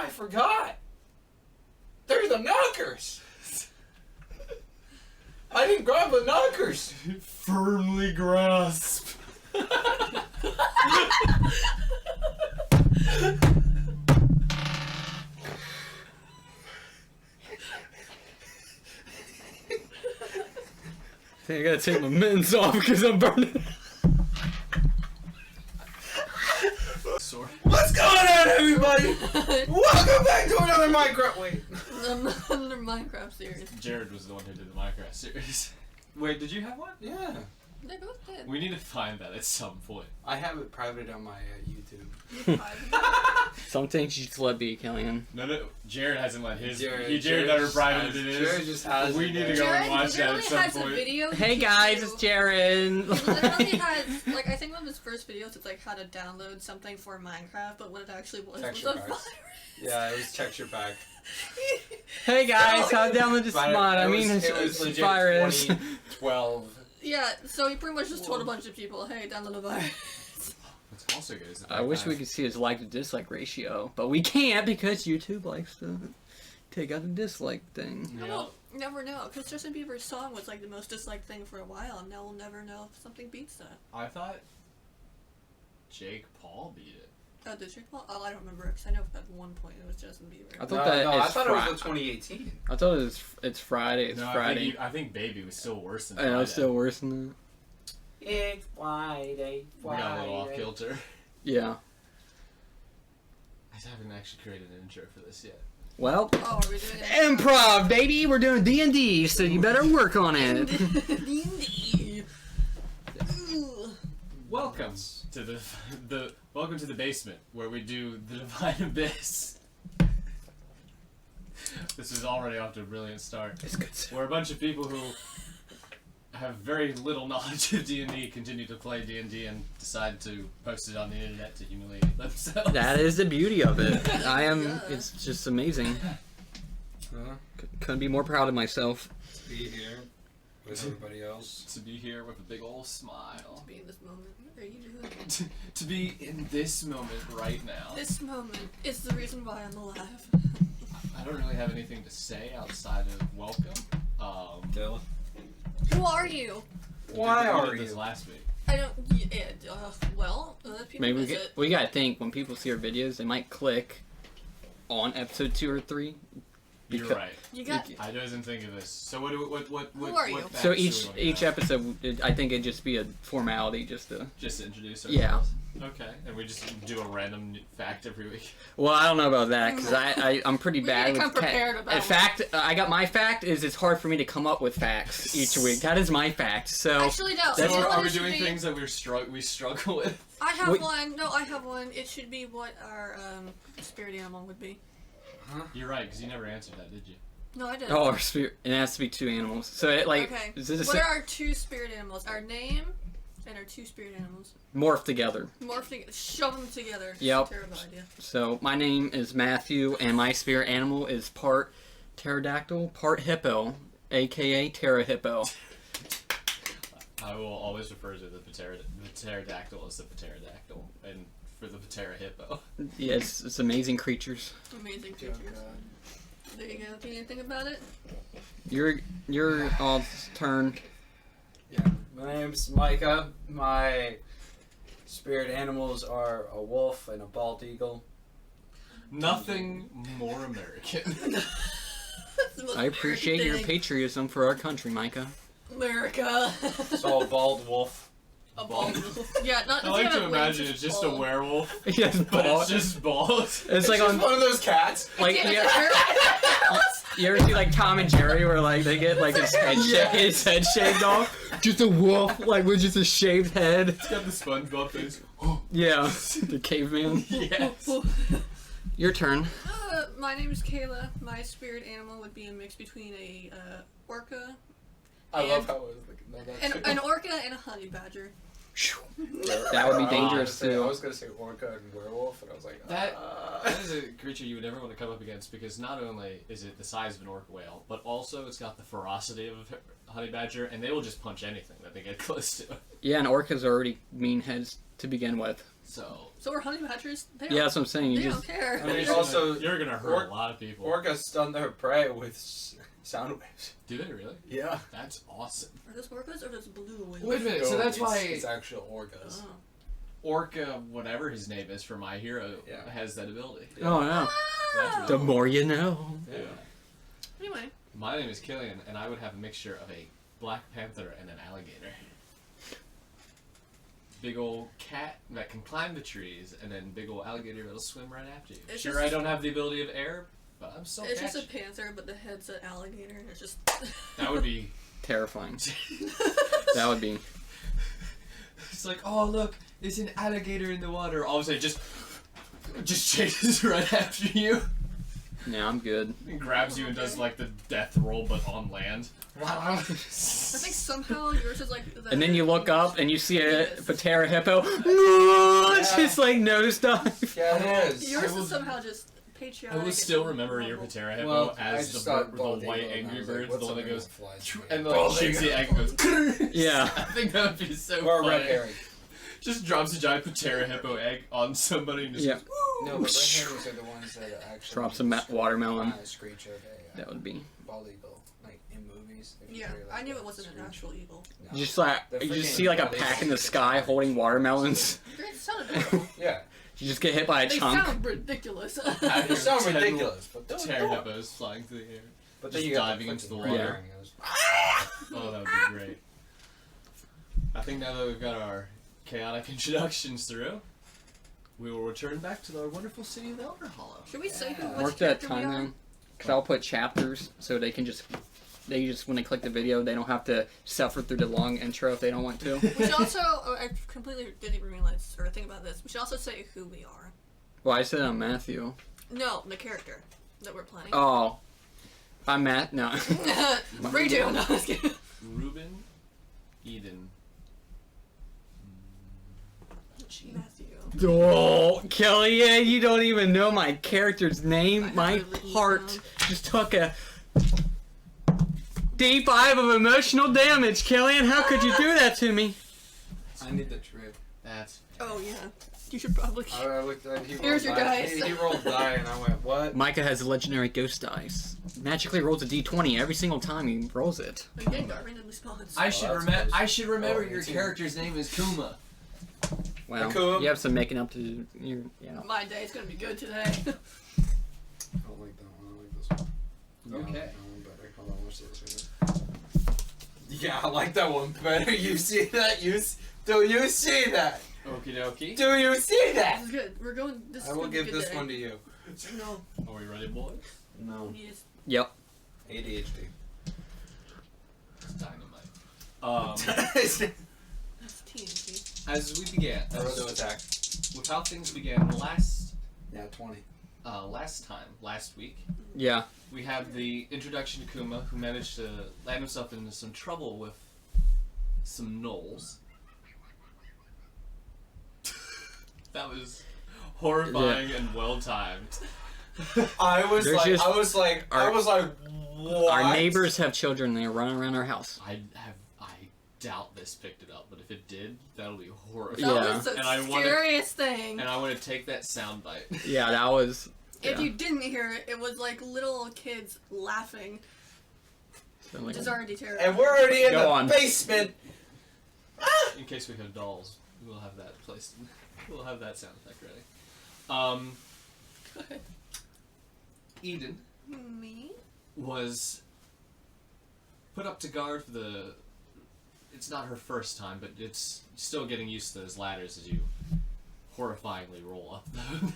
forgot. They're the knockers. I didn't grab the knockers. Firmly grasp. I gotta take my mittens off because I'm burning. What's going on, everybody? Welcome back to another Minecraft. Wait. Another Minecraft series. Jared was the one who did the Minecraft series. Wait, did you have one? Yeah. They both did. We need to find that at some point. I have it private on my YouTube. Some things you just let be, Kellyanne. No, Jared hasn't let his. Jared never private it is. Jared just has We it need to there. go and Jared watch that at literally some has a point. video. Hey guys, it's Jared. He literally has, like, I think one of his first videos is like how to download something for Minecraft, but what it actually was Texture a packs. virus. Yeah, it was texture pack. Hey guys, how download this But mod? I it mean, was it's legit virus. 2012. Yeah, so he pretty much just told a bunch of people, hey, download a virus. What's also good is the I fact wish that we could see his like to dislike ratio, but we can't because YouTube likes to take out the dislike thing. Yeah. Well, never know, because Justin Bieber's song was like the most disliked thing for a while, and now we'll never know if something beats that. I thought Jake Paul beat it. Oh, did Jake Paul? Oh, I don't remember, because I know at one point it was Justin Bieber. I thought that I it's thought it was the 2018. I thought it's Friday. It's No, Friday. I think Baby was still worse than I Friday. know, it's still worse than that. It's Friday. We got a little off kilter. Yeah. I haven't actually created an intro for this yet. Well, Oh, are we doing it? improv, baby. We're doing D&D, so you better work on it. D&D. Ooh. Welcome to the welcome to the basement where we do the Divine Abyss. This is already off to a brilliant start. It's good. We're a bunch of people who have very little knowledge of D&D, continue to play D&D, and decide to post it on the internet to humiliate themselves. That is the beauty of it. I am. Yeah. It's just amazing. Huh? Couldn't be more proud of myself. To be here with everybody else. To be here with a big old smile. Be in this moment. What are you doing? To be in this moment right now. This moment is the reason why I'm alive. I don't really have anything to say outside of welcome. Dylan. Who are you? Why we are did this you? last week. I don't. Well, people Maybe visit. we gotta think when people see our videos, they might click on episode 2 or 3. You're Because- right. You got. I didn't think of this. So what are you? what So facts do we wanna each get? episode, I think it'd just be a formality, just to. Just to introduce Yeah. ourselves. Okay, and we just do a random fact every week. Well, I don't know about that because I'm pretty We bad need to with come prepared about In it. fact, I got my fact is it's hard for me to come up with facts each week. That is my fact. So Actually, no. That's you know what- what Are we it should doing be? things that we struggle with? I have Wait. one. No, I have one. It should be what our spirit animal would be. You're right, because you never answered that, did you? No, I didn't. oh, our spirit, it has to be 2 animals. So it like Okay. is this What are our 2 spirit animals? Our name and our 2 spirit animals. morph together. Morphing, shove them together. Yep. Terrible idea. So my name is Matthew, and my spirit animal is part pterodactyl, part hippo, aka pterahippo. I will always refer to the pterodactyl as the pterodactyl, and for the pterahippo. Yes, it's amazing creatures. Amazing creatures. There you go. Can you think about it? Your all turn. Yeah. My name's Micah. My spirit animals are a wolf and a bald eagle. Nothing more American. That's the most I appreciate your thing. patriotism for our country, Micah. America. So a bald wolf. A bald. Yeah, not. I like it's to got imagine wings, it's just a bald. werewolf, Yes, but bald. it's just bald. It's like on one of those cats. like Yeah, you ever see like Tom and Jerry where like they get like his head his head shaved off? Just a wolf like with just a shaved head. It's got the SpongeBob face. Yeah, the caveman. Yes. Your turn. My name is Kayla. My spirit animal would be a mix between a orca, I And- love how I was looking at that. an orca and a honey badger. That would be I dangerous I too. was gonna say orca and werewolf, and I was like, That is a creature you would never want to come up against because not only is it the size of an orca whale, but also it's got the ferocity of a honey badger, and they will just punch anything that they get close to. Yeah, and orcas are already mean heads to begin with. So are honey badgers. They Yeah, don't, that's what I'm saying. You they just don't care. I mean, You're also, gonna, you're gonna hurt a lot of people. Orcas stun their prey with sound waves. Do they really? Yeah. That's awesome. Are those orcas or those blue wings? Wait a minute, so that's why- it's actual orcas. Oh. Orca, whatever his name is for My Hero, Yeah. has that ability. oh no. That's Ah! really The cool. more you know. Yeah. Anyway, My name is Killian, and I would have a mixture of a black panther and an alligator. Big old cat that can climb the trees, and then big old alligator that'll swim right after you. It's Sure, just- I don't have the ability of air, but I'm so it's just a catchy. panther, but the head's an alligator. And it's just. That would be. Terrifying. That would be. It's like, oh look, there's an alligator in the water. All of a sudden, just chases right after you, Yeah, I'm good. and grabs you and does like the death roll, but on land. I think somehow yours is like. The And then you look up and you see a Yes. Patera hippo. It's just like nosedive. Yeah, it is. Yours I will- is somehow just I patriotic. will still and remember your humble. Patera hippo Well, I as just the, thought the bald white eagle, and I angry was like, bird, what's the one that something goes, that flies to me? and Bald like shoots the eagle. egg and goes. Yeah. I think that would be so Or a funny. red herring. Just drops a giant Patera hippo egg on somebody and just Yeah. goes, woo! No, but red herrings are the ones that actually Drops a watermelon. Screech of a That would be. bald eagle, like in movies. if you Yeah, hear, like, I knew the it wasn't an screech. actual eagle. No. Just like The you just freaking see like a bald pack eagle in the is sky huge. holding watermelons. It sounded adorable. Yeah, You just get hit by a They chunk. sound ridiculous. I they sound 10 ridiculous, but Patera hippos flying through the air. But then just you got diving into the freaking red water. herring, it was- Oh, that would be great. I think now that we've got our chaotic introductions through, we will return back to our wonderful city of Elder Hollow. Should we say who Yeah. which Work that character we time are? in. Cause I'll put chapters so they just when they click the video they don't have to suffer through the long intro if they don't want to. We should also. Oh, I completely didn't even realize or think about this. We should also say who we are. Well, I said I'm Matthew. No, the character that we're planning. Oh, I'm Matt. No. Redo. No, I was kidding. Reuben, Eden. Matthew. Oh, Kellyanne, you don't even know my character's name. I My have it written heart down. just took a D5 of emotional damage. Kellyanne, how could you do that to me? I need the trick. That's Oh yeah. You should probably. I looked at he Here's rolled your die. dice. He rolled die, and I went, what? Micah has legendary ghost dice. Magically rolls a D20 every single time he rolls it. Again, got randomly spawns. I should that's remem- close. I should remember your character's name is Kuma. Well, Cool. you have some making up to your, yeah. My day's gonna be good today. I don't like that one. I like this one. No, I Okay. like that one better. Hold on, what's this? Yeah, I like that one better. You see that? Do you see that? Okie dokie. Do you see that? This is good. We're going. This is I will gonna be a give good this day. one to you. No. Are we ready, boys? No. Yes. Yep. ADHD. It's dynamite. That's TNT. As we began, Roto attack. with how things began last Yeah, 20. last week, Yeah. we had the introduction to Kuma, who managed to land himself into some trouble with some gnolls. That was horrifying and well timed. I was There's like, just- I was like, our- what? Our neighbors have children. They run around our house. I doubt this picked it up, but if it did, that'll be That horrifying. Yeah. was the And I wanna- scariest thing. And I want to take that soundbite. Yeah, that was. If yeah. you didn't hear it, it was like little kids laughing, So, like, which is already terrifying. And we're already in Go the on. basement. In case we have dolls, we'll have that placed. We'll have that sound effect ready. Go ahead. Eden Me? was put up to guard for the. It's not her first time, but it's still getting used to those ladders as you horrifyingly roll up them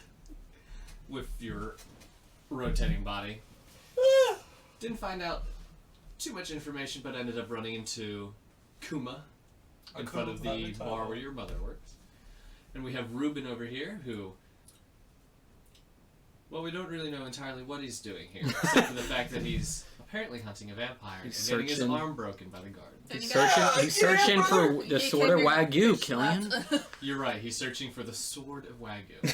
with your rotating body. Didn't find out too much information, but ended up running into Kuma in front of the bar where your mother works. And we have Reuben over here, who. Well, we don't really know entirely what he's doing here, except for the fact that he's apparently hunting a vampire and He's getting his searching. arm broken by the guard. And He's you got- searching. He's searching for the You sword came of here Wagyu, fish Killian. slapped. You're right, he's searching for the sword of Wagyu.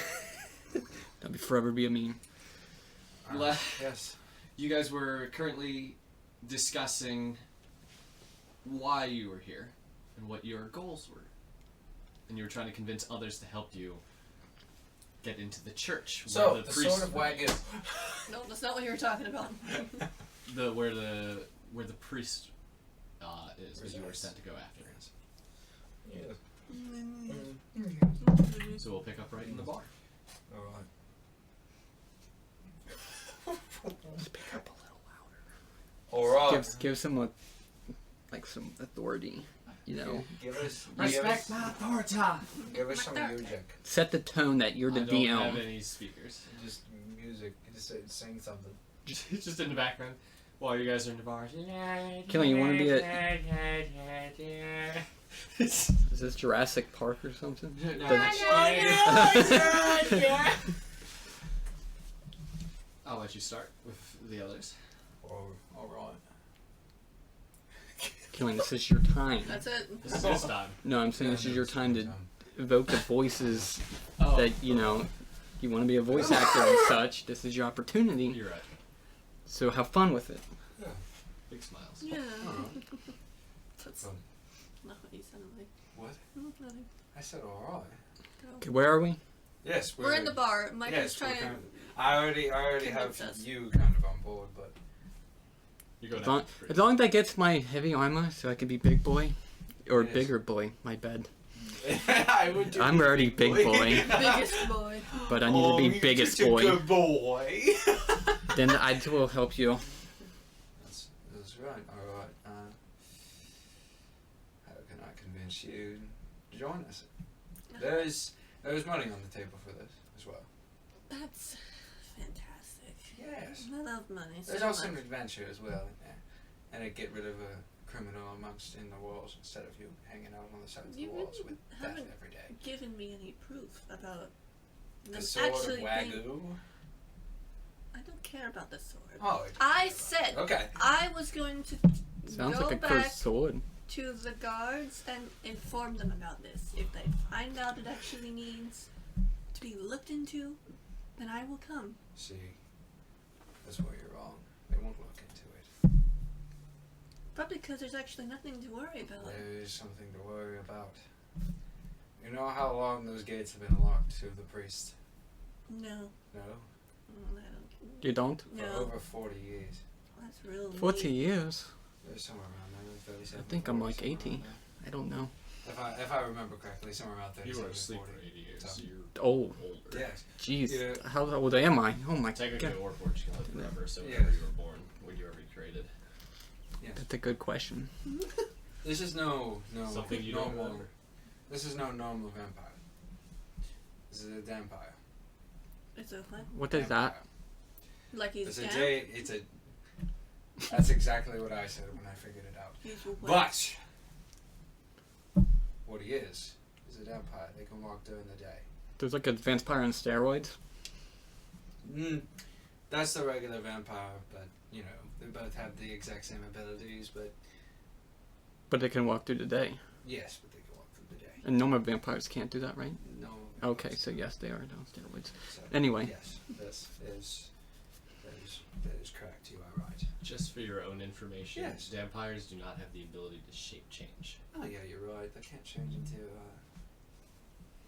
That'd be forever be a meme. La- Yes. You guys were currently discussing why you were here and what your goals were. And you were trying to convince others to help you get into the church. So, where the priest, sword of Wagyu. No, that's not what you were talking about. where the priest is, that you were sent to go after. Yeah. So we'll pick up right in the bar. Alright. Speak up a little louder. Alright. Give some like some authority, you know. Give us my authority. Give us some music. Set the tone that you're the I don't DM. have any speakers. Just music. Just sing something. Just in the background while you guys are in the bar. Killing, you want to be Is this Jurassic Park or something? I'll let you start with the others. Alright. Killing, this is your time. That's it. This is his time. No, I'm saying this is your time to evoke the voices Oh, that, you know, you want to be a voice actor and such. This is your opportunity. You're right. So have fun with it. Big smiles. Yeah. Alright. That's Fun. not what you sounded like. What? Nothing. I said alright. Okay, where are we? Yes, We're in the bar. Mike is Yes, trying to. I already have convince us. you kind of on board, but You're going As long, after the as priest. long as I get my heavy armor so I can be big boy. Or Yes. bigger boy, my bad. I would do I'm the already big boy. Biggest boy. But I need to be biggest you're boy. such a good boy. Then I will help you. That's right. Alright. How can I convince you to join us? There's money on the table for this as well. That's fantastic. Yes. I love money. There's so also an much. adventure as well in there. And it get rid of a criminal amongst in the walls instead of you hanging out on the sides of the You walls really with death haven't every day. given me any proof about The them sword of actually being. Wagyu. I don't care about the sword. Oh, I said okay. I was going to Sounds go like a back cursed sword. to the guards and inform them about this. If they find out it actually needs to be looked into, then I will come. See, that's where you're wrong. They won't look into it. Probably because there's actually nothing to worry about. There is something to worry about. You know how long those gates have been locked to the priest? No. No? I don't. You don't? For No. over 40 years. That's really. 40 years. There's somewhere around there, 37. I think I'm 40, like somewhere 80. around there. I don't know. If I remember correctly, somewhere around 37 You were to asleep 40. for 80 years, So- so you're Oh, older. Yes. jeez. Yeah. How old am I? Oh my Technically, god. the Warforged can live forever, so Yeah. whenever you were born, when you were recreated. Yes. That's a good question. This is no Something you don't normal. remember. This is no normal vampire. This is a vampire. It's a what? What is that? Like he's It's a down? J. It's a. That's exactly what I said when I figured it out. He's a what? But what he is a vampire. They can walk during the day. There's like a vampire on steroids. That's the regular vampire, but you know they both have the exact same abilities. But But they can walk through the day. yes, but they can walk through the day. And normal vampires can't do that, right? No. Okay, so yes, they are on steroids. So, Anyway. Yes, that is correct. You are right. Just for your own information, Yes. vampires do not have the ability to shape change, Oh yeah, you're right. They can't change into.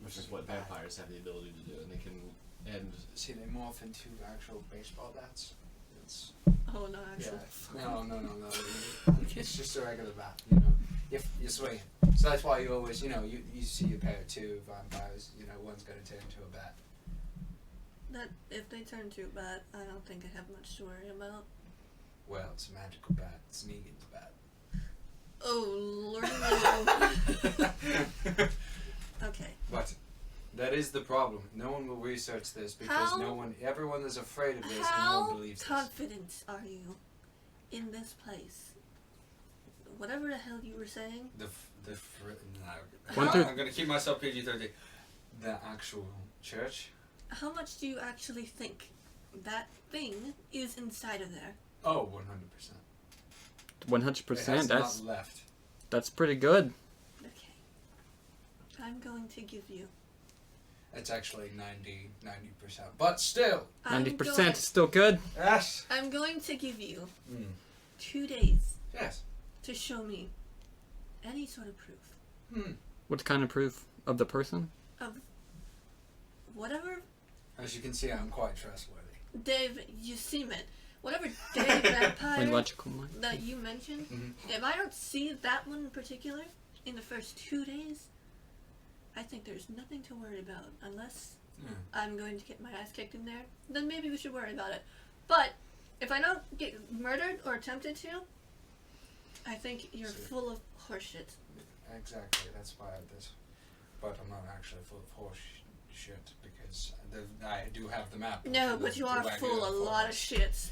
which is what vampires have the ability to do, and they can. And See, they morph into actual baseball bats. It's Oh no, actually. no. It's just a regular bat. You know, you're swinging. So that's why you always, you see a pair of two vampires. You know, one's going to turn into a bat. That if they turn too bad, I don't think I have much to worry about. Well, it's a magical bat. It's Negan's bat. Oh lord. Okay. But that is the problem. No one will research this because How- everyone is afraid of this and no How one believes this. confident are you in this place? Whatever the hell you were saying. No, One through- I'm gonna keep myself PG-13. The actual church. How much do you actually think that thing is inside of there? Oh, 100%. 100%. Not left. That's pretty good. Okay. I'm going to give you. It's actually 90%. But still. 90% is still good. Yes. I'm going to give you Mm. 2 days Yes. to show me any sort of proof Hmm. What kind of proof of the person? of whatever As you can see, I'm quite trustworthy. Dave, you seem it. Whatever Dave vampire Logical mind. that you mentioned, Mhm. if I don't see that one in particular in the first 2 days, I think there's nothing to worry about. Unless Yeah. I'm going to get my ass kicked in there, then maybe we should worry about it. But if I don't get murdered or attempted to, I think you're See. full of horseshit. Exactly. That's why this. But I'm not actually full of horse shit because I do have the map. No, to but you to are where I full go of a for lot of it. shits.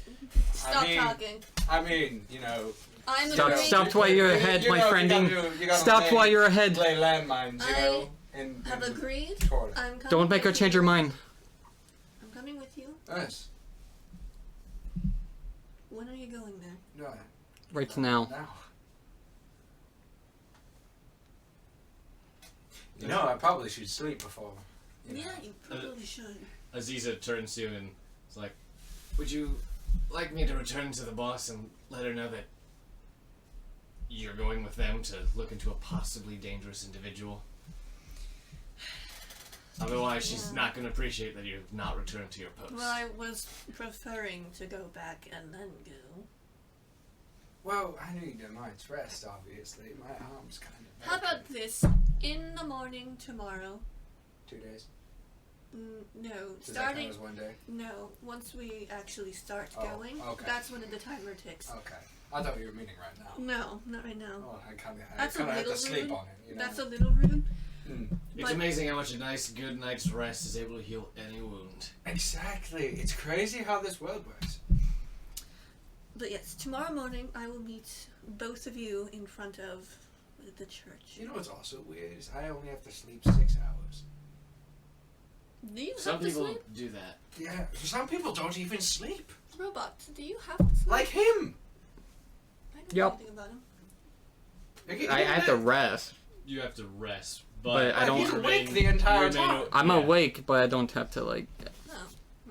Stop mean, talking. I mean, you know. I'm Stop- agreeing. stop while you're ahead, my friending. Stop while you're ahead. Lay landmines, you I know. And have agreed. Toward it. I'm coming Don't make her with change you. her mind. I'm coming with you. Yes. When are you going there? No. Right now. Now. You know, I probably should sleep before. You know. Yeah, you probably should. Aziza turns to you and is like, "Would you like me to return to the boss and let her know that you're going with them to look into a possibly dangerous individual? Otherwise, she's Yeah. not going to appreciate that you've not returned to your post." Well, I was preferring to go back and then go. Well, I need a night's rest, obviously. My arm's kind of. How about this? In the morning tomorrow. 2 days? No, Does that starting. count as 1 day? No, once we actually start Oh, going, okay. that's when the timer ticks. Okay. I thought you were meaning right now. No, not right now. Oh, I kind of That's a had little to sleep rude. on it, you know. That's a little rude. Mm. It's but- amazing how much a nice, good night's rest is able to heal any wound. Exactly. It's crazy how this world works. But yes, tomorrow morning I will meet both of you in front of the church. You know what's also weird is I only have to sleep 6 hours. Do you Some have to people sleep? do that. Yeah. Some people don't even sleep. Robot, do you have to sleep? Like him. I don't Yup. know anything about him. I have to rest. You have to rest, But I don't- He's you awake remain- the entire you remain time. o- I'm yeah. awake, but I don't have to like. Oh.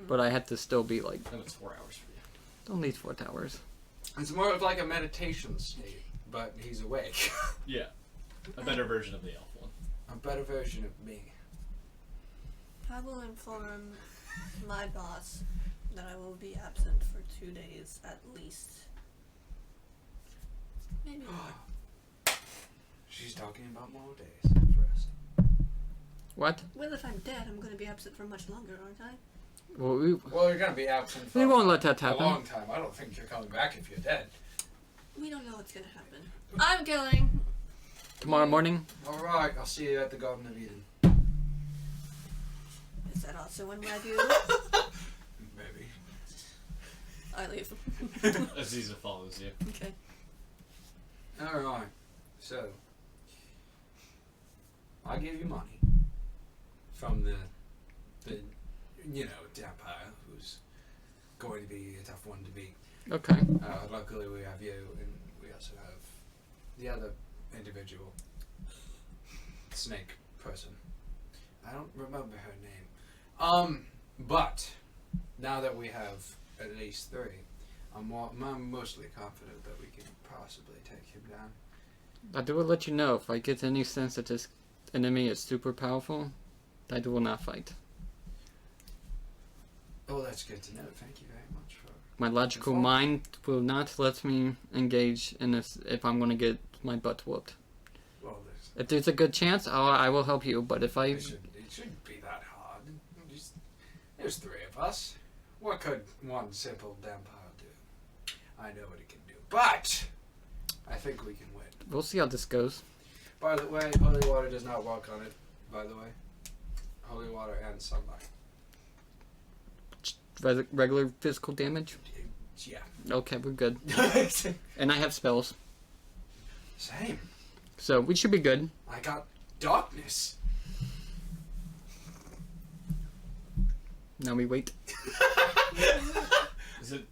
But I have to still be like. And it's 4 hours for you. Don't need 4 hours. It's more of like a meditation state, but he's awake. Yeah. A better version of the elf one. A better version of me. I will inform my boss that I will be absent for 2 days at least. Maybe more. She's talking about more days of rest. What? Well, if I'm dead, I'm going to be absent for much longer, aren't I? Well, we Well, you're gonna be absent for we won't let that a happen. long time. I don't think you're coming back if you're dead. We don't know what's going to happen. I'm going. Tomorrow morning. All right, I'll see you at the Garden of Eden. Is that also when I do? Maybe. I leave. Aziza follows you. Okay. All right. So, I give you money from the vampire who's going to be a tough one to beat. Okay. Luckily, we have you, and we also have the other individual, snake person. I don't remember her name. But now that we have at least 3, I'm mostly confident that we can possibly take him down. I do will let you know if I get any sense that this enemy is super powerful. I will not fight. Oh, that's good to know. Thank you very much for. My logical Inform- mind will not let me engage in this if I'm going to get my butt whooped. Well, If there's a good chance, I will help you. But if I it shouldn't be that hard. There's 3 of us. What could one simple vampire do? I know what it can do, but I think we can win. we'll see how this goes. By the way, holy water does not work on it. By the way, holy water and sunlight. Regular physical damage. Yeah. Okay, we're good. And I have spells, Same. so we should be good. I got darkness. Now we wait. Is it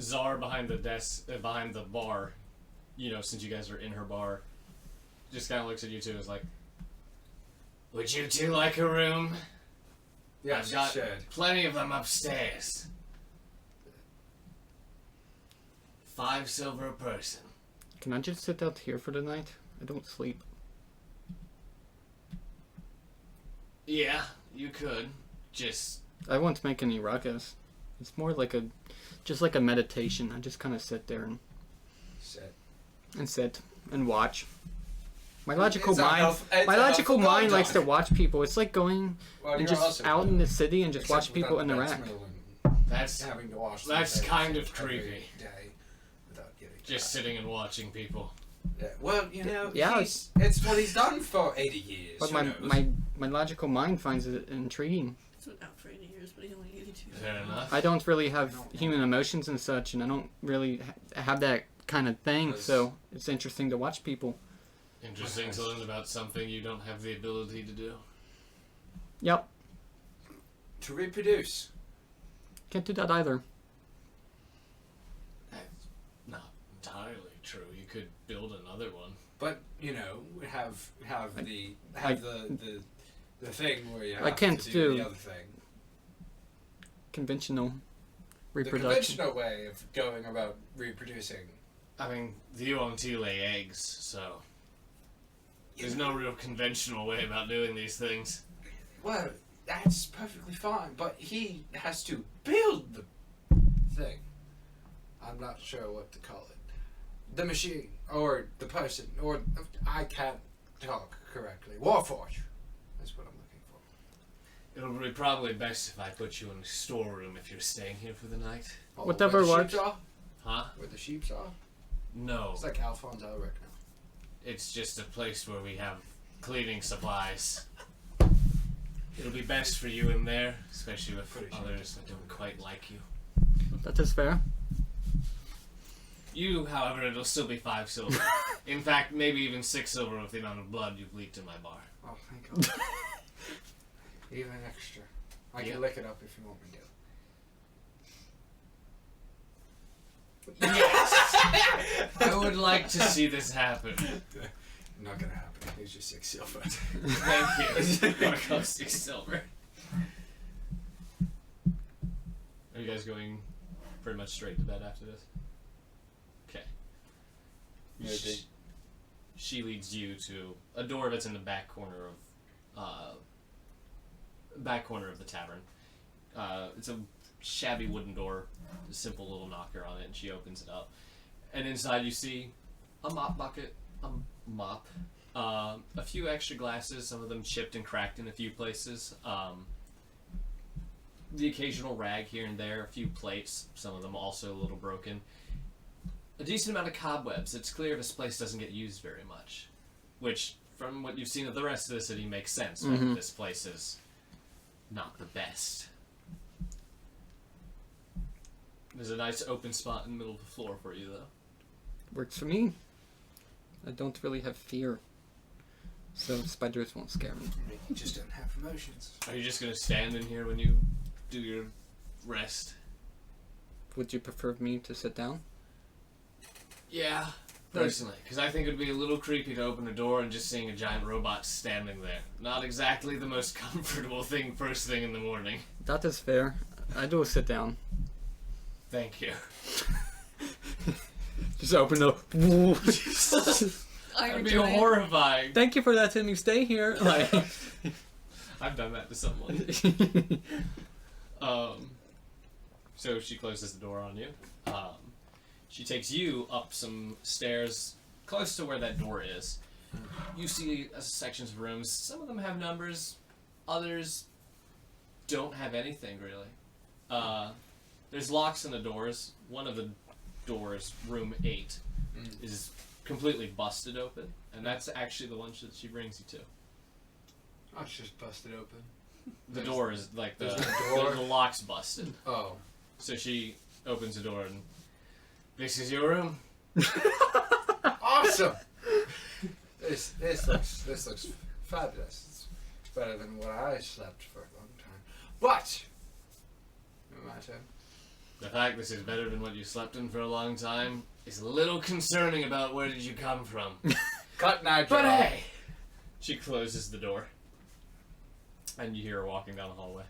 Czar behind the desk, behind the bar? You know, since you guys are in her bar, just kind of looks at you two and is like, "Would you two like a room? Yes, I've got shared. plenty of them upstairs. 5 silver a person." Can I just sit out here for the night? I don't sleep. Yeah, you could. Just I won't make any ruckus. It's more like just like a meditation. I just kind of sit there Sit. and watch. My logical It's a mind, health- it's my a logical healthful mind likes to dog. watch people. It's like going Well, and you're just also out in the city and just except watch people without the interact. Betsmill and That's having to wash that's their face kind of every creepy. day without getting just tired. sitting and watching people. Yeah. Well, you know, Yeah, it's what he's done for 80 years. But who my, knows? my logical mind finds it intriguing. It's been out for 80 years, but he's only 82. Fair enough. I don't really have I don't know. human emotions and such, and I don't really have that kind of thing. Because- So it's interesting to watch people. Interesting to learn about something you don't have the ability to do. Yep, To reproduce. can't do that either. That's not entirely true. You could build another one. But you know, have I- the thing where you have I can't to do- the other thing. Conventional The reproduction. conventional way of going about reproducing. I mean, the UMT lay eggs, so there's no real conventional way about doing these things. Well, that's perfectly fine, but he has to build the thing. I'm not sure what to call it. The machine, or the person, or I can't talk correctly. Warforge. That's what I'm looking for. It'll be probably best if I put you in a storeroom if you're staying here for the night. Oh, Whatever where the works. sheeps are? Huh? Where the sheep are? No. It's like Alphonse Elric now. It's just a place where we have cleaning supplies. It'll be best for you in there, especially with Pretty sure. others that don't quite like you. That is fair. You, however, it'll still be 5 silver. In fact, maybe even 6 silver with the amount of blood you've leaked in my bar. Oh, thank God. Even extra. I Yeah. can lick it up if you want me to. Yes! I would like to see this happen. Not gonna happen. Here's your 6 silver. Thank you. What comes 6 silver? Are you guys going pretty much straight to bed after this? Okay. Maybe. She leads you to a door that's in the back corner of the tavern. It's a shabby wooden door, a simple little knocker on it, and she opens it up. And inside you see a mop bucket, a few extra glasses, some of them chipped and cracked in a few places. The occasional rag here and there, a few plates, some of them also a little broken. A decent amount of cobwebs. It's clear this place doesn't get used very much. Which, from what you've seen of the rest of the city, makes sense. But Mhm. this place is not the best. There's a nice open spot in the middle of the floor for you, though. Works for me. I don't really have fear, so spiders won't scare me. You just don't have emotions. Are you just gonna stand in here when you do your rest? Would you prefer me to sit down? Yeah, personally, because I think it would be a little creepy to open a door and just seeing a giant robot standing there. Not exactly the most comfortable thing first thing in the morning. That is fair. I do sit down. Thank you. Just open the. Iron That'd be Giant. horrifying. Thank you for letting me stay here. Like. I've done that to someone. So she closes the door on you. She takes you up some stairs close to where that door is. You see sections of rooms. Some of them have numbers. Others don't have anything, really. There's locks on the doors. One of the doors, room 8, is completely busted open. And that's actually the one that she brings you to. Oh, it's just busted open. The door is like the, there's no door? the lock's busted. Oh. So she opens the door and this is your room. Awesome! This looks fabulous. It's better than what I slept for a long time. But no matter. The fact this is better than what you slept in for a long time is a little concerning about where did you come from. Cut Nigel. But hey! She closes the door. And you hear her walking down the hallway.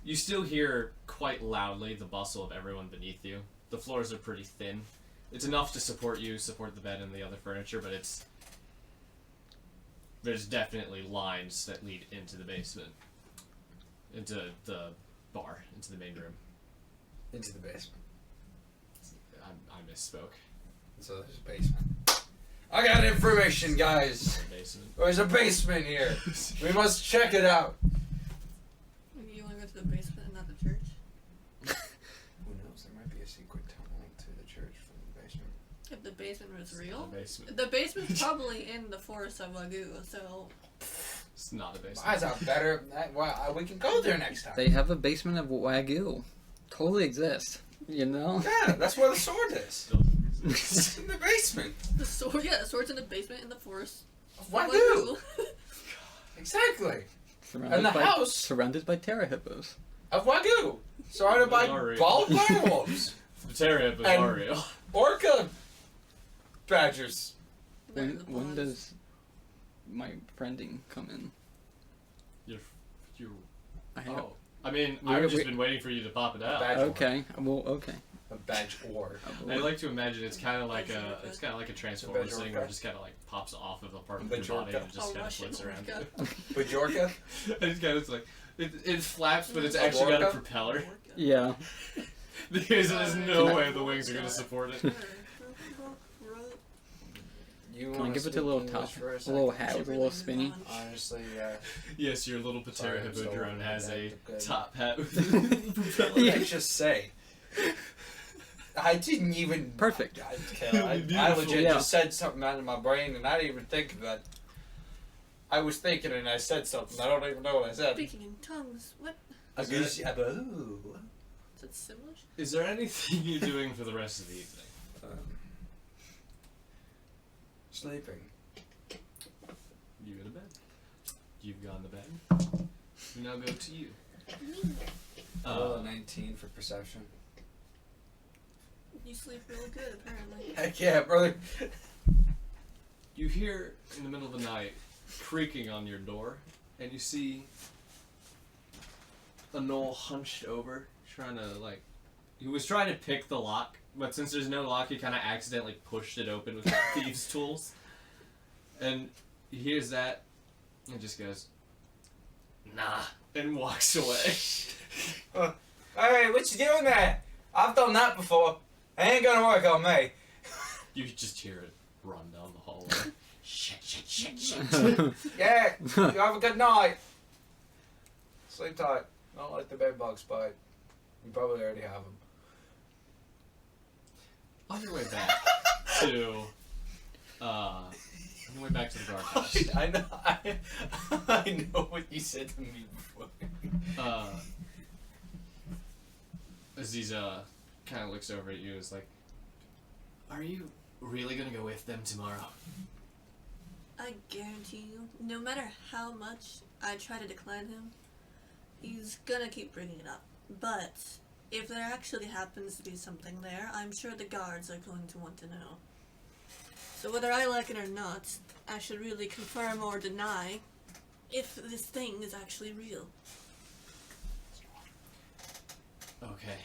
You still hear quite loudly the bustle of everyone beneath you. The floors are pretty thin. It's enough to support you, support the bed and the other furniture, but there's definitely lines that lead into the basement. into the bar, into the main room. Into the basement. I misspoke. So there's a basement. I got information, guys. The basement. There's a basement here. We must check it out. You want to go to the basement and not the church? Who knows? There might be a secret tunnel to the church from the basement. If the basement was real? The basement. The basement's probably in the forest of Wagyu, so... It's not a basement. Mine's not better. Well, we can go there next time. They have a basement of Wagyu. Totally exist. You know? Yeah, that's where the sword is. It's in the basement. The sword, yeah, the sword's in the basement in the forest. Of Wagyu. Exactly. And the house. Surrounded by terra hippos. Of Wagyu. Surrounded by Sorry. bald werewolves. The Terra Hippos And- are real. Orca badgers. They're When the when blondes. does my friending come in? You're. I have, Oh. I mean, We're- I've just we- been waiting for you to pop it out. Badge Okay. Well, okay. A badge or. I like to imagine it's kind of like Badge a orca. it's kind of like a Transformers Badge thing where it orca. just kind of like pops off of a part of Badge your body orca. and it just Oh, kind of Russian floats around. orca. Bajorka? And it's kind of like it flaps, but it's A actually got a orca? propeller Orca. Yeah. because there's no Can I- way the wings are gonna support it. You Can I wanna give it speak a little English top, for a second? little hat with a little spinny? Honestly, Yes, your little Patera Sorry, I'm so Hippodrome has a good. top hat with what did I just say? I didn't even. Perfect. I legit Yeah. just said something out of my brain and I didn't even think of that. I was thinking and I said something. I don't even know what I said. Speaking in tongues, what? I guess, yeah, but, ooh. Is that Simlish? Is there anything you're doing for the rest of the evening? Sleeping. You go to bed. You've gone to bed. We now go to you. Roll a 19 for perception. You sleep really good, apparently. Heck yeah, brother. You hear in the middle of the night creaking on your door, and you see a gnoll hunched over, trying to he was trying to pick the lock, but since there's no lock, he kind of accidentally pushed it open with thieves' tools. And he hears that, and just goes, "Nah," and walks away. Hey, what you doing there? I've done that before. It ain't gonna work on me. You just hear it run down the hallway. Shit. Yeah, you have a good night. Sleep tight. Don't let the bed bugs bite. You probably already have them. On your way back to, on your way back to the guardhouse. I know. I know what you said to me before. Aziza kind of looks over at you. Is like, "Are you really gonna go with them tomorrow?" I guarantee you, no matter how much I try to decline him, he's gonna keep bringing it up. But if there actually happens to be something there, I'm sure the guards are going to want to know. So whether I like it or not, I should really confirm or deny if this thing is actually real. Okay.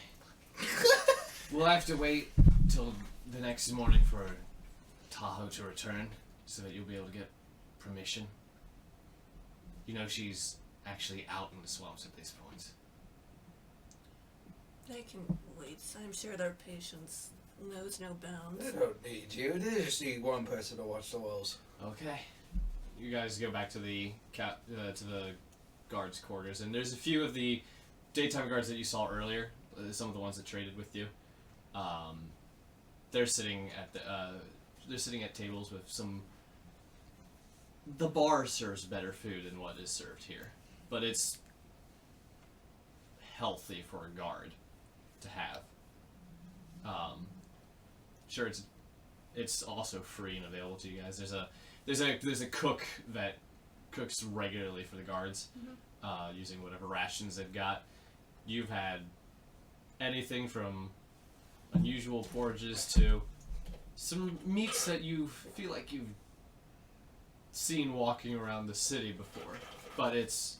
We'll have to wait till the next morning for Tahoe to return, so that you'll be able to get permission. You know she's actually out in the swamps at this point. They can wait. I'm sure their patience knows no bounds. They don't need you. They just need one person to watch the walls. Okay. You guys go back to the guards' quarters, and there's a few of the daytime guards that you saw earlier. Some of the ones that traded with you. They're sitting at tables with some. The bar serves better food than what is served here, but it's healthy for a guard to have. Sure, it's also free and available to you guys. There's a cook that cooks regularly for the guards, using whatever rations they've got. You've had anything from unusual porridges to some meats that you feel like you've seen walking around the city before, but it's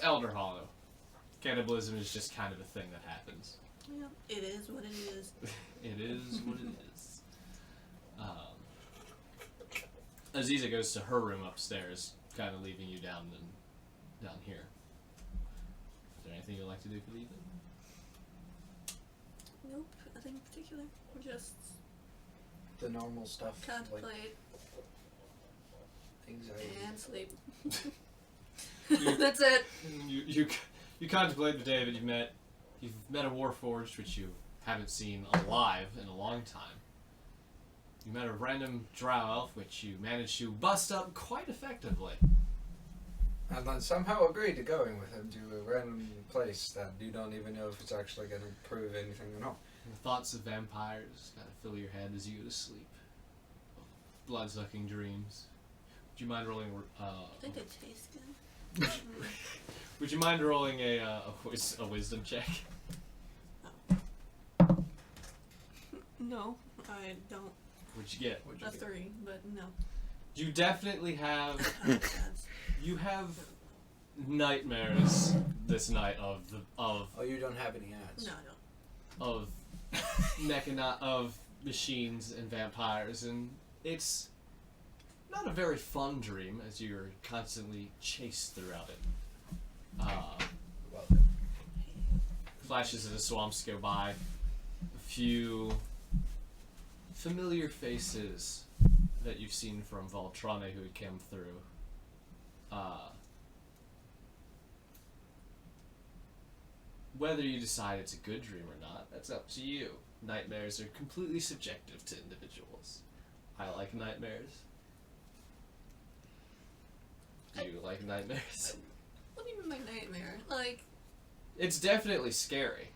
Elder Hollow. Cannibalism is just kind of a thing that happens. Yeah, it is what it is. It is what it is. Aziza goes to her room upstairs, kind of leaving you down here. there anything you'd like to do for the evening? Nope, nothing in particular. Just The normal stuff. Like contemplate anxiety. and sleep. That's it. You contemplate the day that you've met a Warforged, which you haven't seen alive in a long time. You met a random drow elf, which you managed to bust up quite effectively. And then somehow agreed to going with him to a random place that you don't even know if it's actually going to prove anything or not. The thoughts of vampires kind of fill your head as you go to sleep. Blood-sucking dreams. Would you mind rolling? I think it tastes good. Would you mind rolling a wisdom check? No, I don't. What'd you get? A 3, but no. You definitely have. That's- You have nightmares this night of Oh, you don't have any ads. No, I don't. of machines and vampires, and it's not a very fun dream as you're constantly chased throughout it. Well, Flashes of the swamps go by. A few familiar faces that you've seen from Voltrane who had come through. Whether you decide it's a good dream or not, that's up to you. Nightmares are completely subjective to individuals. I like nightmares. Do you like nightmares? What do you mean by nightmare? Like, It's definitely scary,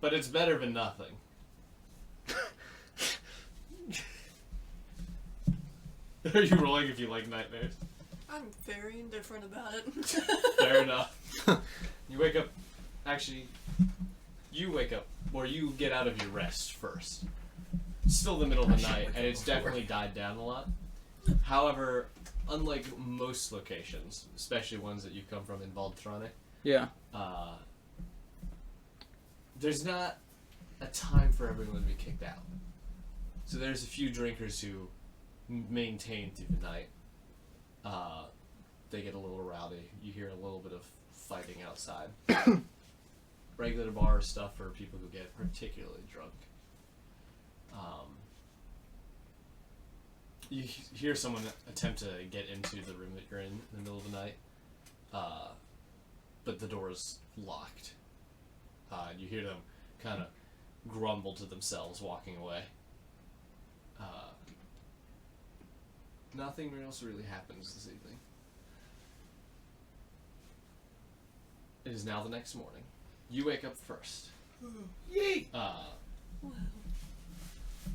but it's better than nothing. Are you rolling if you like nightmares? I'm very indifferent about it. Fair enough. You wake up. Actually, you wake up, or you get out of your rest first. It's still the middle of the night, and it's definitely died down a lot. However, unlike most locations, especially ones that you come from in Voltrane, Yeah. there's not a time for everyone to be kicked out. So there's a few drinkers who maintain through the night. They get a little rowdy. You hear a little bit of fighting outside. Regular bar stuff for people who get particularly drunk. You hear someone attempt to get into the room that you're in the middle of the night, but the door is locked. You hear them kind of grumble to themselves walking away. Nothing else really happens this evening. It is now the next morning. You wake up first. Yay! Wow.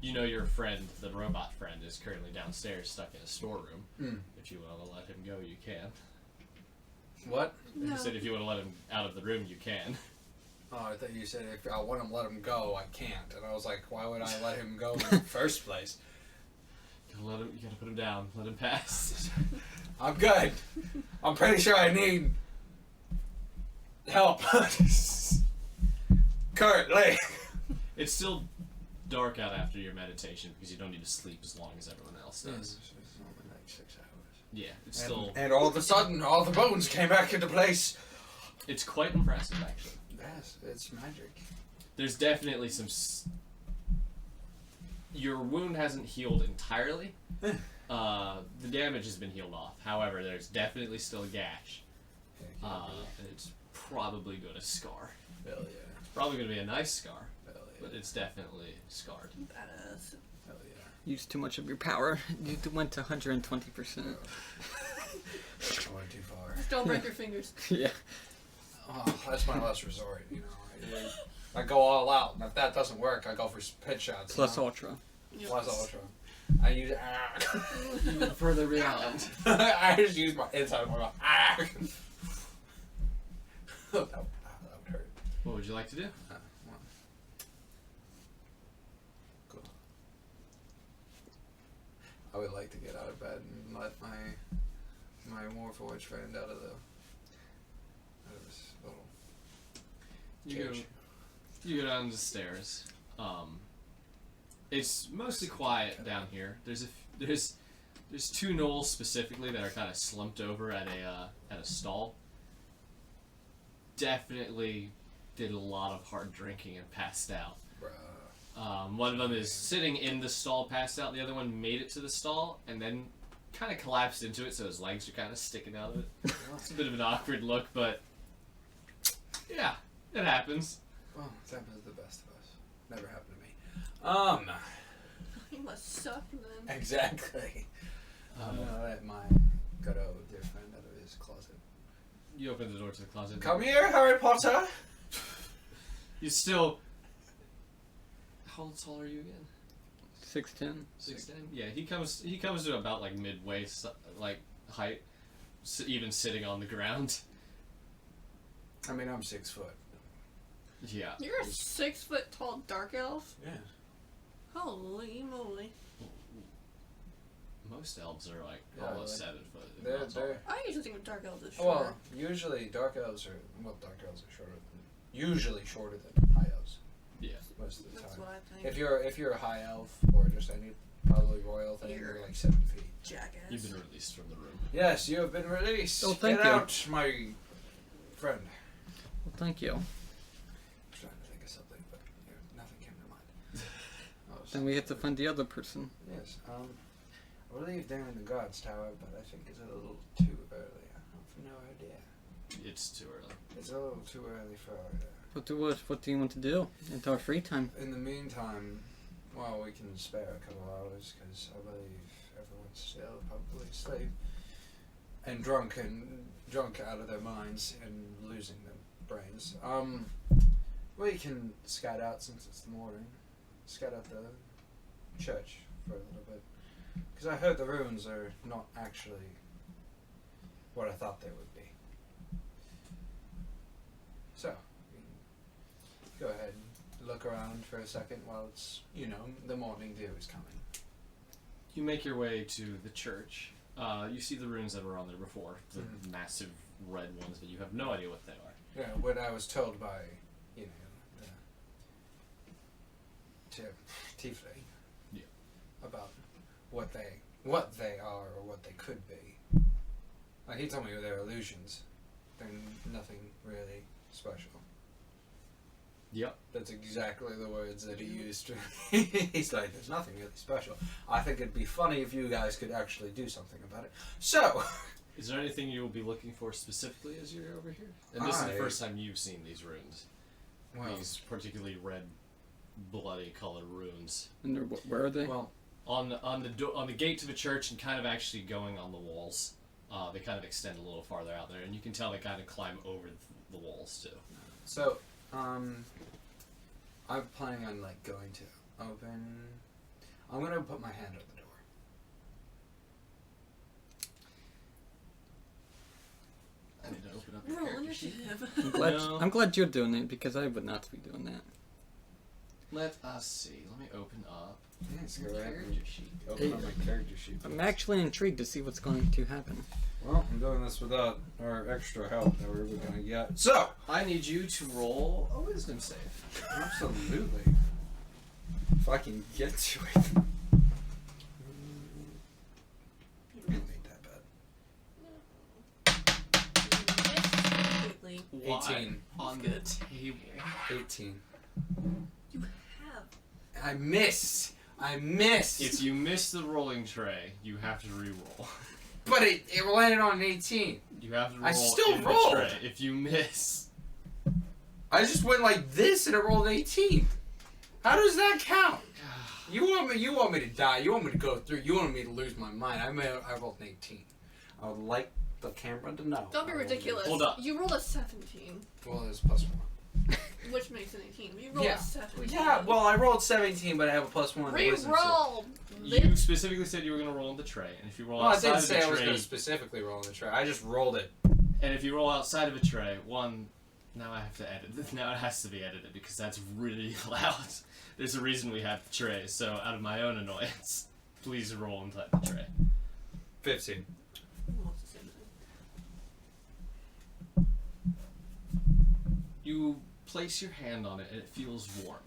You know your friend, the robot friend, is currently downstairs stuck in a storeroom. Mm. If you want to let him go, you can. What? No. He said if you want to let him out of the room, you can. Oh, I thought you said if I want to let him go, I can't. And I was like, why would I let him go in the first place? You gotta put him down. Let him pass. I'm good. I'm pretty sure I need help. Currently. It's still dark out after your meditation because you don't need to sleep as long as everyone else does. It's only like 6 hours. Yeah, it's still. And all of a sudden, all the bones came back into place. It's quite impressive, actually. Yes, it's magic. There's definitely some. Your wound hasn't healed entirely. The damage has been healed off. However, there's definitely still a gash. And it's probably going to scar. Hell yeah. It's probably going to be a nice scar, Hell yeah. but it's definitely scarred. Badass. Hell yeah. Used too much of your power. You went to 120%. I went too far. Just don't break your fingers. Yeah. Oh, that's my last resort, you know. I go all out, and if that doesn't work, I go for pit shots. Plus you know? ultra. Yep. Plus ultra. I use Even further beyond. I just use my inside one. That would hurt. What would you like to do? Well, cool. I would like to get out of bed and let my Warforged friend out of this little You cage. You go down the stairs. It's mostly quiet down here. There's two gnolls specifically that are kind of slumped over at a stall. definitely did a lot of hard drinking and passed out. Bruh. One of them is sitting in the stall, passed out. The other one made it to the stall and then kind of collapsed into it, so his legs are kind of sticking out of it. It's a bit of an awkward look, but yeah, it happens. Well, that was the best of us. Never happened to me. You must suck then. Exactly. I'm gonna let my good old dear friend out of his closet. You open the door to the closet. Come here, Harry Potter! You still. How tall are you again? 6'10". 6'10"? Yeah, he comes to about like midway, like height, even sitting on the ground. I mean, I'm 6 foot. Yeah. You're a 6 foot tall dark elf? Yeah. Holy moly. Most elves are like Yeah, almost like, 7 foot. if They're, not taller. they're, I usually think of dark elves as shorter. well, usually dark elves are shorter than, usually shorter than high elves. Yeah. Most of the That's time. what I think. If you're a high elf or just any probably royal thing, you're like 7 feet. Jackass. You've been released from the room. Yes, you have been released. Oh, thank Get you. out, my friend. Well, thank you. I was trying to think of something, but nothing came to mind. Then we have to find the other person. Yes, I believe they're in the guards tower, but I think it's a little too early. I have no idea. It's too early. It's a little too early for What do you want to do in our free time? In the meantime, well, we can spare a couple hours because I believe everyone's still probably asleep and drunk out of their minds and losing their brains. We can scout out since it's the morning. Scout out the church for a little bit because I heard the ruins are not actually what I thought they would be. So, go ahead and look around for a second while it's, the morning dew is coming. You make your way to the church. You see the runes that were on there before, the massive red ones, but you have no idea what they are. Yeah, what I was told by, the Tiefling. Yeah. About what they are or what they could be. Like, he told me they're illusions. They're nothing really special. Yep. That's exactly the words that he used. He's like, there's nothing really special. I think it'd be funny if you guys could actually do something about it. So, Is there anything you'll be looking for specifically as you're over here? And this is the first time you've seen these runes. well, These particularly red, bloody colored runes. And where are they? well, On the gate to the church and kind of actually going on the walls. They kind of extend a little farther out there, and you can tell they kind of climb over the walls too. so, I'm planning on going to open. I'm gonna put my hand on the door. I need to open up your Roll character sheet. initiative. No. I'm glad you're doing it because I would not be doing that. Let us see. Let me open up Yes, your go ahead. character sheet. Open up my character sheet. I'm actually intrigued to see what's going to happen. Well, I'm doing this without our extra help that we're gonna get. So, I need you to roll a wisdom save. absolutely. If I can get to it. It ain't that bad. Completely. 18. On the table. 18. You have. I missed. If you miss the rolling tray, you have to re-roll. But it landed on an 18. You have to roll I still in rolled. the tray. If you miss, I just went like this and it rolled an 18. How does that count? You want me to die? You want me to go through? You want me to lose my mind? I rolled an 18. I would like the camera to know. Don't be I rolled an ridiculous. Hold up. You rolled a 17, Well, there's +1. which makes an 18. You rolled Yeah. a 17. Yeah, well, I rolled 17, but I have a +1. Re-roll! you specifically said you were going to roll in the tray, and if you roll Well, I outside didn't of say the I was tray, going to specifically roll in the tray. I just rolled it. and if you roll outside of a tray, now I have to edit this. Now it has to be edited because that's really loud. There's a reason we have the tray, so out of my own annoyance, please roll inside the tray. 15. Almost the same thing. You place your hand on it and it feels warm.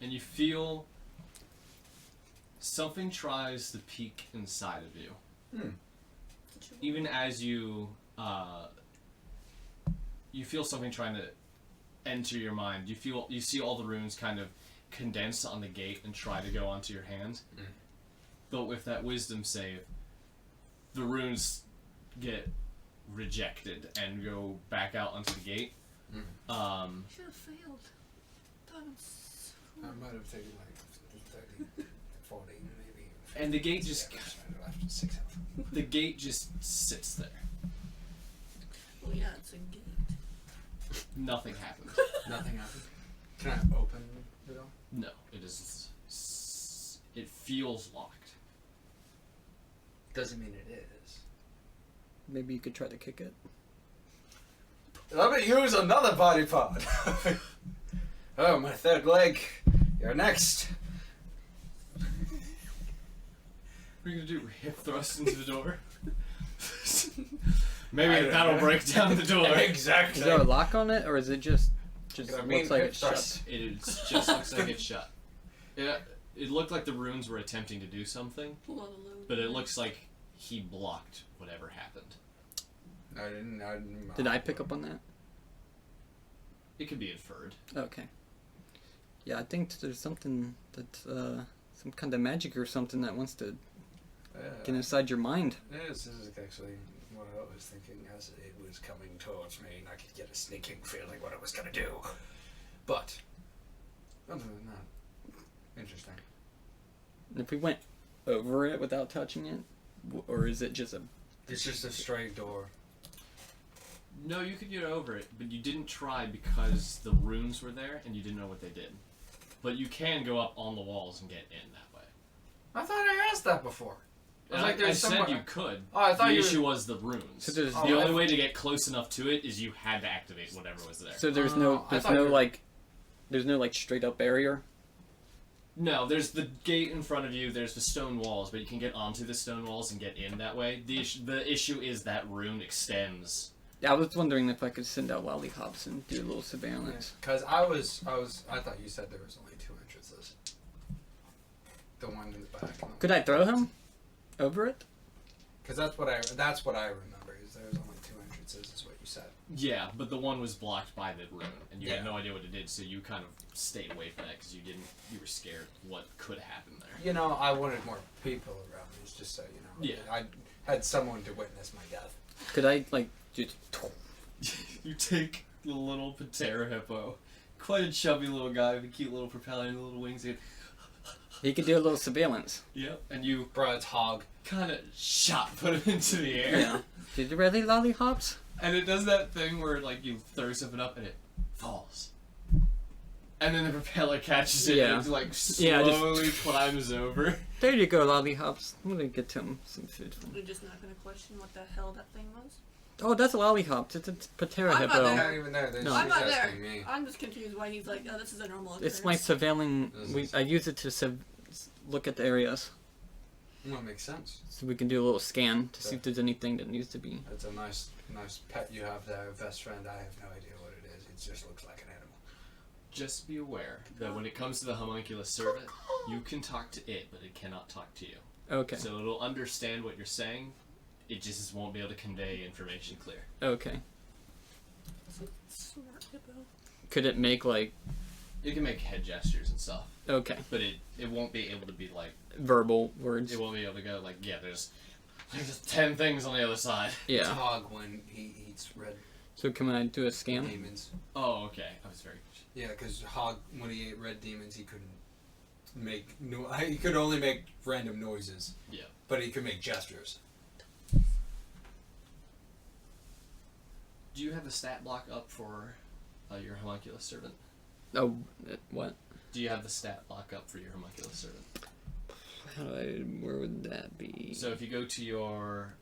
And you feel something tries to peek inside of you. Even as you you feel something trying to enter your mind. You see all the runes kind of condense on the gate and try to go onto your hand. But with that wisdom save, the runes get rejected and go back out onto the gate. Should have failed. I might have taken like 30, 40, maybe. And the gate just Left 6 health. the gate just sits there. Well, yeah, it's a gate. Nothing happens. Nothing happened. Can I open the door? No, it is. It feels locked. Doesn't mean it is. Maybe you could try to kick it. Let me use another body part. Oh, my third leg. You're next. What are you gonna do? Hip thrust into the door? Maybe that'll break down the door. Exactly. Is there a lock on it, or is it just I mean, looks like hip it's thrust. shut? It is just looks like it's shut. Yeah, it looked like the runes were attempting to do something, Pull out a load. but it looks like he blocked whatever happened. I didn't. Did I pick up on that? It could be inferred. Okay. Yeah, I think there's something that some kind of magic or something that wants to get inside your mind. This is actually what I was thinking as it was coming towards me, and I could get a sneaking feeling what it was going to do. But, other than that, interesting. If we went over it without touching it, or is it just a... It's just a straight door. No, you could get over it, but you didn't try because the runes were there and you didn't know what they did. But you can go up on the walls and get in that way. I thought I asked that before. And I said you could. Oh, I thought the you issue was the runes. So there's the no- only way to get close enough to it is you had to activate whatever was there. So there's I no thought you were- like straight up barrier? No, there's the gate in front of you, there's the stone walls, but you can get onto the stone walls and get in that way. The issue is that rune extends. Yeah, I was wondering if I could send out lollipops and do a little surveillance. Because I thought you said there was only 2 entrances. The one in the back. Could I throw him over it? Because that's what I remember. Is there was only 2 entrances, is what you said. Yeah, but the one was blocked by the rune, and you Yeah. had no idea what it did, so you kind of stayed away from that because you were scared what could happen there. You know, I wanted more people around me, just so you know. Yeah. I had someone to witness my death. Could I like just... You take the little Patera hippo, quite a chubby little guy with a cute little propeller and little wings. And, He could do a little surveillance. yep, and you Bro, it's hog. kind of put him into the air. Yeah. Did you really lollipops? And it does that thing where like you throw something up and it falls. And then the propeller catches it Yeah. and it like Yeah, just- slowly climbs over. There you go, lollipops. I'm gonna get him some food. We're just not gonna question what the hell that thing was. Oh, that's a lollipop. It's a Patera I'm not hippo. there. Not even there. They're No. just I'm not there. asking me. I'm just confused why he's like, oh, this is a normal occurrence. It's my surveilling. This is- I use it to look at the areas, Well, it makes sense. so we can do a little scan to see if there's anything that needs to be. It's a nice pet you have there, best friend. I have no idea what it is. It just looks like an animal. Just be aware that when it comes to the homunculus servant, you can talk to it, but it cannot talk to you. Okay. So it'll understand what you're saying, it just won't be able to convey information clear. Okay. Smart hippo. Could it make like It can make head gestures and stuff, okay but it won't be able to be like, verbal words? it won't be able to go like, yeah, there's 10 things on the other side. It's Yeah. hog when he eats red So can I do a scan? demons. Oh, okay. I was very... Yeah, because hog when he ate red demons, he couldn't make he could only make random noises. Yeah. But he could make gestures. Do you have the stat block up for your homunculus servant? Oh, what? Do you have the stat block up for your homunculus servant? How do I? Where would that be? So if you go to your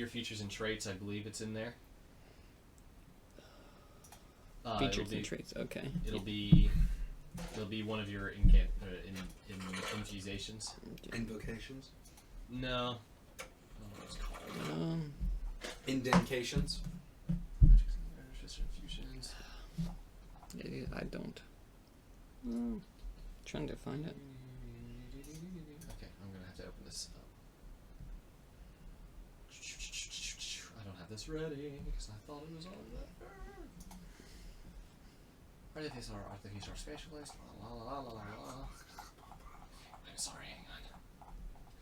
features and traits, I believe it's in there. Features and traits. Okay. It'll be one of your infusations. Invocations. No. I don't know what it's called. Indentations. Infusions. I don't. Trying to find it. Okay, I'm gonna have to open this up. I don't have this ready because I thought it was on there. Artificial specialist. La la la la la la. I'm sorry,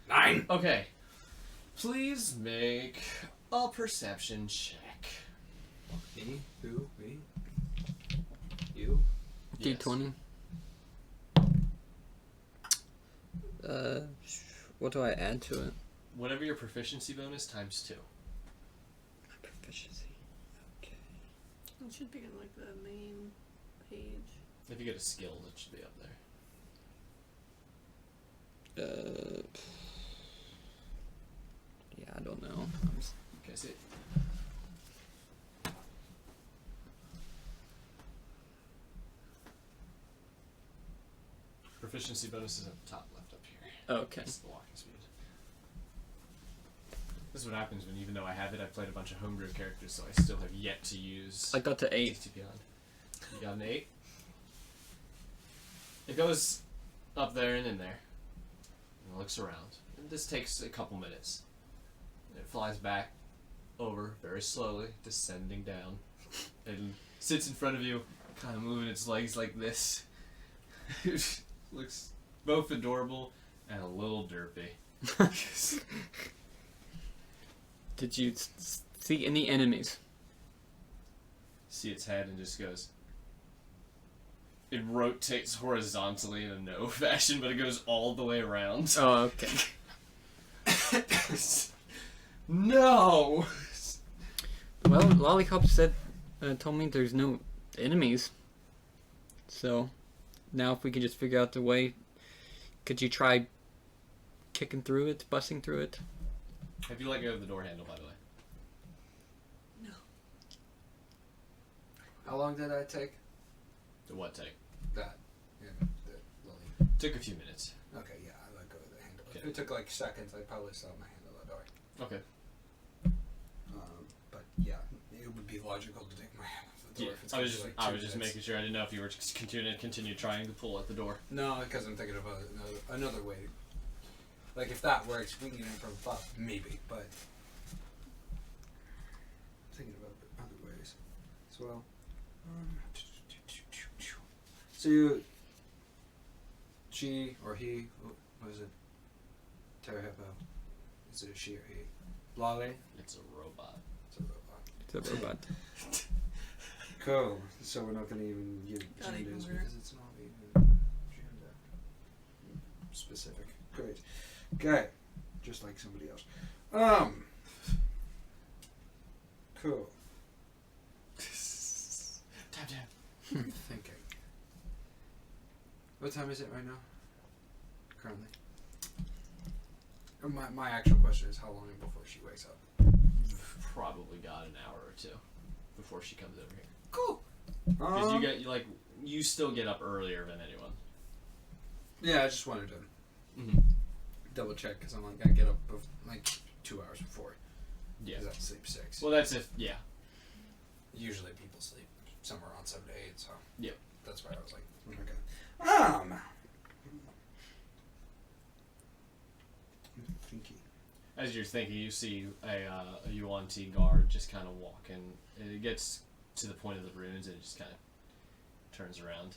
hang on. 9. Okay. Please make a perception check. Me? Who? Me? You? Yes. D20. What do I add to it? Whatever your proficiency bonus times 2. Proficiency. Okay. It should be in like the main page. If you get a skill, it should be up there. Yeah, I don't know. Okay, see. Proficiency bonus is at the top left up here. Okay. That's the walking speed. This is what happens when, even though I have it, I've played a bunch of homebrew characters, so I still have yet to use I got to 8. HTTP on. You got an 8? It goes up there and in there. And looks around. And this takes a couple minutes. And it flies back over very slowly, descending down. And sits in front of you, kind of moving its legs like this. Looks both adorable and a little derpy. Did you see any enemies? See its head and just goes. It rotates horizontally in a no fashion, but it goes all the way around. Oh, okay. No! Well, Lollipop said, told me there's no enemies. So, now if we can just figure out the way, could you try kicking through it, busting through it? Have you let go of the door handle, by the way? No. How long did that take? The what take? That. Yeah, the lily. Took a few minutes. Okay, yeah, I let go of the handle. If Okay. it took like seconds, I'd probably still have my hand on the door. Okay. But yeah, it would be logical to take my hand off the door. Yeah, If it's I was gonna just, be, like, 2 I was just minutes. making sure. I didn't know if you were just continue trying to pull at the door. No, because I'm thinking about another way. Like, if that works, we can get in from the top, maybe, but I'm thinking about other ways as well. So you, she or he, what is it? Terra Hippo. Is it a she or he? Lolly? It's a robot. It's a robot. It's a robot. Cool. So we're not going to even give Not even genders weird. because it's not even gender specific. Great. Okay. Just like somebody else. Cool. Tap tap. Thinking. What time is it right now? Currently. My actual question is how long before she wakes up? Probably got an hour or 2 before she comes over here. Cool. Because you still get up earlier than anyone. Yeah, I just wanted to Mm-hmm. double check because I'm like I get up like 2 hours before. Yeah. Because I sleep 6. Well, that's if Usually people sleep somewhere around 7 to 8, so Yep. that's why I was like, okay. Thinking. As you're thinking, you see a UNT guard just kind of walking. And it gets to the point of the runes and it just kind of turns around,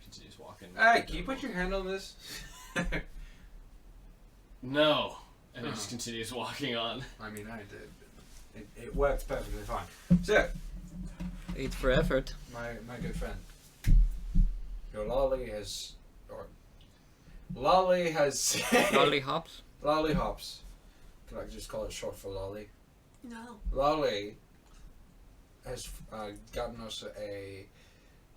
continues walking. Hey, can you put your hand on this? No, and it just continues walking on. I mean, I did. It worked perfectly fine. So, 8 for effort. my good friend, your Lolly has Lollipops. Lollihops. Can I just call it short for Lolly? No. Lolly has gotten us a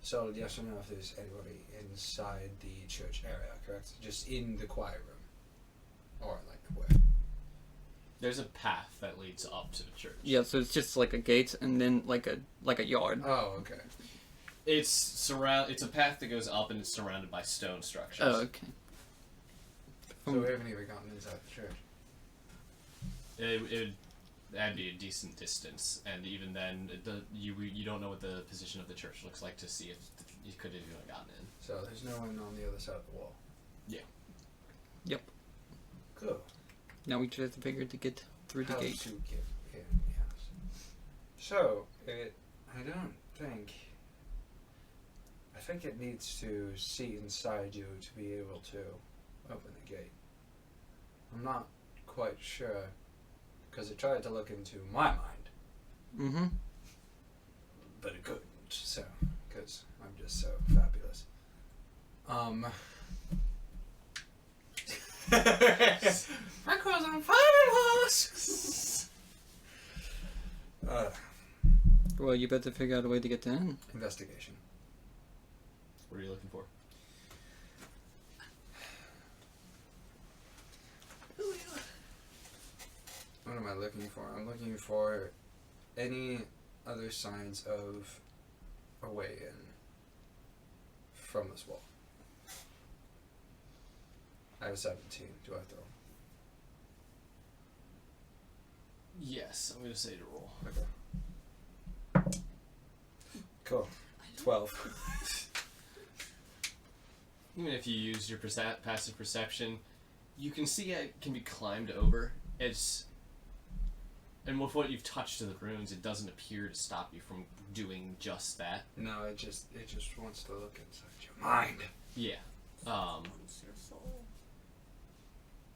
solid yes or no if there's anybody inside the church area, correct? Just in the choir room. Or like where? There's a path that leads up to the church. Yeah, so it's just like a gate and then like a yard. Oh, okay. It's a path that goes up and it's surrounded by stone structures. Oh, okay. So we haven't even gotten inside the church. That'd be a decent distance, and even then, you don't know what the position of the church looks like to see if you could have even gotten in. So there's no one on the other side of the wall. Yeah. Yep. Cool. Now we just have to figure to get through the How gate. to get in, yes. So, I don't think. I think it needs to see inside you to be able to open the gate. I'm not quite sure, because it tried to look into my mind, Mm-hmm. but it couldn't, so, because I'm just so fabulous. Franco's on fabulous! Well, you better figure out a way to get in. Investigation. What are you looking for? What am I looking for? I'm looking for any other signs of a way in from this wall. I have a 17. Do I throw? Yes, I'm gonna say to roll. Okay. Cool. 12. Even if you use your passive perception, you can see it can be climbed over. And with what you've touched to the runes, it doesn't appear to stop you from doing just that. No, it just wants to look inside your mind. Yeah. Wants your soul.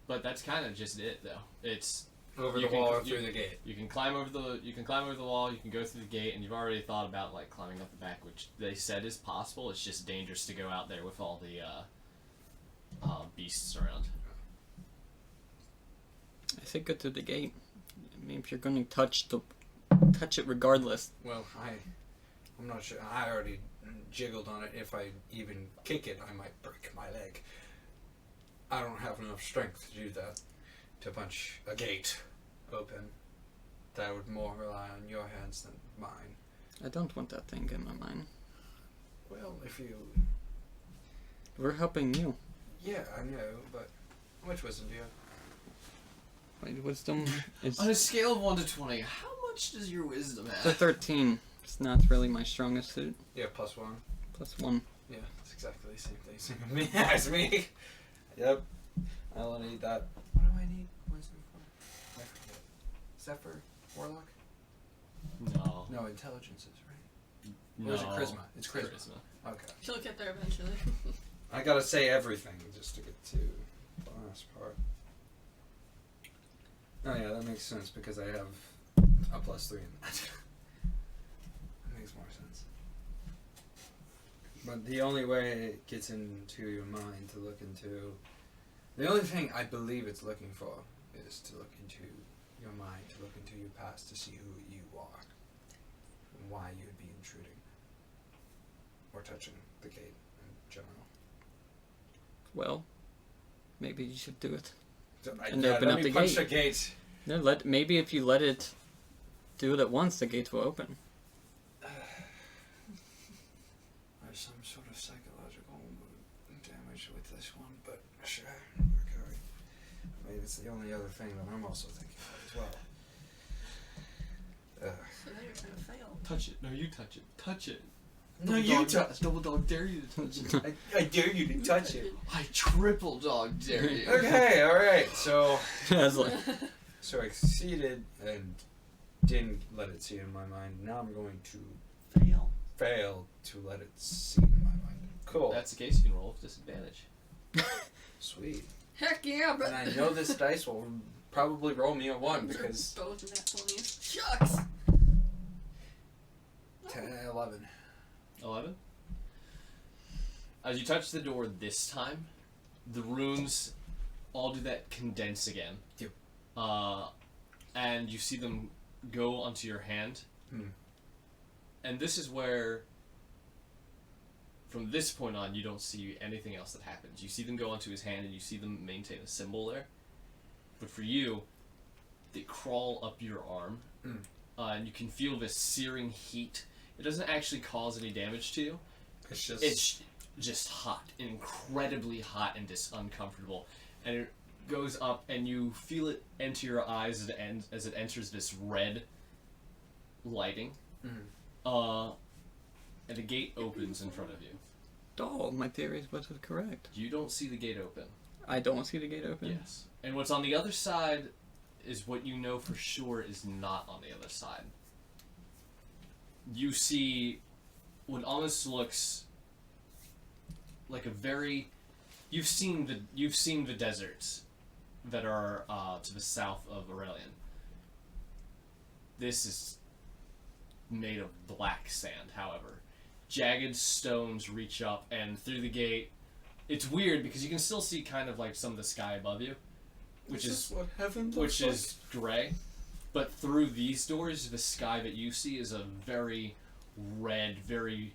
But that's kind of just it, though. It's Over You the can wall co- or through the gate. you can climb over the wall, you can go through the gate, and you've already thought about like climbing up the back, which they said is possible. It's just dangerous to go out there with all the beasts around. I say go through the gate. I mean, if you're going to touch it regardless. Well, I'm not sure. I already jiggled on it. If I even kick it, I might break my leg. I don't have enough strength to do that. To punch a gate open. That would more rely on your hands than mine. I don't want that thing in my mind. Well, if you... We're helping you. Yeah, I know, but how much wisdom do you have? Wait, wisdom is On a scale of 1 to 20, how much does your wisdom it's a have? 13. It's not really my strongest suit. Yeah, +1. Plus 1. Yeah, it's exactly the same thing. Same me as me. Yep. I only need that. What do I need wisdom for? I forget. Is that for warlock? No. No, intelligence is right. No. Or is it charisma? It's charisma. Okay. She'll get there eventually. I gotta say everything just to get to the last part. Oh yeah, that makes sense because I have a +3 in that. That makes more sense. But the only way it gets into your mind to look into... The only thing I believe it's looking for is to look into your mind, to look into your past, to see who you are, and why you'd be intruding, or touching the gate in general. Well, maybe you should do it. So And open let up me the punch gate. the gate. No, maybe if you let it do it at once, the gates will open. There's some sort of psychological damage with this one, but sure. Okay. I mean, it's the only other thing that I'm also thinking of as well. So now you're gonna fail. Touch it. No, you touch it. Touch it. No, you touch. Double dog dare you to touch it. I dare you to touch it. I triple dog dare you. Okay, all right. So I was like, I succeeded and didn't let it see in my mind. Now I'm going to Fail. fail to let it see in my mind. Cool. If that's the case, you can roll with disadvantage. Sweet. Heck yeah, but And I know this dice will probably roll me a 1 because both net 20s. Shucks. 10, 11. 11. As you touch the door this time, the runes all do that condense again. Yep. And you see them go onto your hand. Hmm. And this is where, from this point on, you don't see anything else that happens. You see them go onto his hand and you see them maintain a symbol there. But for you, they crawl up your arm. Hmm. And you can feel this searing heat. It doesn't actually cause any damage to you. It's just. It's just hot, incredibly hot and just uncomfortable. And it goes up, and you feel it enter your eyes as it enters this red lighting. Mhm. And a gate opens in front of you. oh, my theory was correct. You don't see the gate open. I don't see the gate open. Yes. And what's on the other side is what you know for sure is not on the other side. you see what almost looks like a very. You've seen the deserts that are to the south of Aurelian. This is made of black sand, however. Jagged stones reach up, and through the gate, it's weird because you can still see kind of like some of the sky above you, which This is what heaven looks which like? is gray. But through these doors, the sky that you see is a very red, very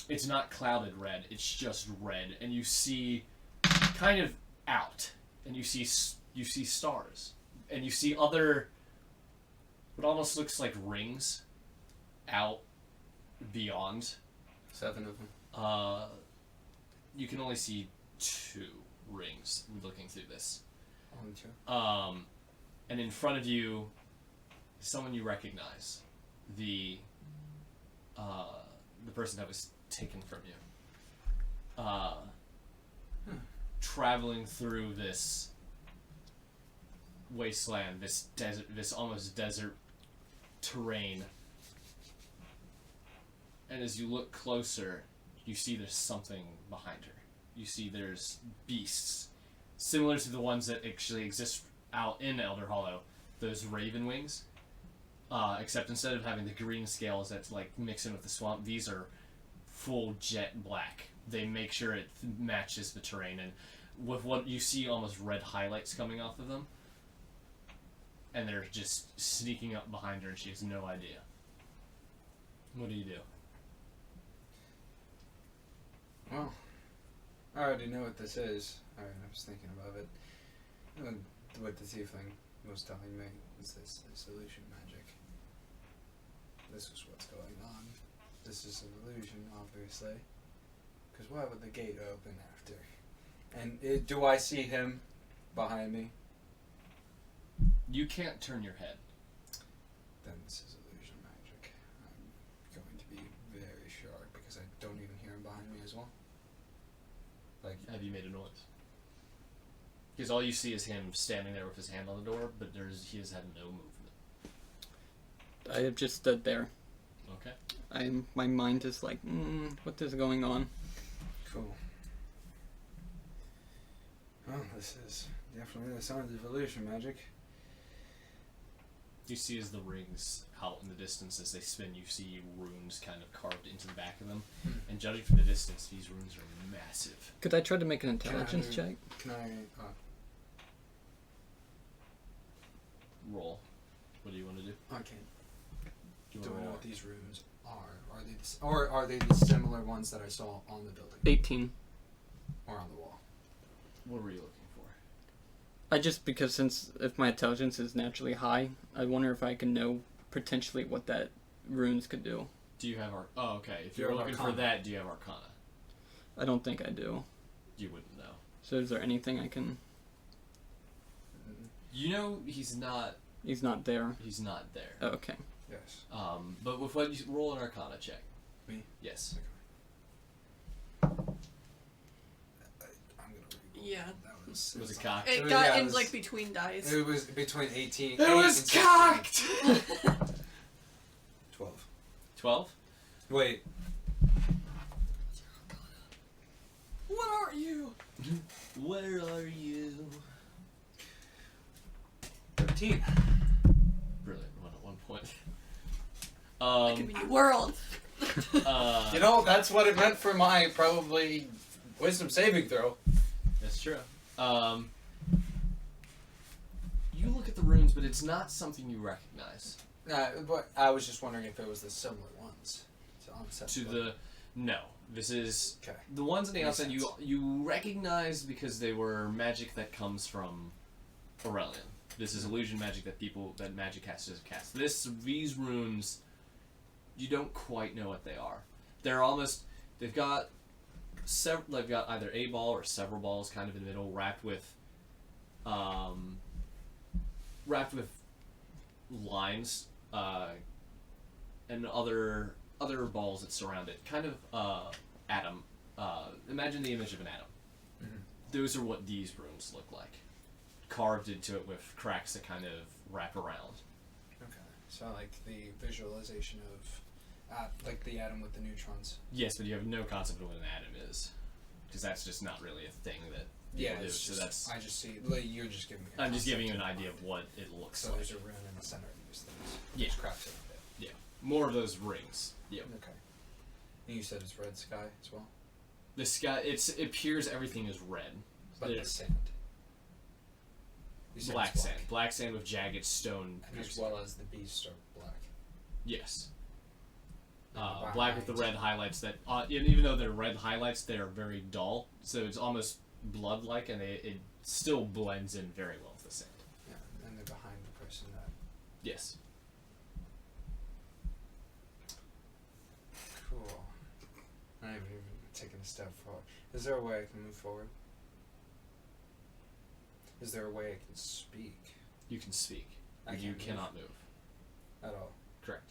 it's not clouded red, it's just red, and you see kind of out, and you see stars, and you see other what almost looks like rings out beyond. 7 of them. You can only see 2 rings looking through this. Only 2. And in front of you, someone you recognize, the person that was taken from you, traveling through this wasteland, this desert, this almost desert terrain. And as you look closer, you see there's something behind her. You see there's beasts, similar to the ones that actually exist out in Elder Hollow, those raven wings. Except instead of having the green scales that's like mix in with the swamp, these are full jet black. They make sure it matches the terrain, and with what you see, almost red highlights coming off of them. And they're just sneaking up behind her, and she has no idea. What do you do? Well, I already know what this is. I was thinking about it. What the tiefling was telling me was this illusion magic. This is what's going on. This is an illusion, obviously. Because why would the gate open after? And do I see him behind me? You can't turn your head. Then this is illusion magic. I'm going to be very sure because I don't even hear him behind me as well. Like, Have you made a noise? Because all you see is him standing there with his hand on the door, but he has had no movement. I have just stood there. Okay. My mind is like, what is going on? cool. Well, this is definitely the signs of illusion magic. You see as the rings out in the distance as they spin, you see runes kind of carved into the back of them. And judging from the distance, these runes are massive. Could I try to make an intelligence check? Can I? Roll. What do you want to do? I can't. Do you Do want I to know roll? what these runes are? Are they the similar ones that I saw on the building 18. or on the wall? What were you looking for? Because if my intelligence is naturally high, I wonder if I can know potentially what that runes could do. Do you have Oh, okay. If Do you you're have looking for Arcana? that, do you have Arcana? I don't think I do. You wouldn't know. So is there anything I can... You know he's not He's not there. there. Oh, okay. Yes. But with what you roll an Arcana check. Me? Yes. I'm gonna re-roll. Yeah. That was. Was it cocked? It was- got yeah, it in was- like between dice. It was between 18. It 8 was and 16. cocked! 12. 12? Wait. What are you? Where are you? 13. Brilliant one at one point. Like a mini world. You know, that's what it meant for my probably wisdom saving throw. That's true. You look at the runes, but it's not something you recognize. But I was just wondering if it was the similar ones. No. This is Okay. the ones on the Makes outside sense. you recognize because they were magic that comes from Aurelian. This is illusion magic that magic casters cast. These runes, you don't quite know what they are. They've got either a ball or several balls kind of in the middle, wrapped with lines and other balls that surround it. Kind of atom. Imagine the image of an atom. Mhm. Those are what these runes look like. Carved into it with cracks that kind of wrap around. Okay. So like the visualization of, like the atom with the neutrons. Yes, but you have no concept of what an atom is, because that's just not really a thing that people do. It's So just, that's I just see. Like, you're just giving me. A I'm just giving you concept an of idea of what it looks So like. there's a rune in the center of these things. Yeah. Just crafts it a bit. More of those rings. Yep. Okay. And you said it's red sky as well, The sky. It appears everything is red. but There- the sand. You said black it's sand. Black sand with jagged stone. and as piercing. well as the beasts are black. Yes. And Black with the behind- red highlights that, even though they're red highlights, they're very dull, so it's almost blood-like, and it still blends in very well with the sand. Yeah, and they're behind the person that. Yes. Cool. I haven't even taken a step forward. Is there a way I can move forward? Is there a way I can speak You can speak. I You can't move. cannot move. at all? Correct.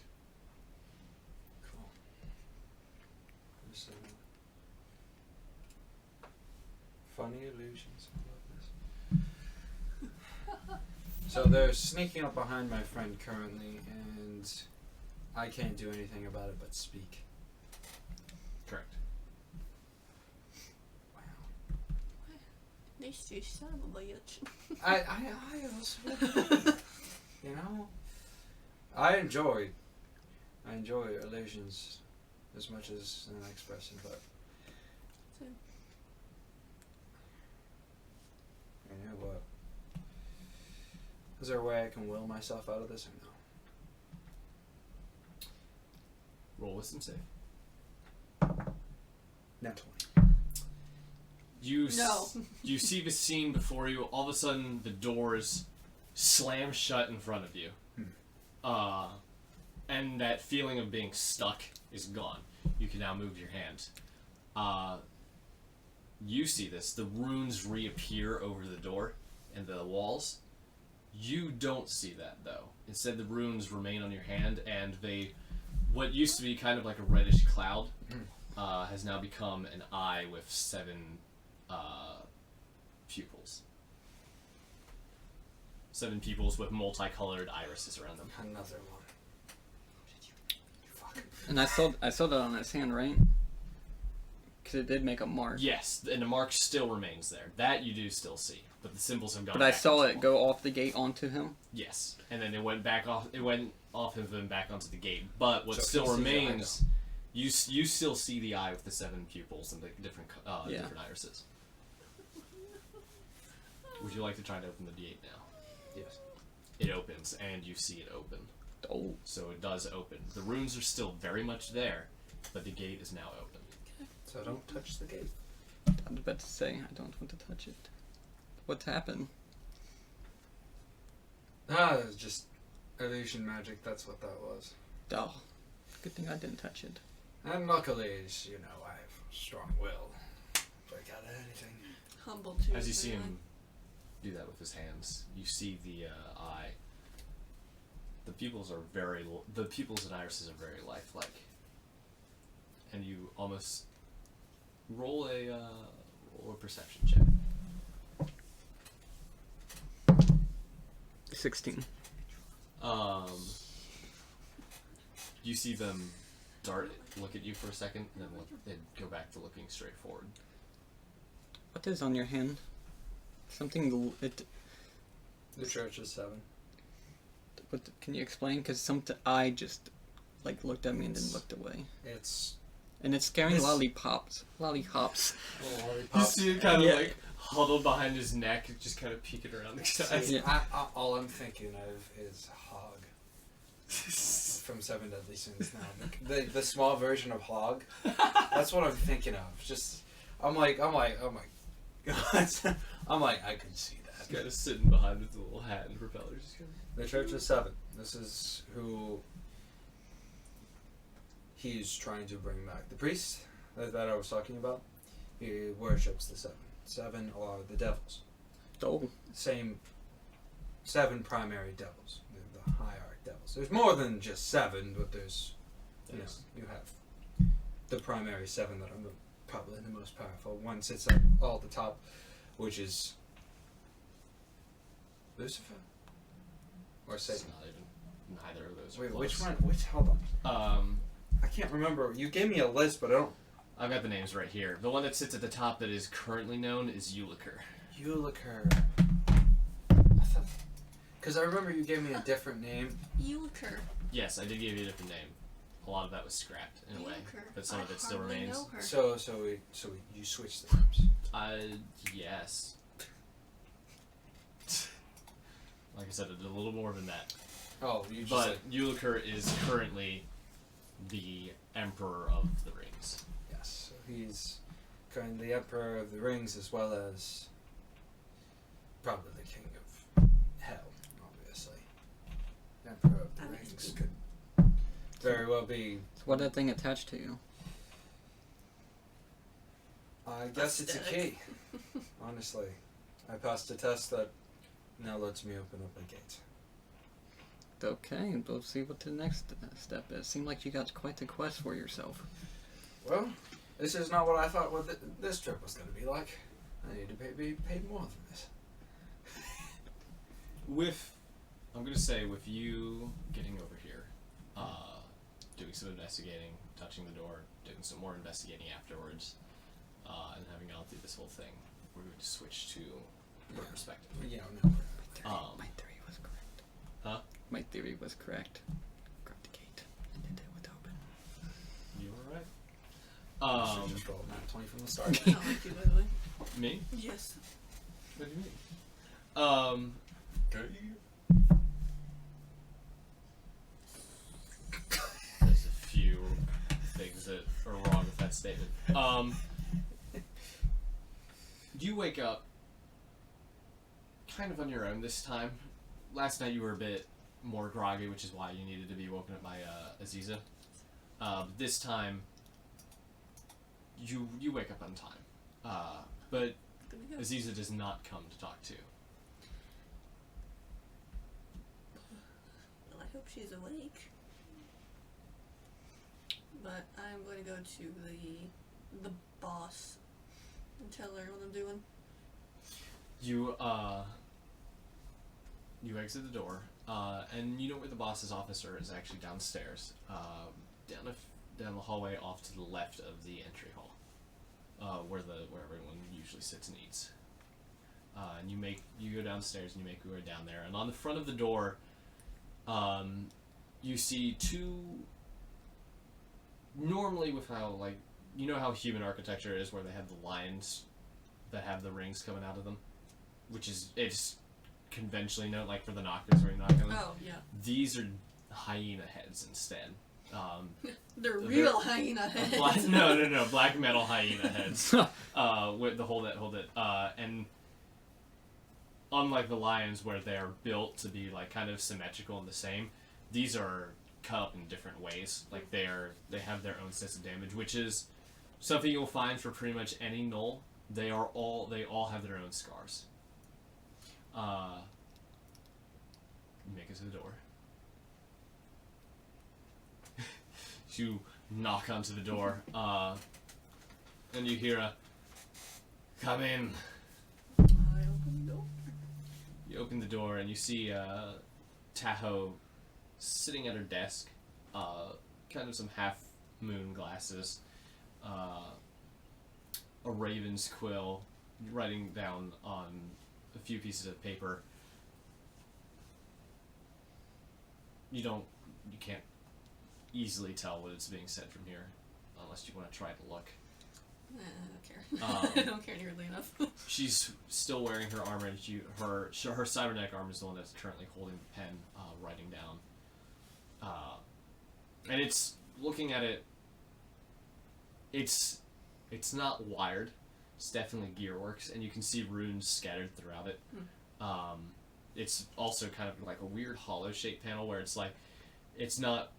Cool. Just, funny illusions. I love this. So they're sneaking up behind my friend currently, and I can't do anything about it but speak. Correct. Wow. Nice to son of a bitch. I also, you know, I enjoy illusions as much as the next person, but Same. you know what? Is there a way I can will myself out of this or no? Roll wisdom save. Net 20. No. You see the scene before you. All of a sudden, the doors slam shut in front of you. And that feeling of being stuck is gone. You can now move your hand. You see this. The runes reappear over the door and the walls. You don't see that, though. Instead, the runes remain on your hand, and what used to be kind of like a reddish cloud has now become an eye with 7 pupils. 7 pupils with multicolored irises around them. Another one. Fuck. And I saw that on his hand, right? Because it did make a mark. Yes, and the mark still remains there. That you do still see, but the symbols have gone. But I back saw into it the wall. go off the gate onto him. Yes, and then it went back off. It went off of him back onto the gate. But what So still he sees the eye remains, you still see the eye with the 7 pupils and the different Yeah. different irises. Would you like to try to open the gate now? Yes. It opens, and you see it open. Oh, So it does open. The runes are still very much there, but the gate is now open. So don't touch the gate. I was about to say I don't want to touch it. What's happened? It's just illusion magic. That's what that was. Oh, good thing I didn't touch it. And luckily, you know, I have strong will. Break out of anything. Humble too. As you see him do that with his hands, you see the eye. The pupils and irises are very lifelike, and you almost roll a perception check. 16. You see them look at you for a second, and then go back to looking straight forward. What is on your hand? Something. It. The church is 7. What? Can you explain? Because I just looked at me and then looked away, It's and it's scaring This- lollipops. Lollipops. a You lollipop. see it kind of Yeah. huddled behind his neck, just kind of peeking around the side. See, Yeah. all I'm thinking of is Hog from 7 Deadly Sins now. The small version of Hog. That's what I'm thinking of. Just I'm like, oh my god. I'm like, I could see that. Kind of sitting behind with the little hat and propellers. Just kinda- The church is 7. This is who he's trying to bring back. The priest that I was talking about, he worships the 7. 7 are the devils. Oh, Same 7 primary devils. They're the hierarch devils. There's more than just 7, but there's, you have the primary 7 that are probably the most powerful. One sits at all the top, which is Lucifer or It's Satan. not even. neither of those are Wait, close. which one? Which? Hold on. I can't remember. You gave me a list, but I don't. I've got the names right here. The one that sits at the top that is currently known is Uliker. Uliker. Because I remember you gave me a different name. Uliker. Yes, I did give you a different name. A lot of that was scrapped in a way, Uliker. but some I of it still hardly remains. know her. So you switched the names. Yes. Like I said, a little more than that. Oh, you just. But Uliker is currently the Emperor of the Rings. Yes. So he's kind of the Emperor of the Rings as well as probably the King of Hell, obviously. Emperor of the That makes Rings sense. could very well be. So what that thing attached to you? I guess it's a key. Honestly, I passed a test that now lets me open up a gate. Okay, we'll see what the next step is. Seemed like you got quite the quest for yourself. Well, this is not what I thought this trip was going to be like. I need to be paid more than this. I'm gonna say with you getting over here, doing some investigating, touching the door, doing some more investigating afterwards, and having gone through this whole thing, we're going to switch to your perspective. Yeah, no. My theory was correct. Huh? My theory was correct. Grab the gate, and it would open. You were right. I should just roll a 20 from the start. I don't like you, by the way. Me? Yes. What do you mean? There's a few things that are wrong with that statement. You wake up kind of on your own this time. Last night you were a bit more groggy, which is why you needed to be woken up by Aziza. This time, you wake up on time. But Good to go. Aziza does not come to talk to. Well, I hope she's awake. But I'm going to go to the boss and tell her what I'm doing. You exit the door, and you know where the boss's office is actually downstairs, down the hallway off to the left of the entry hall, where everyone usually sits and eats. And you go downstairs and you make your way down there, and on the front of the door, you see two. Normally, with how how human architecture is, where they have the lions that have the rings coming out of them, which is it's conventionally known for the knockers where you knock them. Oh, yeah. These are hyena heads instead. They're real hyena heads. No, black metal hyena heads. With the hold it, and unlike the lions where they are built to be kind of symmetrical and the same, these are cut up in different ways. They have their own sense of damage, which is something you'll find for pretty much any gnoll. They all have their own scars. You make it to the door. You knock onto the door, and you hear a, "Come in." I open the door. You open the door and you see Tahoe sitting at her desk, kind of some half-moon glasses, a raven's quill, writing down on a few pieces of paper. You can't easily tell what it's being said from here, unless you want to try to look. I don't care. I don't care nearly enough. She's still wearing her armor, and her cybernetic armor is the one that's currently holding the pen, writing down. And it's looking at it. It's not wired. It's definitely gearworks, and you can see runes scattered throughout it. It's also kind of like a weird hollow shaped panel where it's not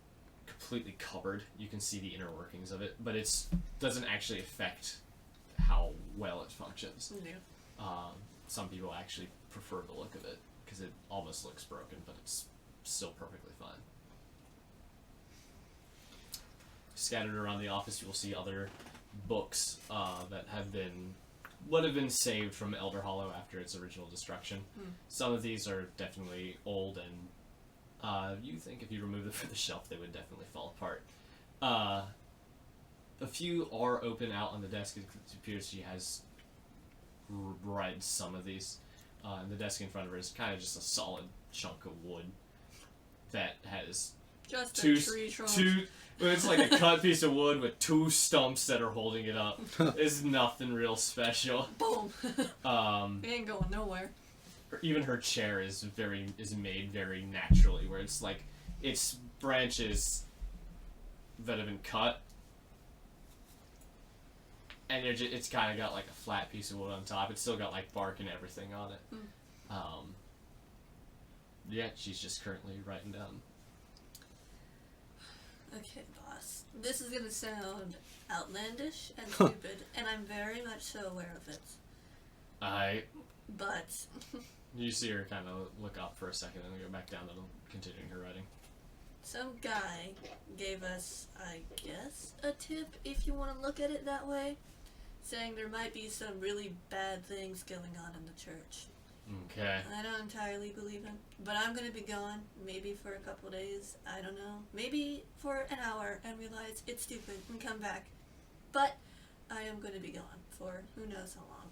completely covered. You can see the inner workings of it, but it doesn't actually affect how well it functions. Yeah. Some people actually prefer the look of it because it almost looks broken, but it's still perfectly fine. Scattered around the office, you will see other books that would have been saved from Elder Hollow after its original destruction. Some of these are definitely old and You think if you remove them from the shelf, they would definitely fall apart. A few are open out on the desk. It appears she has read some of these. And the desk in front of her is kind of just a solid chunk of wood that has Just two, a tree trunk. it's like a cut piece of wood with two stumps that are holding it up. It's nothing real special. Boom. Um, We ain't going nowhere. even her chair is made very naturally, where it's like it's branches that have been cut, and it's kind of got like a flat piece of wood on top. It's still got like bark and everything on it. Yeah, she's just currently writing down. Okay, boss. This is gonna sound outlandish and stupid, and I'm very much so aware of it. But You see her kind of look up for a second and then go back down to continuing her writing. some guy gave us, I guess, a tip, if you want to look at it that way, saying there might be some really bad things going on in the church. Okay. I don't entirely believe him, but I'm gonna be gone, maybe for a couple days, I don't know. Maybe for an hour and realize it's stupid and come back. But I am gonna be gone for who knows how long.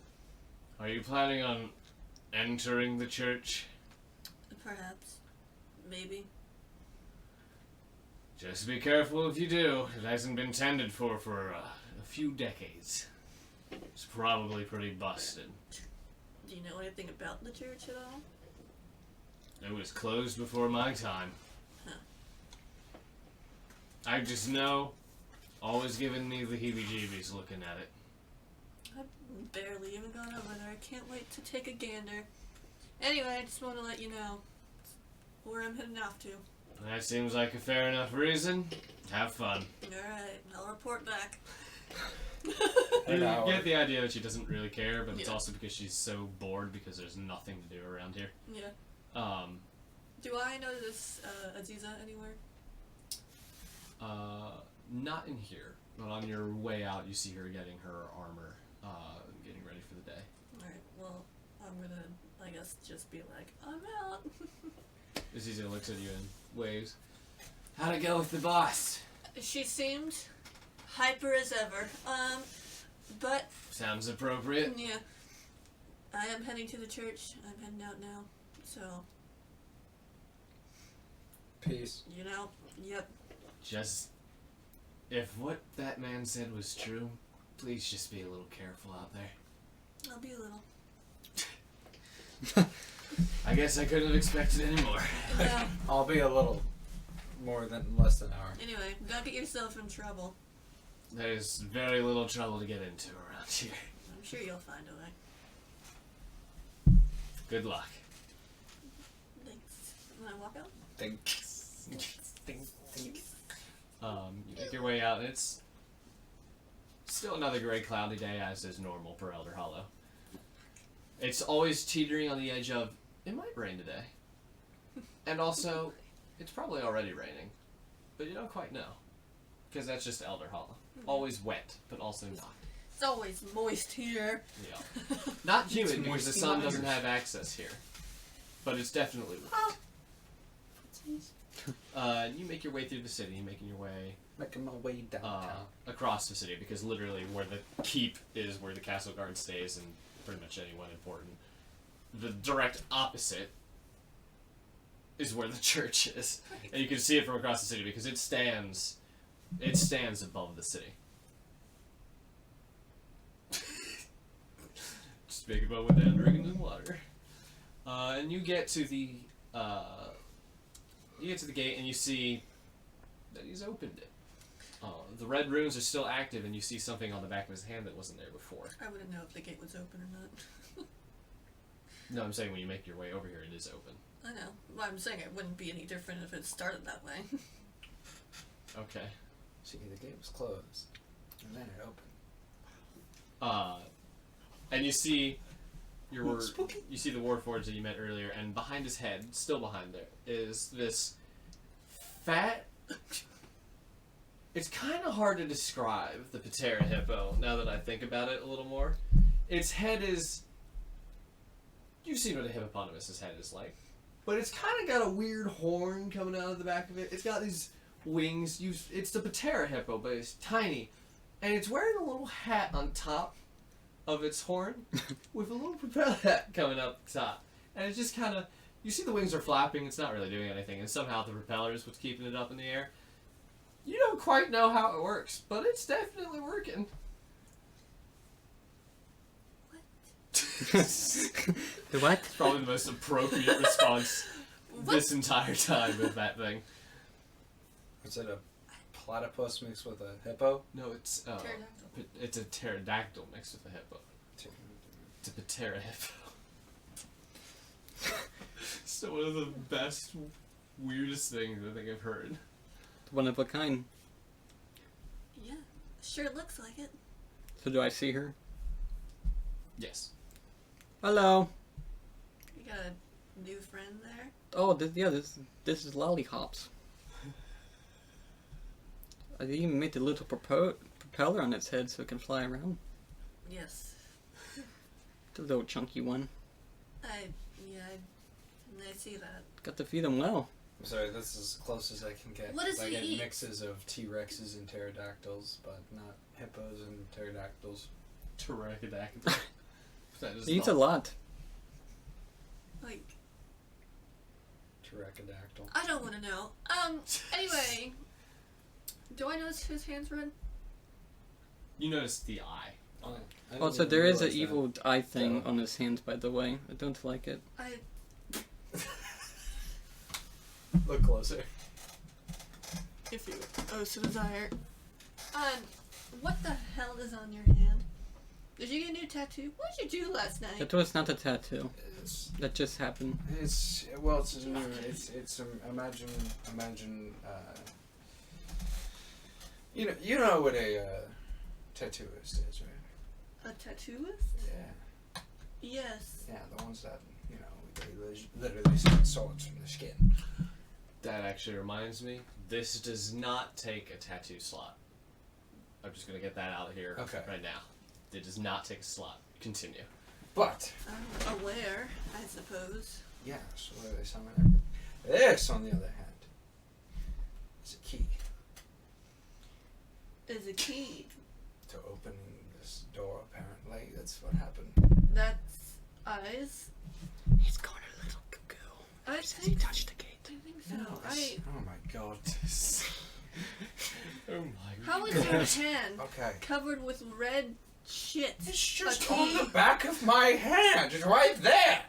Are you planning on entering the church? Perhaps. Maybe. Just be careful if you do. It hasn't been tended for a few decades. It's probably pretty busted. Do you know anything about the church at all? It was closed before my time. Huh. I just know, always giving me the heebie-jeebies looking at it. I've barely even gone over there. I can't wait to take a gander. Anyway, I just want to let you know where I'm heading off to. That seems like a fair enough reason. Have fun. Alright, I'll report back. You An hour. get the idea that she doesn't really care, but it's Yeah. also because she's so bored because there's nothing to do around here. Yeah. Do I notice Aziza anywhere? Not in here, but on your way out, you see her getting her armor, getting ready for the day. Alright, well, I'm gonna, I guess, just be like, I'm out. Aziza looks at you and waves. How'd it go with the boss? She seemed hyper as ever. But, Sounds appropriate. yeah. I am heading to the church. I'm heading out now. So, Peace. you know, yep. Just, if what that man said was true, please just be a little careful out there. I'll be a little. I guess I couldn't have expected any more. Yeah. I'll be a little less than an hour. Anyway, don't get yourself in trouble. There's very little trouble to get into around here. I'm sure you'll find a way. Good luck. Thanks. When I walk out? Thanks. You make your way out, and it's still another gray, cloudy day, as is normal for Elder Hollow. It's always teetering on the edge of, it might rain today. And also, it's probably already raining. But you don't quite know. Because that's just Elder Hollow. Always wet, but also not. It's always moist here. Yeah. Not humid, It's because the moisty sun waters. doesn't have access here. But it's definitely wet. You make your way through the city, making your way Making my way downtown. across the city, because literally where the keep is where the castle guard stays and pretty much anyone important. The direct opposite is where the church is. And you can see it from across the city because it stands above the city. Just making my way down, drinking some water. And you get to the gate and you see that he's opened it. The red runes are still active, and you see something on the back of his hand that wasn't there before. I wouldn't know if the gate was open or not. No, I'm saying when you make your way over here, it is open. I know. Well, I'm saying it wouldn't be any different if it started that way. Okay. See, the gate was closed, and then it opened. And you see Spooky. you see the Warforged that you met earlier, and behind his head, still behind there, is this fat. It's kind of hard to describe the Patera hippo now that I think about it a little more. Its head is. You've seen what a hippopotamus's head is like. but it's kind of got a weird horn coming out of the back of it. It's got these wings. It's the Patera hippo, but it's tiny, and it's wearing a little hat on top of its horn with a little propeller hat coming up top, and it's just kind of. You see the wings are flapping. It's not really doing anything, and somehow the propeller is what's keeping it up in the air. You don't quite know how it works, but it's definitely working. The what? It's probably the most appropriate response What? this entire time with that thing. Is it a platypus mixed with a hippo? No, it's Pterodactyl. it's a pterodactyl mixed with a hippo. It's a patera hippo. So one of the best, weirdest things I think I've heard. One of a kind. Yeah, sure looks like it. So do I see her? Yes. Hello. You got a new friend there? Oh, this is Lollihops. I even made the little propeller on its head so it can fly around. Yes. The little chunky one. I see that. Got to feed him well. I'm sorry, this is as close as I can get. What does I he get eat? mixes of T-Rexes and pterodactyls, but not hippos and pterodactyls. Pterodactyl. That is He eats not- a lot. Like, Pterodactyl. I don't want to know. Anyway, do I notice his hands red? You notice the eye. Oh, I didn't Also, even there is an realize that. evil eye thing So- on his hands, by the way. I don't like it. Look closer. If you so desire. What the hell is on your hand? Did you get a new tattoo? What did you do last night? That was not a tattoo. It's That just happened. it's well, it's new. It's imagine. You know what a tattooist is, right? A tattooist? Yeah, Yes. yeah, the ones that they literally slit swords from the skin. That actually reminds me, this does not take a tattoo slot. I'm just gonna get that out of here Okay. right now. It does not take a slot. Continue. But I'm aware, I suppose. yeah, so what do they summon everything? This, on the other hand, is a key Is a key. to opening this door. Apparently, that's what happened. That's eyes. He's going a little cuckoo. I Says he think, touched the gate. I think so. It's- oh my god. Oh my How is your hand Okay. covered with red shit? It's just A on key. the back of my hand. It's right there.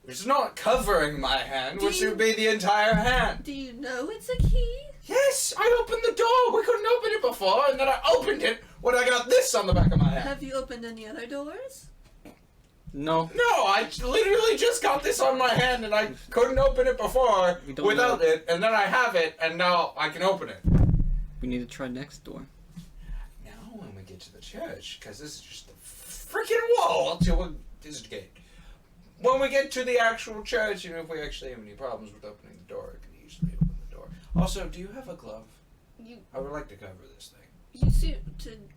It's not covering my hand, Do which you- would be the entire hand. Do you know it's a key? Yes, I opened the door. We couldn't open it before, and then I opened it when I got this on the back of my hand. Have you opened any other doors? No. No, I literally just got this on my hand, and I couldn't open it before We don't without know. it, and then I have it, and now I can open it. We need to try next door. Now, when we get to the church, because this is just a freaking wall to this is the gate. When we get to the actual church, and if we actually have any problems with opening the door, I can easily open the door. Also, do you have a glove? You I would like to cover this thing.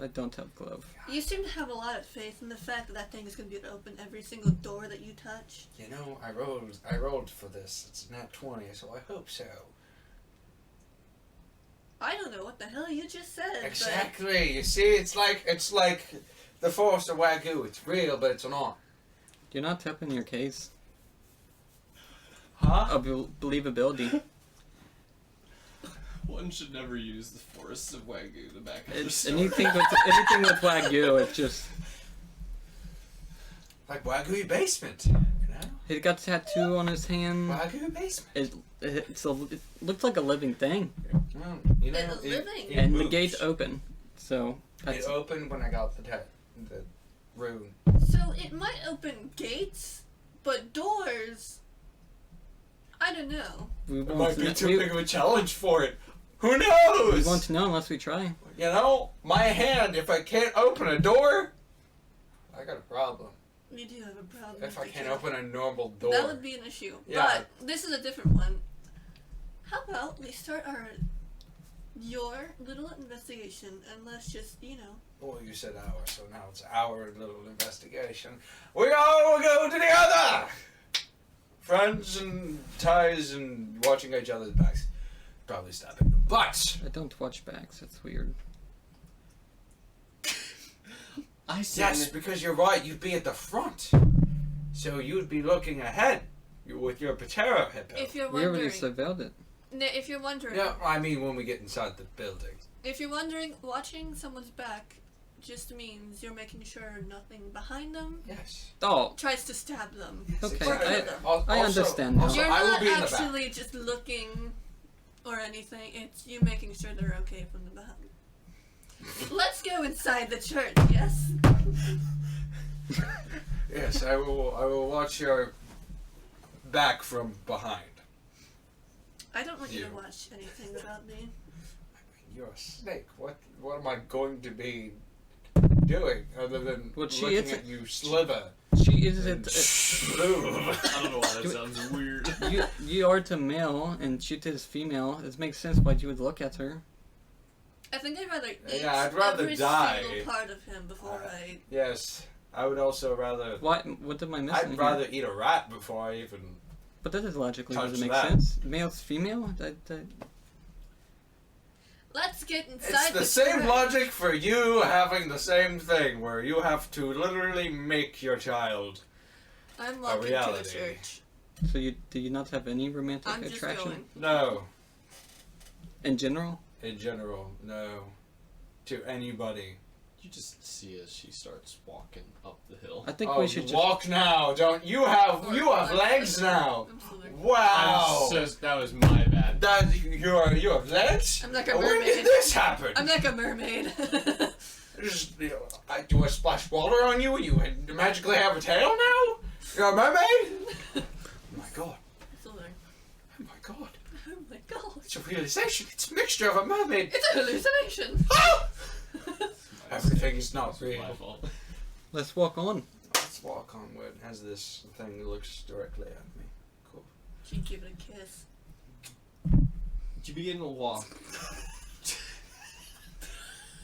I don't have glove. you seem to have a lot of faith in the fact that that thing is going to be able to open every single door that you touch. You know, I rolled for this. It's nat 20, so I hope so. I don't know what the hell you just said. but- Exactly. You see, it's like the Force of Wagyu. It's real, but it's not. You're not tapping your case Huh? of believability. One should never use the forests of Wagyu to back up their It's story. anything with Wagyu. It's just Like Wagyu basement. You know? he got a tattoo on his hand. Wagyu basement. It looks like a living thing, Well, you know, It's living. it and the moves. gate's open. So It that's opened when I got the rune. So it might open gates, but doors. I don't know. we It won't might be kn- too we- big of a challenge for it. Who knows? we won't know unless we try. You know, my hand. If I can't open a door, I got a problem. You do have a problem. If I with can't the open a normal door. That would be an issue. Yeah. But this is a different one. How about we start your little investigation and let's just, Well, you said hour, so now it's our little investigation. We all will go to the other. friends and ties and watching each other's backs. Probably stabbing them. But I don't watch backs. That's weird. I said yes, because you're right. You'd be at the front, so you'd be looking ahead with your Patera hippo. If you're We already wondering, surveilled it. if you're wondering, No, I mean when we get inside the building. if you're wondering, watching someone's back just means you're making sure nothing behind them Yes. Oh, tries to stab them. Okay, Or I- kill them. I understand now. Also, You're I will not be in the back. actually just looking or anything. It's you making sure they're okay from the behind. Let's go inside the church. Yes. Yes, I will. I will watch your back from behind. I don't want you to You. watch anything about me. You're a snake. What am I going to be doing other than Well, she looking is at you slither? she is and it. slither? I don't know why that sounds weird. You are to male and she is female. It makes sense why you would look at her. I think I'd rather eat Yeah, I'd rather every die. single part of him before I. Yes, I would also rather. What am I missing? I'd rather eat a rat before I even. But that is logically touch doesn't make that. sense. Male's female. Let's get inside It's the same church. logic for you having the same thing, where you have to literally make your child. I'm walking to the reality. church. So do you not have any romantic I'm just attraction going. No, in general? in general, no, to anybody. You just see as she starts walking up the hill. I think Oh, we should just. walk now, don't you have legs now? I'm slithering. Wow, That was my bad. that you have legs. I'm like a When did mermaid. this happen? I'm like a mermaid. Just, I do I splash water on you and you magically have a tail now? You're a mermaid? Oh my god! Slithering. Oh my god! Oh my god. It's a realization. It's a mixture of a mermaid. It's a hallucination. Ah! Everything is not It's my real. fault. Let's walk on. Let's walk onward as this thing looks directly at me. Cool. She'd give it a kiss. You begin to walk.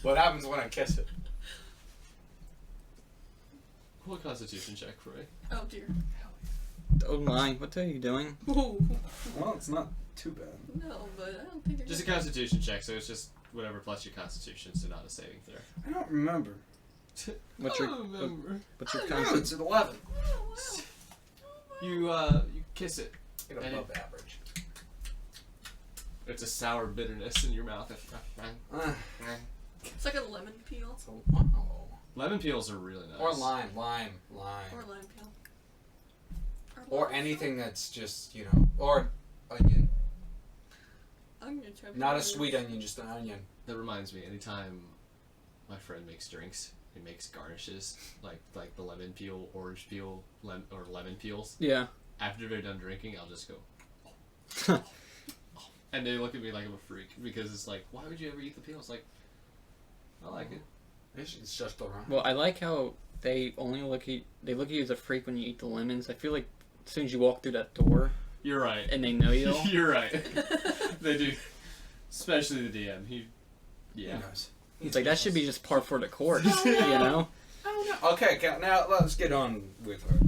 What happens when I kiss it? Roll a Constitution check for me. Oh dear. Oh my! What are you doing? Ooh. Well, it's not too bad. No, but I don't think you're Just a gonna- Constitution check, so it's just whatever plus your Constitution, so not a saving throw. I don't remember. What's I your don't remember. what's your I don't know, concept? it's an 11. Oh, wow. You kiss it. Get And above average. It's a sour bitterness in your mouth. It's like a lemon peel So, wow. Lemon peels are really nice. Or lime. or lime peel. Or lime anything that's just, or onion. peel. Onion chip. Not a sweet onion, just an onion. That reminds me, anytime my friend makes drinks, he makes garnishes, like the lemon peel, orange peel, or lemon peels. Yeah. After they're done drinking, I'll just go, and they look at me like I'm a freak, because it's like, why would you ever eat the peel? It's like, I like it. It's just around. Well, I like how they look at you as a freak when you eat the lemons. I feel like as soon as you walk through that door You're right. and they know you. You're right. They do. Especially the DM. Yeah. Who knows? It's like that should be just par for the course, you know? I don't know. Okay, now let's get on with her.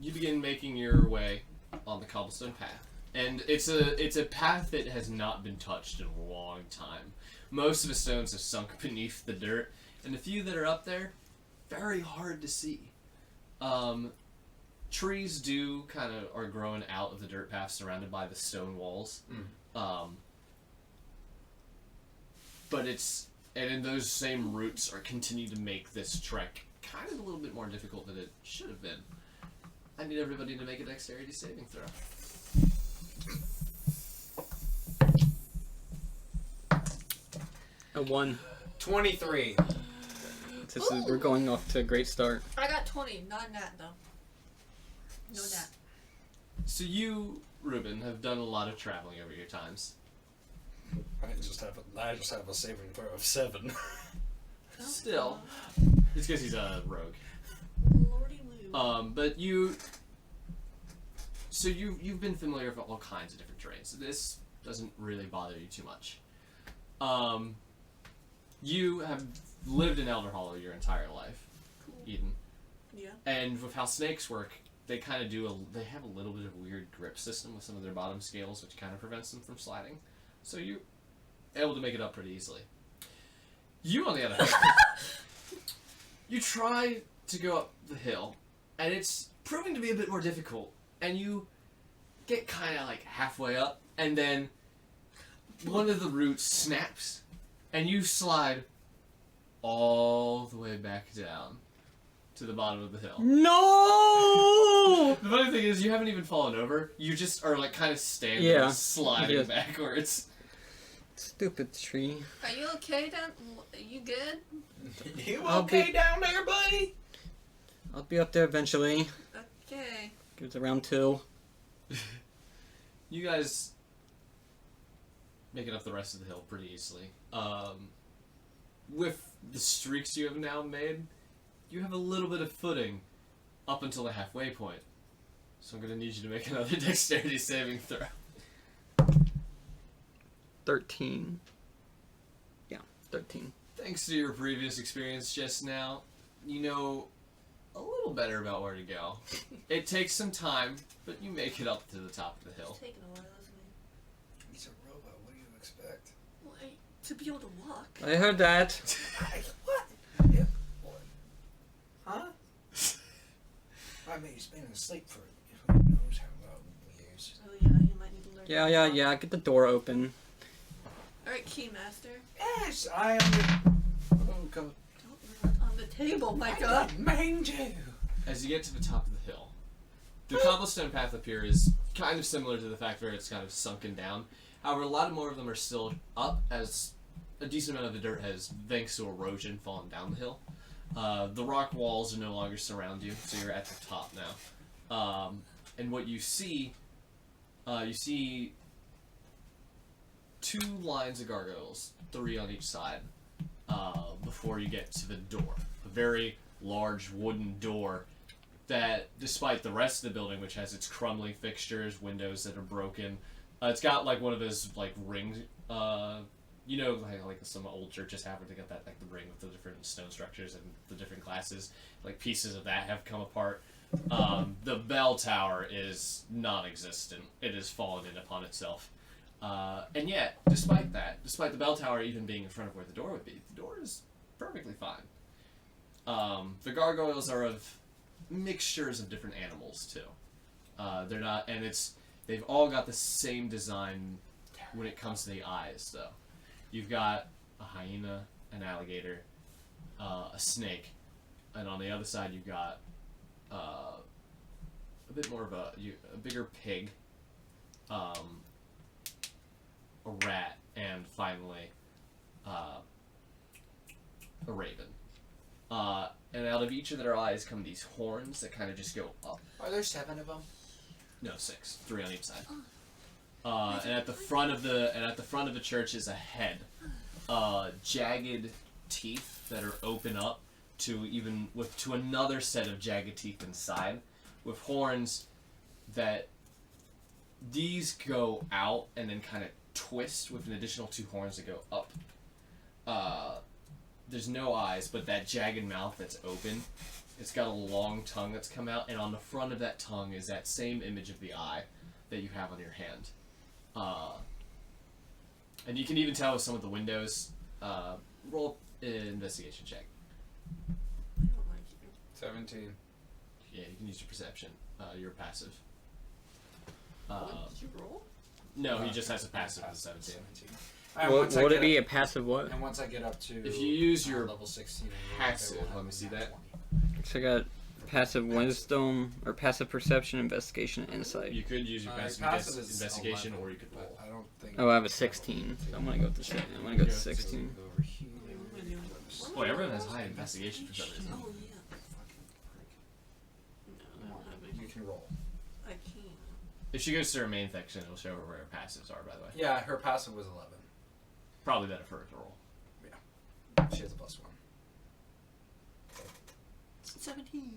You begin making your way on the cobblestone path, and it's a path that has not been touched in a long time. Most of the stones have sunk beneath the dirt, and the few that are up there, very hard to see. Trees do kind of are growing out of the dirt path, surrounded by the stone walls. But and those same roots are continue to make this trek kind of a little bit more difficult than it should have been. I need everybody to make a dexterity saving throw. A 1. 23. We're going off to a great start. I got 20, not nat though. No nat. So you, Ruben, have done a lot of traveling over your times. I just have a saving throw of 7. Still. It's because he's a rogue. Lordy Lou. But so you've been familiar with all kinds of different terrains. This doesn't really bother you too much. You have lived in Elder Hollow your entire life, Cool. Eden. Yeah. And with how snakes work, they kind of they have a little bit of weird grip system with some of their bottom scales, which kind of prevents them from sliding. So you're able to make it up pretty easily. You, on the other hand, you try to go up the hill, and it's proving to be a bit more difficult. And you get kind of like halfway up, and then one of the roots snaps, and you slide all the way back down to the bottom of the hill. No! The funny thing is, you haven't even fallen over. You just are like kind of standing, Yeah. sliding Yes. backwards. Stupid tree. Are you okay, Dan? Are you good? You I'll okay be- down there, buddy? I'll be up there eventually. Okay. It's around 2. You guys make it up the rest of the hill pretty easily. With the streaks you have now made, you have a little bit of footing up until the halfway point. So I'm going to need you to make another dexterity saving throw. 13. Yeah, 13. Thanks to your previous experience just now, you know a little better about where to go. It takes some time, but you make it up to the top of the hill. It's taking a while, isn't He's a robot. What do you expect? it? Well, to be able to walk. I heard that. What? Yeah. What? Huh? I mean, he's been asleep for who knows how long years. Oh yeah, you might need to learn. Yeah. Get the door open. Alright, Keymaster. Yes, I am. Oh God. Don't leave it on the table, my god. Mind you. As you get to the top of the hill, the cobblestone path up here is kind of similar to the fact where it's kind of sunken down. However, a lot more of them are still up, as a decent amount of the dirt has, thanks to erosion, fallen down the hill. The rock walls are no longer surround you, so you're at the top now. And what you see 2 lines of gargoyles, 3 on each side, before you get to the door. A very large wooden door that, despite the rest of the building, which has its crumbling fixtures, windows that are broken, it's got like one of those like rings, you know, like some old churches have, where they got that like the ring with the different stone structures and the different classes. Like pieces of that have come apart. The bell tower is non-existent. It has fallen in upon itself. And yet, despite the bell tower even being in front of where the door would be, the door is perfectly fine. The gargoyles are of mixtures of different animals too. They're not, and they've all got the same design when it comes to the eyes though. You've got a hyena, an alligator, a snake, and on the other side you've got a bit more of a bigger pig, a rat, and finally a raven. And out of each of their eyes come these horns that kind of just go up. Are there 7 of them? No, 6, 3 on each side. And at the front of the church is a head, jagged teeth that are open up to another set of jagged teeth inside, with horns that these go out and then kind of twist with an additional 2 horns that go up. There's no eyes, but that jagged mouth that's open, it's got a long tongue that's come out, and on the front of that tongue is that same image of the eye that you have on your hand. And you can even tell with some of the windows. Roll an investigation check. I don't like you. 17. Yeah, you can use your perception. You're passive. What did you roll? No, he just has a passive of 17. What would it be? A passive what? And once I get up to If you use your level 16, passive, let me see that. So I got passive wisdom, or passive perception, investigation, and insight. You could use your passive investigation, 11, or you could roll. but I don't think. Oh, I have a 16. So I'm gonna go with the I'm gonna go with 16. Over here. Boy, everyone has high investigation for some reason. Oh yeah. No, I don't have it. You can roll. I can't. If she goes to her main section, it'll show her where her passives are, by the way. Yeah, her passive was 11. Probably better for her to roll. She has a +1. 17.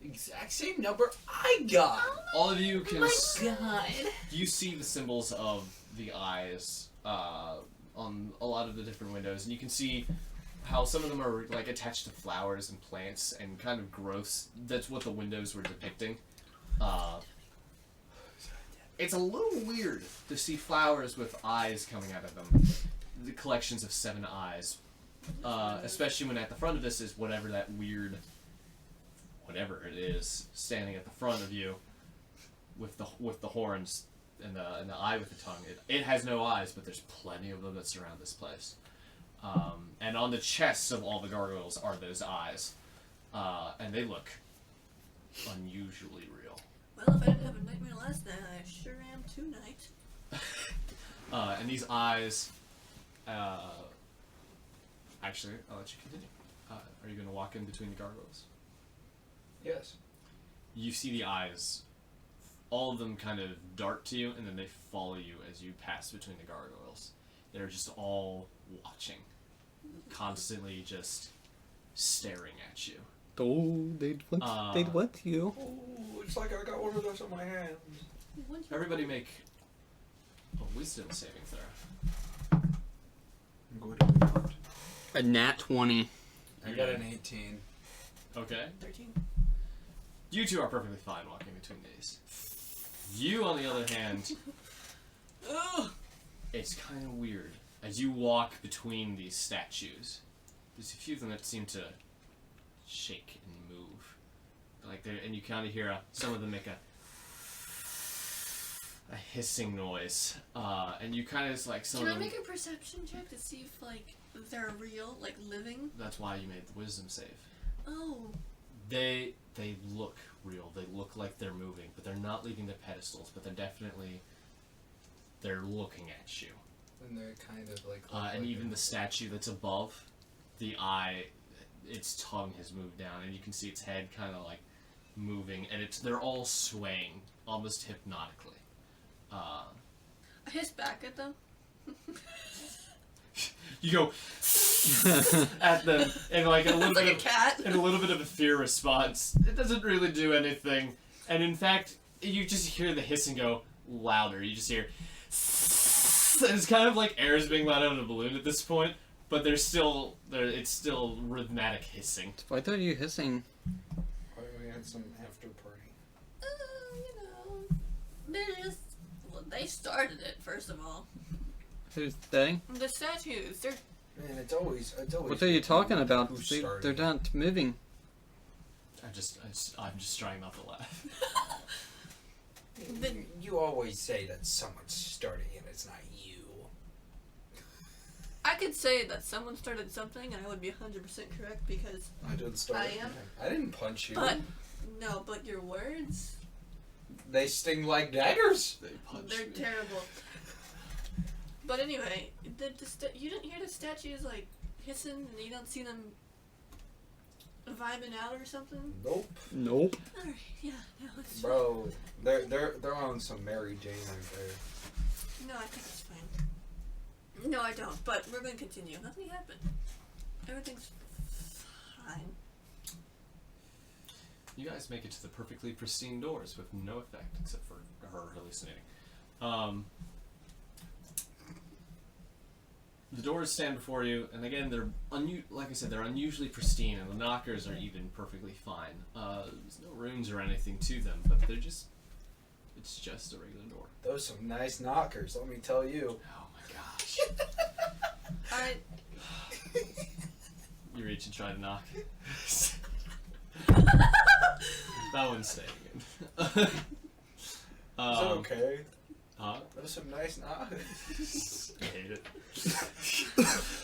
Exact same number I got. All of you can God. you see the symbols of the eyes on a lot of the different windows, and you can see how some of them are like attached to flowers and plants and kind of gross. That's what the windows were depicting. It's a little weird to see flowers with eyes coming out of them. The collections of 7 eyes. Especially when at the front of this is whatever that weird, whatever it is, standing at the front of you, with the horns and the eye with the tongue. It has no eyes, but there's plenty of them that surround this place. And on the chests of all the gargoyles are those eyes, and they look unusually real. Well, if I didn't have a nightmare last night, I sure am tonight. And these eyes. Actually, I'll let you continue. Are you going to walk in between the gargoyles? Yes. You see the eyes, all of them kind of dart to you, and then they follow you as you pass between the gargoyles. They're just all watching, constantly just staring at you. Oh, they'd want you. Oh, it's like I got one of those on my hands. Everybody make a wisdom saving throw. What do we want? A nat 20. I got an 18. Okay. 13. You two are perfectly fine walking between these. You, on the other hand, Ugh. it's kind of weird. As you walk between these statues, there's a few of them that seem to shake and move. Like and you kind of hear some of them make a hissing noise. And you kind of just like some Can of I them... make a perception check to see if, like, they're real, like, living? That's why you made the wisdom save. Oh. They look real. They look like they're moving, but they're not leaving their pedestals. But they're looking at you. And they're kind of like. And even the statue that's above, the eye, its tongue has moved down, and you can see its head kind of like moving, and they're all swaying almost hypnotically. I hiss back at them. You go at them, and like a little It's like bit a of cat. and a little bit of a fear response. It doesn't really do anything, and in fact, you just hear the hissing go louder. You just hear. It's kind of like air is being let out of a balloon at this point, but it's still rhythmic hissing. Why thought you hissing? Why we had some after party? You know, they're just. Well, they started it, first of all. Who's they? The statues, they're. Man, it's always. What are you talking about? Who They're started? not moving. I'm just trying not to laugh. You always say that someone's starting and it's not you. I could say that someone started something, and I would be 100% correct because. I didn't start. I am. I didn't punch you. But no, but your words, They sting like daggers. They punched they're me. terrible. But anyway, you didn't hear the statues like hissing, and you don't see them vibing out or something. Nope. Nope. All right, yeah, no, it's Bro, they're on some Mary Jane right there. fine. No, I think it's fine. No, I don't. But we're gonna continue. Nothing happened. Everything's fine. You guys make it to the perfectly pristine doors with no effect except for her hallucinating. The doors stand before you, and again, they're like I said, they're unusually pristine, and the knockers are even perfectly fine. There's no runes or anything to them, but it's just a regular door. Those some nice knockers, let me tell you. Oh my gosh. I You reach and try to knock. That one's staying in. Is it okay? Huh? Those some nice knockers. I hate it.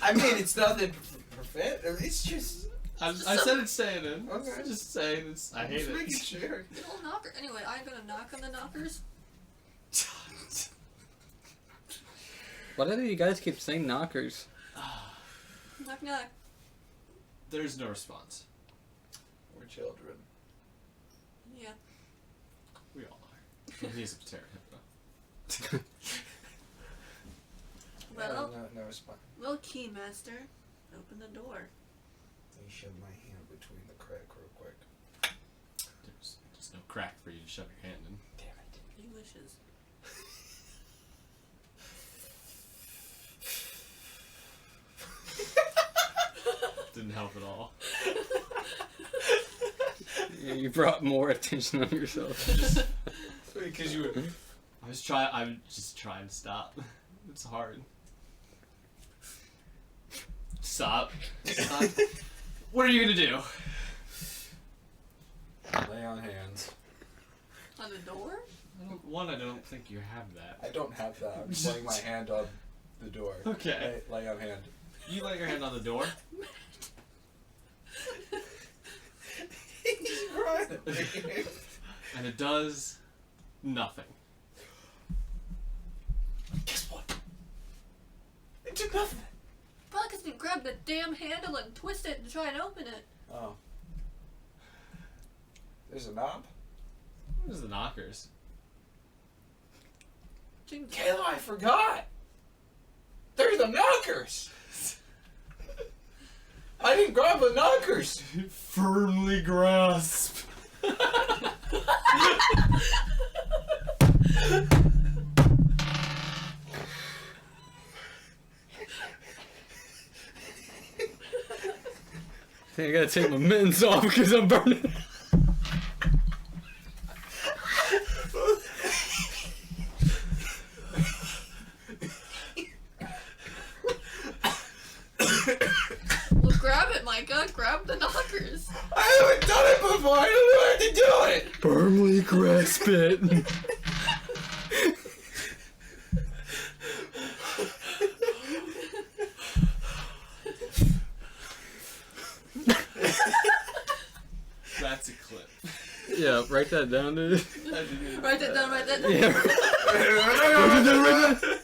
I mean, it's nothing prevent. It's just. I said it's staying in. Okay. I'm just saying it's. I hate just making it. sure. little knocker. Anyway, I'm gonna knock on the knockers. Why do you guys keep saying knockers? Knock knock. There's no response. We're children. Yeah. We all are. Well, he's a Terran hippo. Well, no response. well, Keymaster, open the door. Let me shove my hand between the crack real quick. There's just no crack for you to shove your hand in. Damn it. He wishes. Didn't help at all. Yeah, you brought more attention on yourself. Because you would. I'm just trying to stop. It's hard. Stop. Stop. What are you gonna do? Lay on hands. On the door? I don't think you have that. I don't have that. I'm just laying my hand on the door. Okay. Lay on hand. You lay your hand on the door. He's crying. And it does nothing. Guess what? It did nothing. Probably because you grabbed the damn handle and twisted it to try and open it. Oh. There's a knob? What is the knockers? Jinx. Kayla, I forgot! There's the knockers! I didn't grab the knockers! Firmly grasp. I think I gotta take my mittens off because I'm burning. Well, grab it, Micah. Grab the knockers. I haven't done it before! I don't know how to do it! Firmly grasp it. That's a clip. Yeah, write that down, dude. Write that down, write that down. Yeah. Write it down, write it down.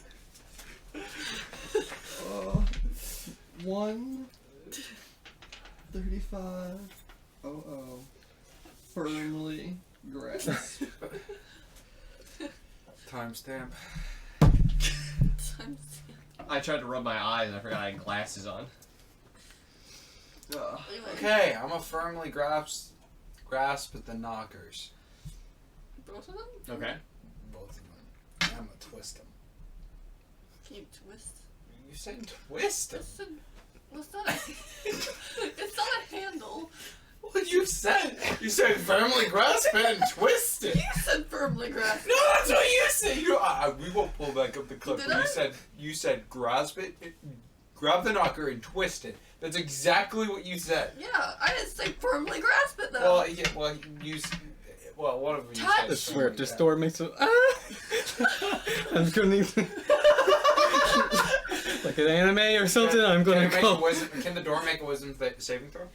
1:35. Firmly grasp. Timestamp. I tried to rub my eyes and I forgot I had glasses on. Okay, I'm gonna firmly grasp at the knockers. Both of them? Okay. Both of them. I'm gonna twist them. Can you twist? You said twist them? It's not a, it's not a handle. What you said? You said firmly grasp it and twist it. You said firmly grasp. No, that's what you said. We won't pull back up the clip. Did Where I? you said grasp it, grab the knocker and twist it. That's exactly what you said. Yeah, I didn't say firmly grasp it though. Well, yeah, one of you Touch! said I swear, firmly this grasp. door makes a. I'm just gonna. Like an anime or something, I'm gonna go. Can the door make a wisdom saving throw?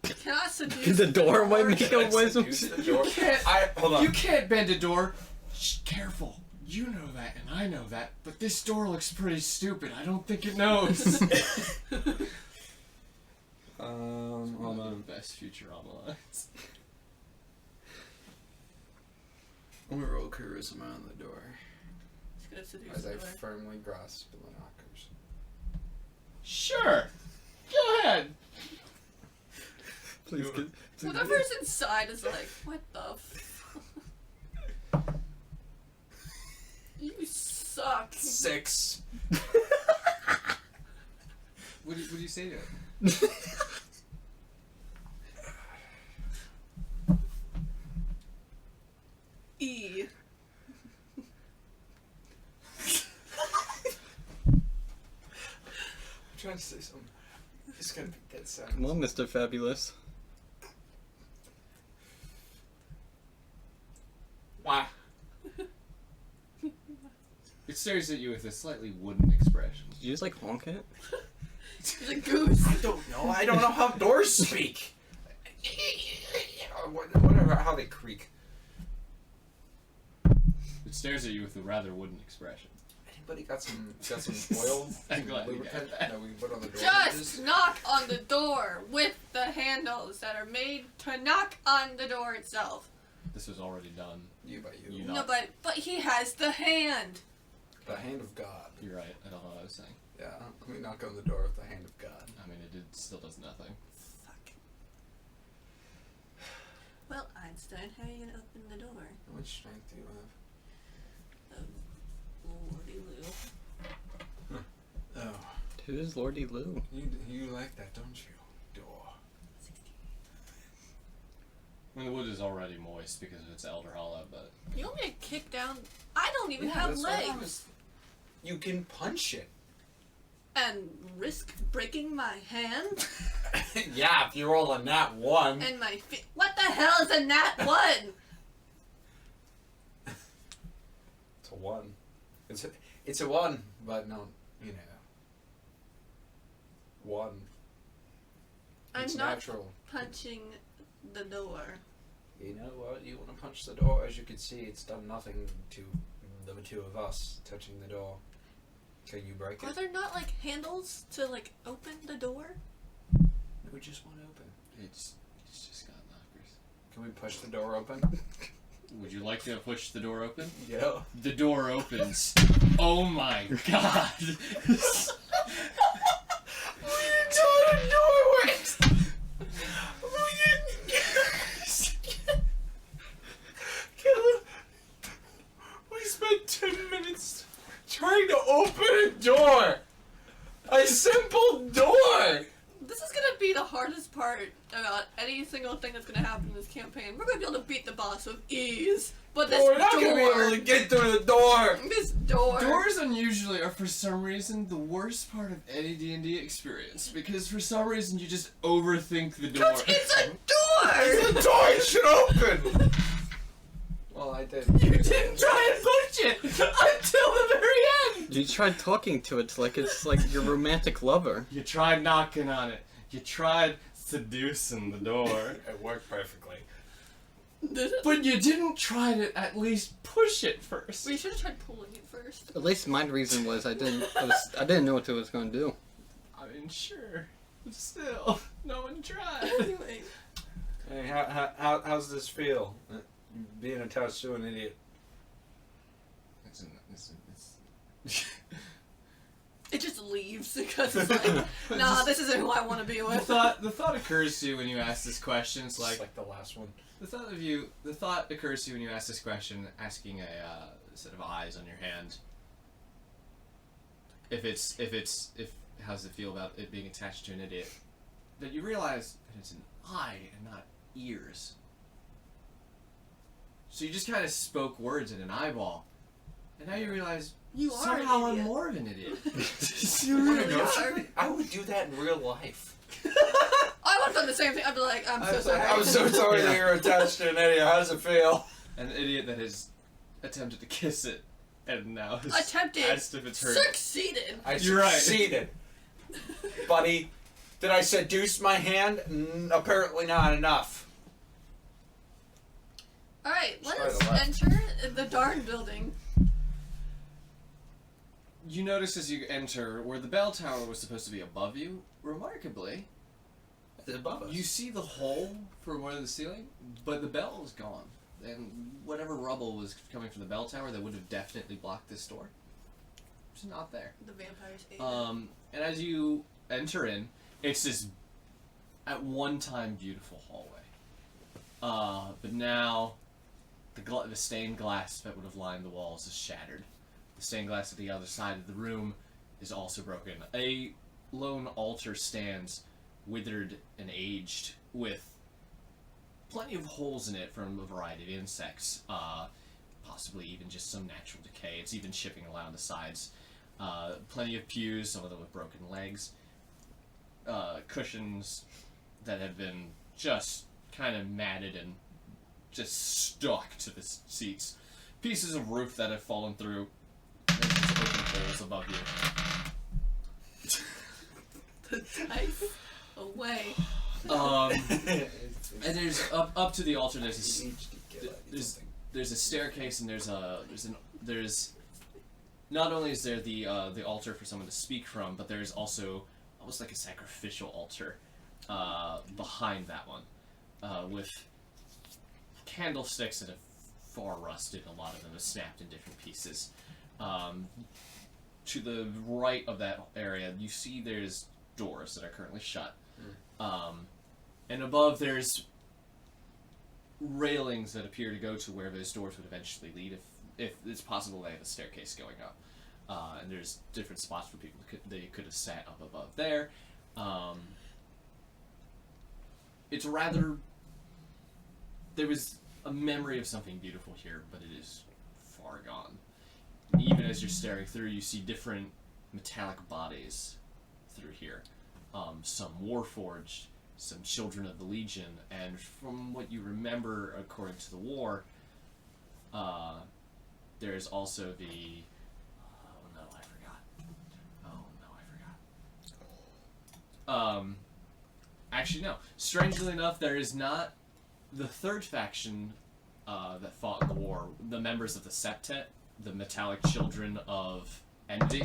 Can I seduce The door might make Can I a wisdom. seduce the You door? can't. Hold on. You can't bend a door. Shh, careful. You know that, and I know that. But this door looks pretty stupid. I don't think it knows. Hold One of on. the best Futurama lines. I'm gonna roll charisma on the door Just gonna seduce as the I door. firmly grasp the knockers. Sure. Go ahead. Please get. Whatever's inside is like, what the You suck. 6. What do you say to it? E. I'm trying to say something. It's gonna be dead silent. Come on, Mr. Fabulous. Wah. It stares at you with a slightly wooden expression. Did you just like honk it? The goose. I don't know. I don't know how doors speak. Whatever, how they creak. It stares at you with a rather wooden expression. Anybody got some oil? I'm glad you got lubricant that. that we put on the door? Just knock on the door with the handles that are made to knock on the door itself. This was already done. You by you. You No, knock. but he has the hand. The hand of God. You're right. I don't know what I was saying. Yeah, let me knock on the door with the hand of God. I mean, still does nothing. Fuck. Well, Einstein, how are you gonna open the door? How much strength do you have? Lordy Lou. Oh, Who's Lordy Lou? you like that, don't you? I mean, the wood is already moist because of its elder hollow, but You want me to kick down? I don't even Yeah, have that's what I legs. was- You can punch it. And risk breaking my hand Yeah, if you roll a nat 1. and my feet. What the hell is a nat 1? It's a 1. It's a 1, but no, you know. 1. I'm It's not natural. punching the door. You know what? You want to punch the door? As you can see, it's done nothing to the two of us touching the door. Can you break Are it? there not like handles to like open the door? No, we just want to open. it's just got knockers. Can we push the door open? Would you like to push the door open? Yeah. The door opens. Oh my god! We didn't tell her the door works! We spent 10 minutes trying to open a door! A simple door! This is gonna be the hardest part about any single thing that's gonna happen in this campaign. We're gonna be able to beat the boss with ease, but this We're not door, gonna be able to get through the door! this door. Doors unusually are, for some reason, the worst part of any D&D experience, because for some reason you just overthink the door. Coach, it's a door. The door should open! Well, I did. You didn't try and push it until the very end! You tried talking to it like it's like your romantic lover. You tried knocking on it. You tried seducing the door. It worked perfectly. But you didn't try to at least push it first. We should have tried pulling it first. At least my reason was I didn't know what it was going to do. I mean, sure. But still, no one tried. Anyway, Hey, how's this feel? Being attached to an idiot. it just leaves because it's like, nah, this isn't who I want to be The with. thought occurs to you when you ask this question. It's Just like like the last one. the thought occurs to you when you ask this question, asking a set of eyes on your hand. If how's it feel about it being attached to an idiot? But you realize that it's an eye and not ears. So you just kind of spoke words in an eyeball, and now you realize You are somehow an I'm idiot. more of an idiot. You really are. I would do that in real life. I would have done the same thing. I'd be like, I'm so sorry. I'm so sorry that you're attached to an idiot. How does it feel? An idiot that has attempted to kiss it, and now has Attempted. asked if it's hurt. Succeeded. I You're right. succeeded. Buddy, did I seduce my hand? Apparently not enough. Alright, let Try us the left. enter the darn building. You notice as you enter where the bell tower was supposed to be above you. Remarkably, It's above us. you see the hole from one of the ceiling, but the bell is gone. And whatever rubble was coming from the bell tower that would have definitely blocked this door, it's not there. The vampires ate it. And as you enter in, it's this at one time beautiful hallway. But now the stained glass that would have lined the walls is shattered. The stained glass at the other side of the room is also broken. A lone altar stands, withered and aged, with plenty of holes in it from a variety of insects, possibly even just some natural decay. It's even chipping along the sides. Plenty of pews, some of them with broken legs. Cushions that have been just kind of matted and just stuck to the seats. Pieces of roof that have fallen through. There's just open holes above you. The dice away. And there's up to the altar. There's a staircase, and there's not only is there the altar for someone to speak from, but there's also almost like a sacrificial altar behind that one, with candlesticks that have far rusted. A lot of them have snapped in different pieces. To the right of that area, you see there's doors that are currently shut. And above there's railings that appear to go to where those doors would eventually lead, if it's possible they have a staircase going up. And there's different spots for people they could have sat up above there. It's rather there was a memory of something beautiful here, but it is far gone. Even as you're staring through, you see different metallic bodies through here. Some Warforged, some Children of the Legion, and from what you remember, according to the war, there's also the... Oh no, I forgot. Actually, no. Strangely enough, there is not the third faction that fought in the war. The members of the Septet, the Metallic Children of Envy,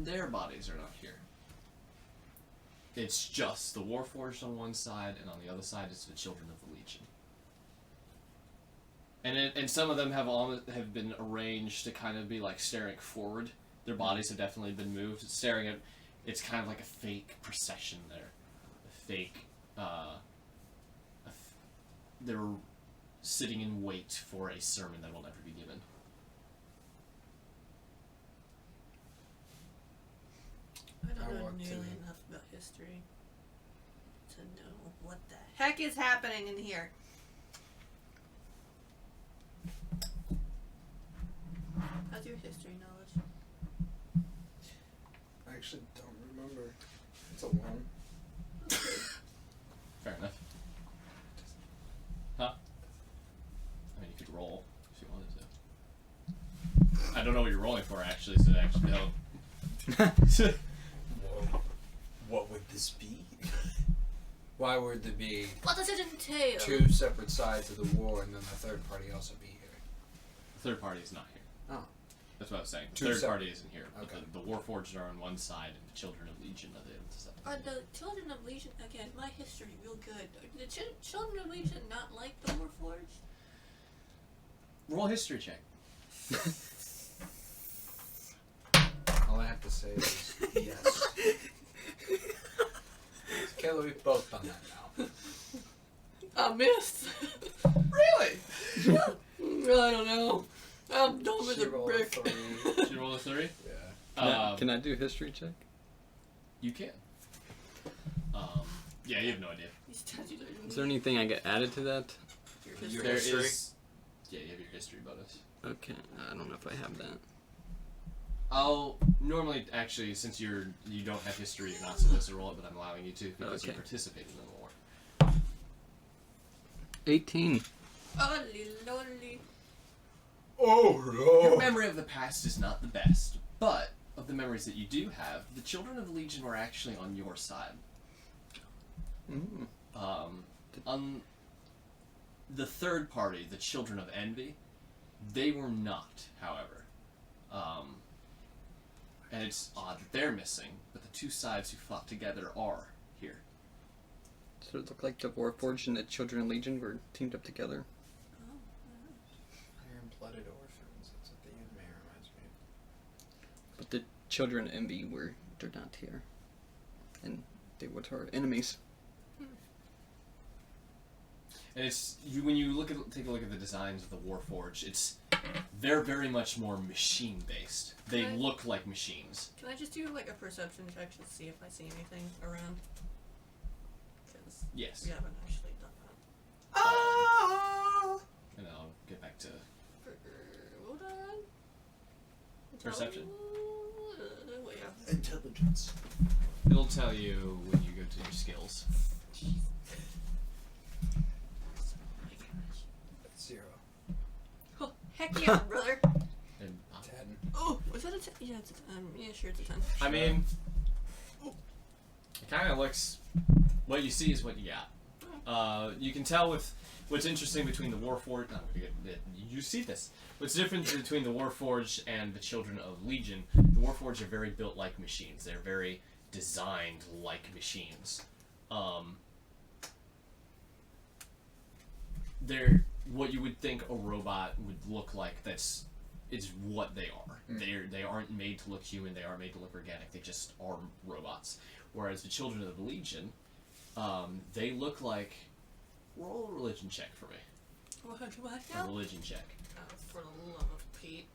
their bodies are not here. It's just the Warforged on one side, and on the other side is the Children of the Legion. And some of them have been arranged to kind of be like staring forward. Their bodies have definitely been moved. Staring at, it's kind of like a fake procession there. A fake, they're sitting in wait for a sermon that will never be given. I don't know nearly enough about history to know what the heck is happening in here. How's your history knowledge? I actually don't remember. It's a 1. Fair enough. Huh? I mean, you could roll if you wanted to. I don't know what you're rolling for, actually, so actually don't. Whoa. What would this be? Why would there be What does it entail? 2 separate sides of the war and then the third party also be here? The third party is not here. Oh. That's what I was saying. The 2 third separate. party isn't here. But Okay. the Warforged are on one side, and the Children of Legion are the other side. Are the Children of Legion, again, my history real good. Are the Children of Legion not like the Warforged? Roll a history check. All I have to say is yes. Kayla, we've both done that now. I missed. Really? I don't know. I'm dumb as She a rolled a brick. 3. Did you roll a 3? Yeah. Can I do a history check? You can. Yeah, you have no idea. These tattoos are Is there anything I get added to that? Your Your There history? is. Yeah, you have your history bonus. Okay, I don't know if I have that. I'll normally, actually, since you don't have history, you're not supposed to roll it, but I'm allowing you to because you Okay. participated in the war. 18. Holy lolly. Oh Your no! memory of the past is not the best, but of the memories that you do have, the Children of the Legion were actually on your side. Mm. On the third party, the Children of Envy, they were not, however. And it's odd that they're missing, but the 2 sides who fought together are here. So it looked like the Warforged and the Children of Legion were teamed up together. Iron-blooded orphans. That's what the anime reminds me But the Children of Envy they're not here. And they were our enemies. And it's when you take a look at the designs of the Warforged, they're very much more machine based. They Right. look like machines. Can I just do like a perception check to see if I see anything around? Because Yes. we haven't actually done that. Ah! And then I'll get back to Hold on. Perception? Well, yeah. Intelligence. it'll tell you when you go to your skills. That's 0. Oh, heck yeah, brother. And 10. Oh, was that a 10? Yeah, it's a 10. Yeah, sure, it's a 10. I mean, it kind of looks. What you see is what you got. You can tell with what's interesting between the Warforged. No, I'm gonna get, you see this. What's different between the Warforged and the Children of Legion? The Warforged are very built like machines. They're very designed like machines. They're what you would think a robot would look like. Is what they are. They aren't made to look human. They aren't made to look organic. They just are robots. Whereas the Children of the Legion, they look like. Roll a religion check for me. What do I A know? religion check. Oh, for the love of Pete.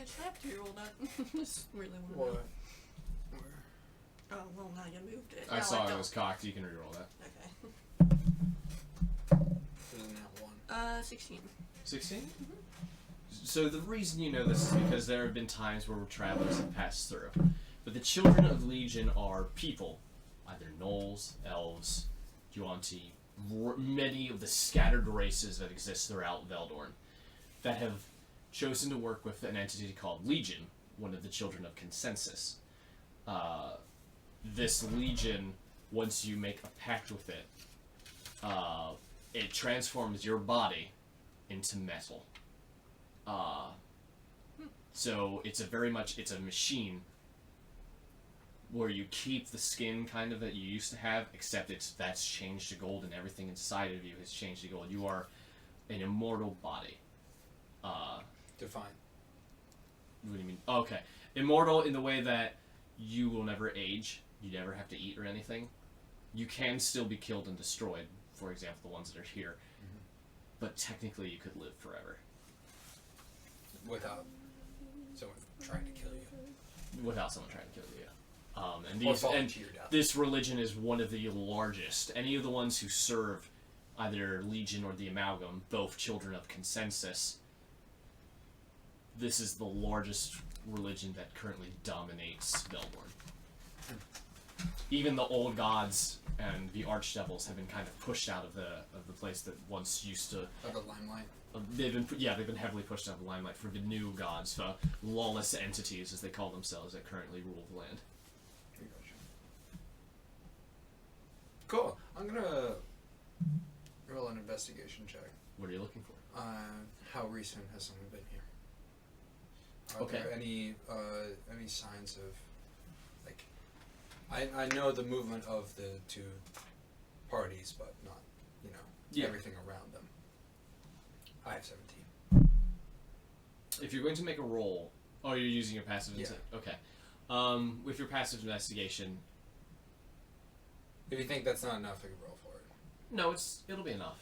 actually have to roll that. Just really want to know. What? Oh, well, now you moved it. I Now saw it don't. was cocked. You can reroll that. Okay. Isn't that one? 16. 16? So the reason you know this is because there have been times where travelers have passed through. But the children of Legion are people, either gnolls, elves, Yuan-Ti, many of the scattered races that exist throughout Veldorn, that have chosen to work with an entity called Legion, one of the children of Consensus. This Legion, once you make a pact with it, it transforms your body into metal. So it's it's a machine where you keep the skin kind of that you used to have, except that's changed to gold and everything inside of you has changed to gold. You are an immortal body. Define. What do you mean? Okay. Immortal in the way that you will never age, you never have to eat or anything. You can still be killed and destroyed, for example, the ones that are here. Mm-hmm. But technically you could live forever. Without someone trying to kill you. Without someone trying to kill you. Or falling to your death. This religion is one of the largest. Any of the ones who serve either Legion or the Amalgam, both children of Consensus, this is the largest religion that currently dominates Veldorn. Even the old gods and the archdevils have been kind of pushed out of the place that once used to. Of the limelight. They've been heavily pushed out of the limelight for the new gods, lawless entities as they call themselves that currently rule the land. Cool. I'm gonna roll an investigation check. What are you looking for? How recent has someone been here? Are Okay. there any signs of, like, I know the movement of the two parties, but not, everything around them. I have 17. If you're going to make a roll, you're using your passive. Yeah. Okay. With your passive investigation, If you think that's not enough, I can roll for it. no, it'll be enough.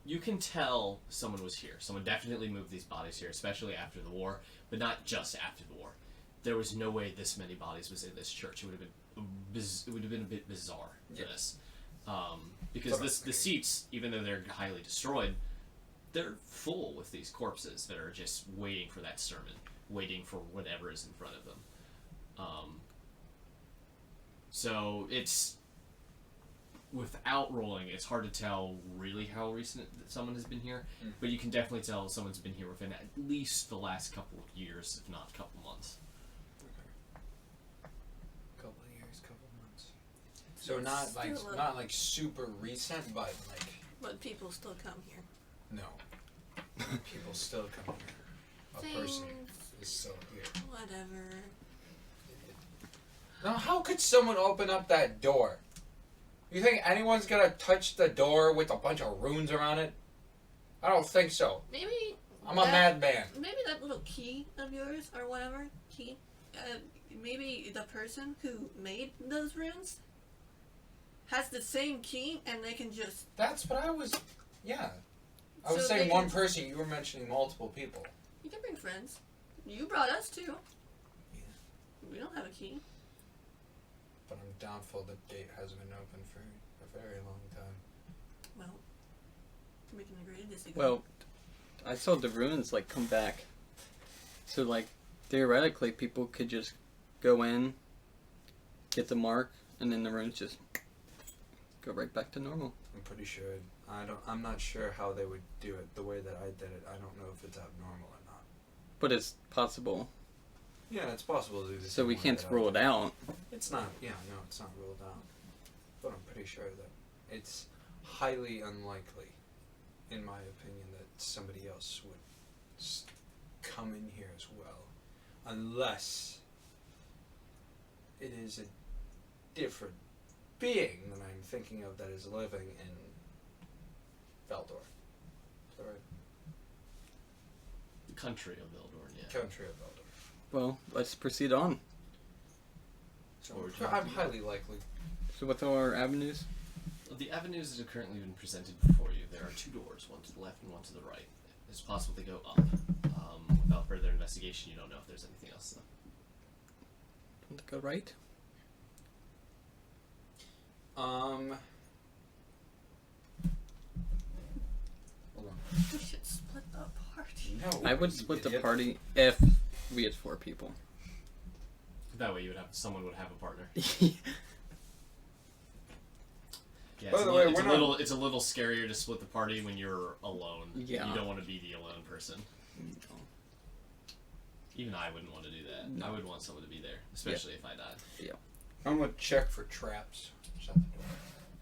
You can tell someone was here. Someone definitely moved these bodies here, especially after the war, but not just after the war. There was no way this many bodies was in this church. It would have been a bit bizarre for this, because the seats, even though they're highly destroyed, they're full with these corpses that are just waiting for that sermon, waiting for whatever is in front of them. So it's, without rolling, it's hard to tell really how recent someone has been here, but you can definitely tell someone's been here within at least the last couple of years, if not a couple months. Couple of years, couple of months. So not like super recent, but like. But people still come here. No. People still come here. A person is still here. Whatever. Now, how could someone open up that door? You think anyone's gonna touch the door with a bunch of runes around it? I don't think so. Maybe. I'm a madman. Maybe that little key of yours, or whatever key. Maybe the person who made those runes has the same key, and they can just. That's what I was. Yeah. I was So saying they one can- person. You were mentioning multiple people. You can bring friends. You brought us too. Yeah. We don't have a key. But I'm doubtful the gate hasn't been open for a very long time. Well, we can agree to disagree. Well, I saw the ruins come back. So theoretically people could just go in, get the mark, and then the ruins just go right back to normal. I'm pretty sure. I'm not sure how they would do it the way that I did it. I don't know if it's abnormal or not. But it's possible. Yeah, it's possible to do this. So we can't rule it out. It's not. Yeah, no, it's not ruled out. But I'm pretty sure that it's highly unlikely, in my opinion, that somebody else would come in here as well, unless it is a different being than I'm thinking of that is living in Veldor. Is that right? The country of Veldorn, yeah. Country of Veldor. Well, let's proceed on. So Or I'm highly likely. So what are our avenues? The avenues that have currently been presented before you, there are two doors, one to the left and one to the right. It's possible they go up. Without further investigation, you don't know if there's anything else. Though. Want to go right? Hold on. We should split the party. No. I would you split the idiot. party if we had 4 people. That way, someone would have a partner. Yeah, By it's, the a, way, it's, we're a not- little, it's a little scarier to split the party when you're alone. Yeah. You don't want to be the alone person. Even I wouldn't want to do that. No. I would want someone to be there, especially if I died. I'm gonna check for traps. Shut the door.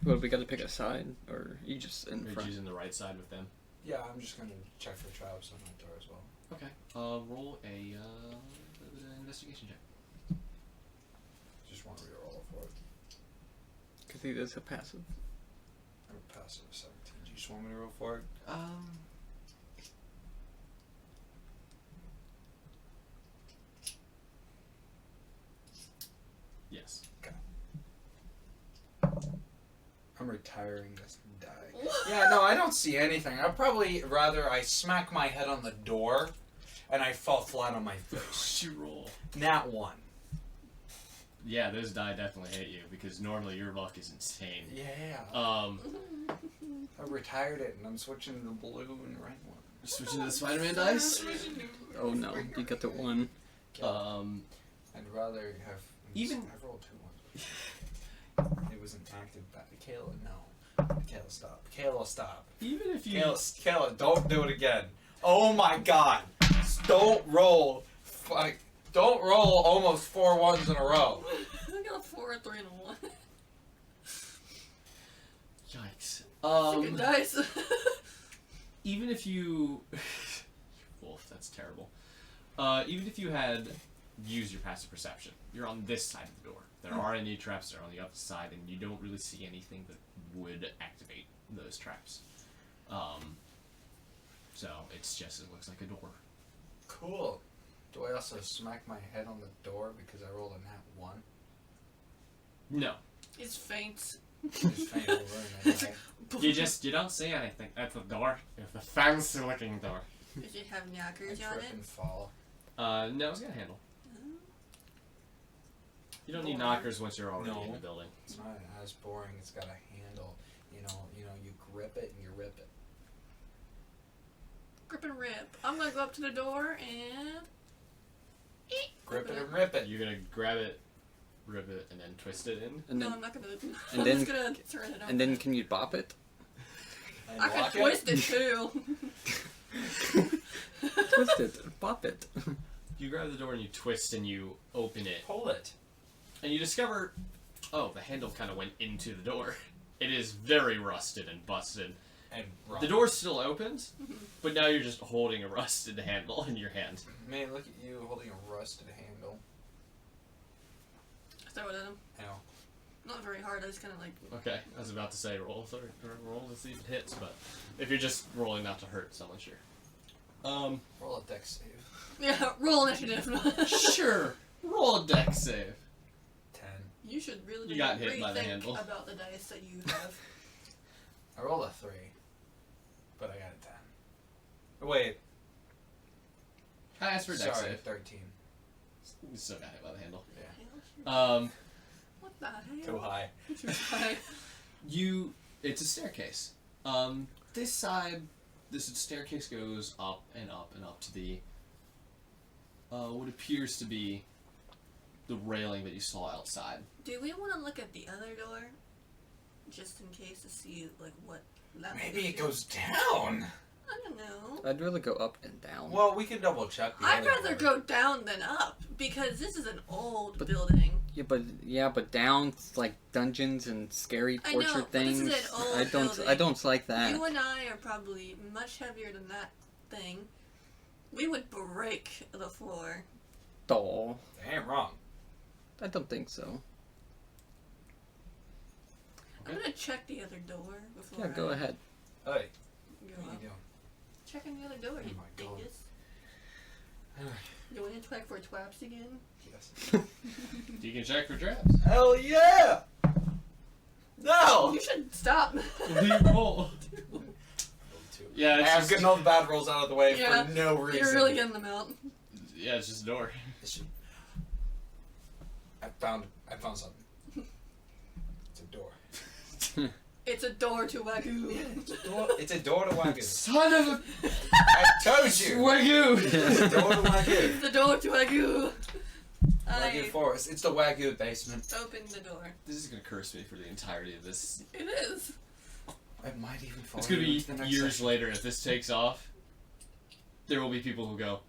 Well, we got to pick a side, or you just in Are you front? choosing the right side with them? Yeah, I'm just gonna check for traps on that door as well. Okay. Roll a investigation check. Just want to reroll for it. Because he does a passive. I'm a passive 17. Do you just want me to roll for it? Yes. I'm retiring this die. Yeah, no, I don't see anything. I'd probably rather I smack my head on the door and I fall flat on my face. What'd you roll? Nat 1. Yeah, those die definitely hit you because normally your luck is insane. Yeah. Um, I retired it and I'm switching to the blue and red one. switching to the Spider-Man dice. Oh no, you got the 1. I'd rather have. Even- I've rolled 2 ones. It was an active bat. Kayla, no. Kayla, stop. Kayla, stop. Even if you Kayla, don't do it again. Oh my god. Don't roll. Don't roll almost 4 ones in a row. I got a 4, a 3, and a 1. yikes. Good dice. Even if you wolf, that's terrible. Even if you had used your passive perception, you're on this side of the door. There aren't any traps there on the other side, and you don't really see anything that would activate those traps. So it's just, it looks like a door. Cool. Do I also smack my head on the door because I rolled a nat 1? No. It's faint. Just faint over and then You don't see anything at the door. It's a fancy looking door. Does it have I knockers on trip it? and fall. No, it's got a handle. You don't need knockers once you're already No. in the building. It's not as boring. It's got a handle. You know, you grip it and you rip it. Grip and rip. I'm gonna go up to the door and. Grip it and rip it. You're gonna grab it, rip it, and then twist it in. And No, then, I'm not gonna. and I'm then- just gonna turn it on. and then can you bop it? And I can lock twist it too. Twist it, bop it. You grab the door and you twist and you open it. Pull it. And you discover, oh, the handle kind of went into the door. It is very rusted and busted. And The door still opens, but now you're just holding a rusted handle in your hand. Man, look at you holding a rusted handle. Throw it at him. Ow. Not very hard. I just kind of like. Okay, I was about to say roll to see if it hits, but if you're just rolling not to hurt someone, sure. Roll a dex save. Yeah, roll initiative. Sure. Roll a dex save. 10. You should really You got hit by the rethink handle. about the dice that you have. I rolled a 3. But I got a 10. Wait. I asked for a dex Sorry, save. 13. You still got hit by the handle. Yeah. What the hell? Too high. Too high. It's a staircase. This side, this staircase goes up and up and up to the, what appears to be the railing that you saw outside. Do we want to look at the other door? Just in case to see, like, what that Maybe might it be? goes down. I don't know. I'd rather go up and down. Well, we can double check. The I'd other rather door. go down than up because this is an old But- building. but down like dungeons and scary I know, torture but this is things. an old I don't building. like that. You and I are probably much heavier than that thing. We would break the floor. Doll. Damn wrong. I don't think so. I'm gonna check the other door before. Yeah, go I ahead. Hey, Go what are up. you doing? Checking the other door. Oh You my God. dingus. You want to check for traps again? Yes. You can check for traps. Hell yeah! No! You should stop. What do you roll? Rolled 2. Yeah, it's I'm just, getting all the bad rolls out of the way Yeah, for no reason. You're really getting them out. yeah, it's just a door. I found something. It's a door. It's a door to Wagyu. It's a door to Wagyu. Son of a I told you. Wagyu! It's a door to Wagyu. It's the door to Wagyu. Wagyu I Forest. It's the Wagyu basement. opened the door. This is gonna curse me for the entirety of this. It is. It might even fall It's gonna be into the next years section. later if this takes off. There will be people who go,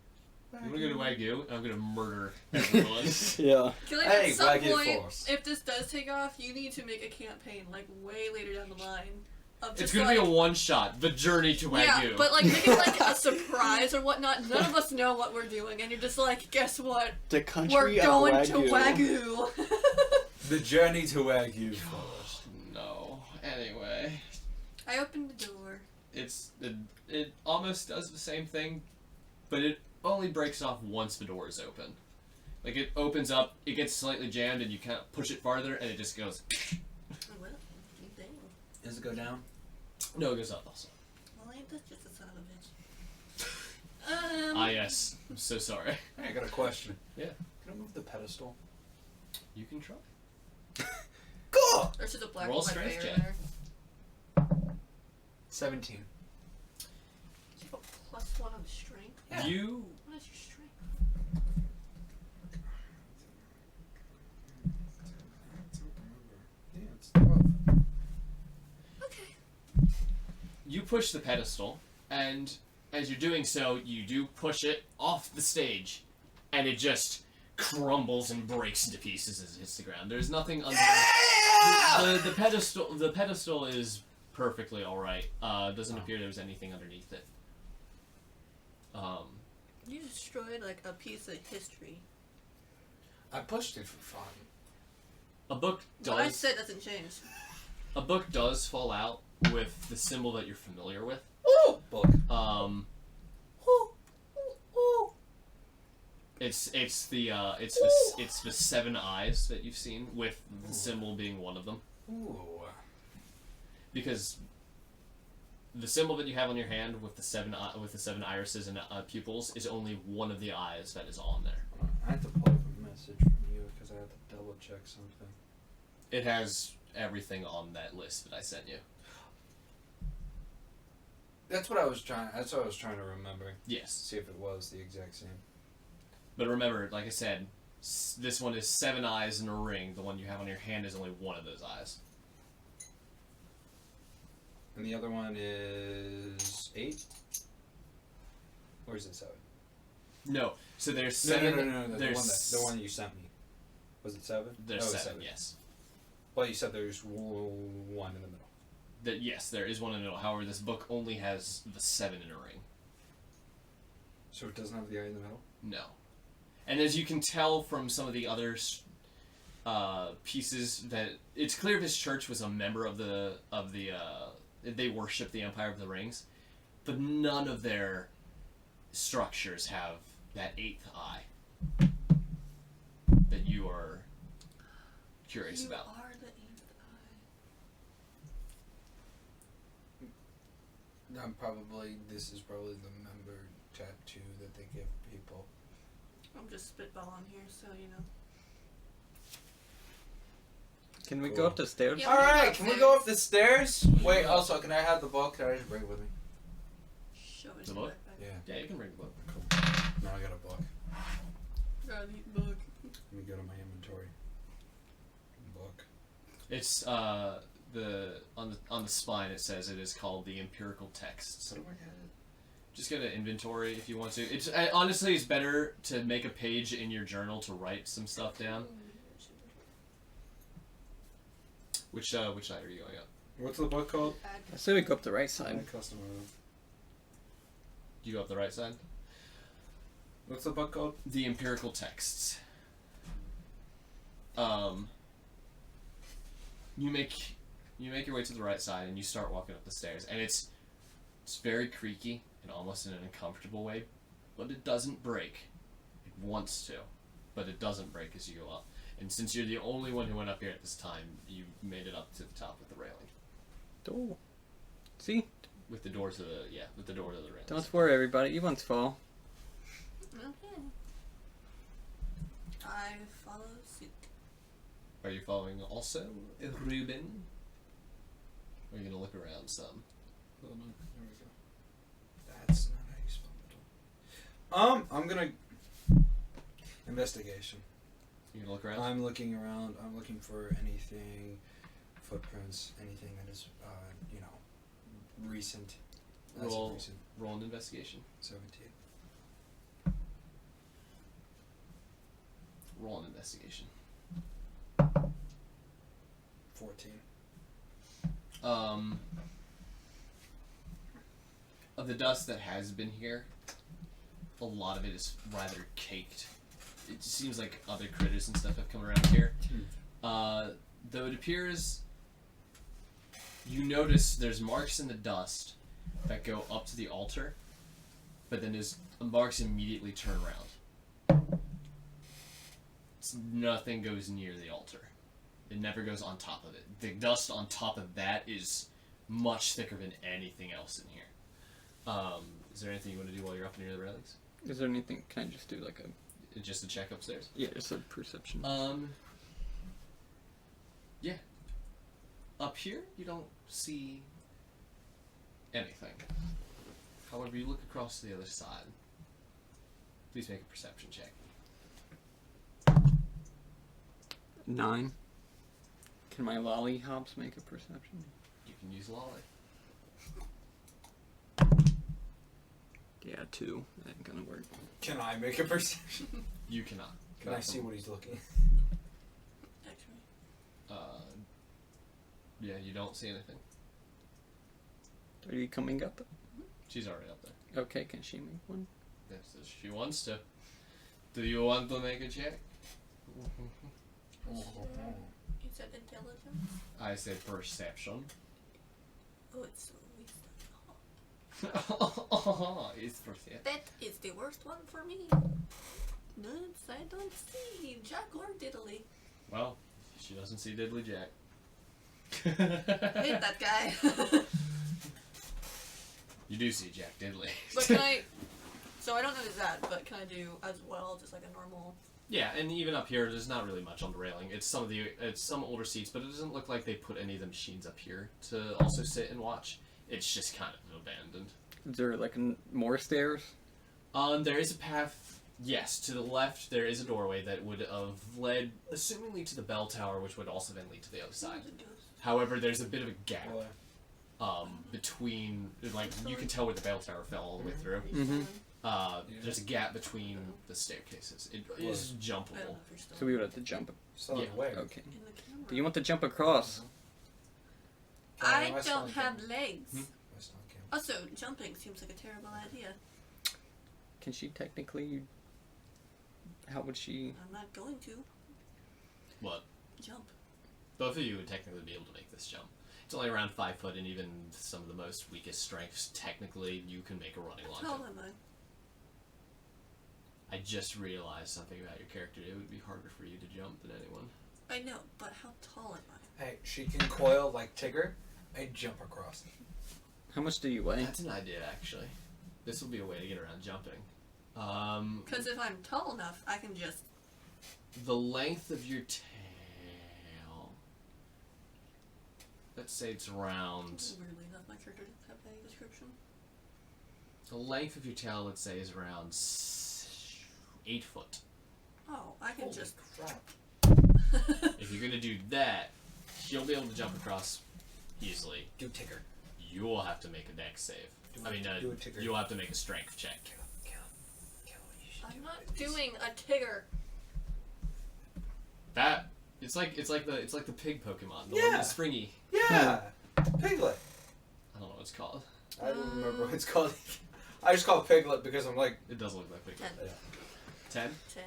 I'm gonna go to Wagyu and I'm gonna murder everyone. Yeah. Killing Hey, at some Wagyu point, Force. if this does take off, you need to make a campaign, like, way later down the line. Of It's just, gonna like, be a one shot. The journey to Wagyu. Yeah, but, like, make it, like, a surprise or whatnot. None of us know what we're doing, and you're just like, guess what? The country We're of going Wagyu. to Wagyu. The journey to Wagyu Forest. No. Anyway, I opened the door. it almost does the same thing, but it only breaks off once the door is open. Like it opens up, it gets slightly jammed, and you kind of push it farther, and it just goes. Well, you think. Does it go down? No, it goes up also. Well, ain't that just a son of a bitch? Ah yes, I'm so sorry. Hey, I got a question. Yeah. Can I move the pedestal? You can try. Cool! There's just a black Roll and white strength bear check. there. 17. You have a +1 on strength. Yeah. You What is your strength? Yeah, it's 12. Okay. you push the pedestal, and as you're doing so, you do push it off the stage, and it just crumbles and breaks into pieces as it hits the ground. There's nothing under the pedestal. The pedestal is perfectly all right. Doesn't appear there's anything underneath it. You destroyed like a piece of history. I pushed it for fun. A book What I does said doesn't change. a book does fall out with the symbol that you're familiar with. Ooh! Book. It's the 7 eyes that you've seen, with the symbol being one of them. Ooh. Because the symbol that you have on your hand with the 7 irises and pupils is only one of the eyes that is on there. I had to pull up a message from you because I had to double check something. It has everything on that list that I sent you. That's what I was trying to remember. Yes. See if it was the exact same. But remember, like I said, this one is 7 eyes in a ring. The one you have on your hand is only one of those eyes. And the other one is 8? Or is it 7? No. So there's No, 7. no. The There's one that you sent me. Was it 7? There's No, it was 7, yes. Well, you said there's one in the middle. Yes, there is one in the middle. However, this book only has the 7 in a ring. So it doesn't have the eye in the middle? No. And as you can tell from some of the other pieces, that it's clear this church was a member of the they worship the Empire of the Rings, but none of their structures have that 8th eye that you are curious about. You are the 8th eye. This is probably the member tattoo that they give people. I'm just spitballing here, so you know. Can we Cool. go up the stairs? Yeah. Alright, can we go up the stairs? Wait, also, can I have the book? Can I just bring it with me? Show it The to book? me. Yeah. Yeah, you can bring the book. Cool. Now I got a book. Got a neat book. Let me go to my inventory. Book. It's on the spine. It says it is called the Empirical Texts. So do I get Just go to inventory if you want to. It's honestly, it's better to make a page in your journal to write some stuff down. Which side are you going up? What's the book called? I say we go up the right side. Custom item. Do you go up the right side? What's the book called? The Empirical Texts. You make your way to the right side and you start walking up the stairs, and it's very creaky and almost in an uncomfortable way, but it doesn't break. It wants to, but it doesn't break as you go up. And since you're the only one who went up here at this time, you made it up to the top with the railing. Oh. See? With the door to the rails. Don't worry, everybody. You once fall. Okay. I follow suit. Are you following also, Ruben? Or are you gonna look around some? Hold on, there we go. That's not how you spell it. I'm gonna investigation. You gonna look around? I'm looking around. I'm looking for anything, footprints, anything that is, recent. As of recent. Roll an investigation. 17. Roll an investigation. 14. Of the dust that has been here, a lot of it is rather caked. It seems like other critters and stuff have come around here. Though it appears, you notice there's marks in the dust that go up to the altar, but then there's marks immediately turn around. Nothing goes near the altar. It never goes on top of it. The dust on top of that is much thicker than anything else in here. Is there anything you want to do while you're up near the railings? Is there anything? Can I just do like a? Just a check upstairs? Yeah, just a perception. Yeah. Up here, you don't see anything. However, you look across to the other side. Please make a perception check. 9. Can my lollyhops make a perception? You can use Lolly. Yeah, 2. That ain't gonna work. Can I make a perception? You cannot. Can I see what he's looking? Actually. Yeah, you don't see anything. Are you coming up? She's already up there. Okay, can she make one? Yes, if she wants to. Do you want to make a check? You said intelligence? I said perception. Oh, it's wisdom. It's perception. That is the worst one for me. Nuts, I don't see Jack or Diddley. Well, she doesn't see Diddley Jack. Hate that guy. You do see Jack Diddley. But can I... So I don't know that, but can I do as well, just like a normal... Yeah, and even up here, there's not really much on the railing. It's some older seats, but it doesn't look like they put any of the machines up here to also sit and watch. It's just kind of abandoned. Is there like more stairs? There is a path. Yes, to the left there is a doorway that would have led, assumingly, to the bell tower, which would also then lead to the other side. However, there's a bit of a gap between, like, you can tell where the bell tower fell all the way through. Mm-hmm. There's a gap between the staircases. It is jumpable. So we would have to jump. Still in Yeah. the way. Okay. In the camera. Do you want to jump across? I don't have legs. West on camera. Also, jumping seems like a terrible idea. Can she technically? How would she? I'm not going to What? jump. Both of you would technically be able to make this jump. It's only around 5 foot, and even some of the most weakest strengths, technically, you can make a running long How jump. am I? I just realized something about your character. It would be harder for you to jump than anyone. I know, but how tall am I? Hey, she can coil like Tigger and jump across. How much do you weigh? That's an idea, actually. This will be a way to get around jumping. Because if I'm tall enough, I can just... The length of your tail... Let's say it's around... Weirdly enough, my character doesn't have any description. The length of your tail, let's say, is around 8 foot. Oh, I can Holy just... crap. If you're gonna do that, you'll be able to jump across easily. Do Tigger. You'll have to make a dex save. Do I mean, do a Tigger. you'll have to make a strength check. Kill. You should I'm do not it. doing a Tigger. That it's like the pig Pokemon, the one Yeah. that's springy. Yeah! Piglet. I don't know what it's called. I don't remember what it's called. I just call it Piglet because I'm like, It doesn't look like Piglet. 10. 10.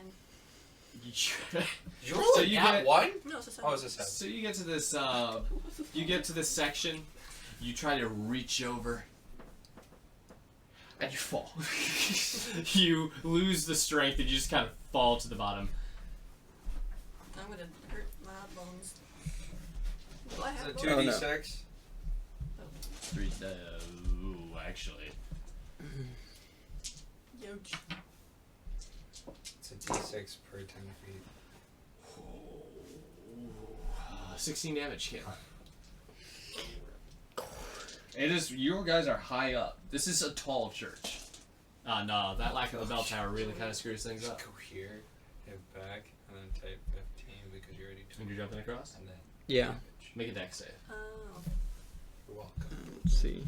10. you're So like you at get- one? No, it's a 7. Oh, it's a 7. So you get to this section, you try to reach over, and you fall. You lose the strength and you just kind of fall to the bottom. I'm gonna hurt my bones. Do I Is have it bones? 2d6? 3 ooh. actually. Youch. It's a d6 per 10 feet. 16 damage, Kim. It is. You guys are high up. This is a tall church. No, that lack of the bell tower really kind of screws things up. Go here, hit back, and then type 15 because you already took. And you're jumping across? And then Yeah. damage. Make a dex save. Oh. You're welcome. Let's see.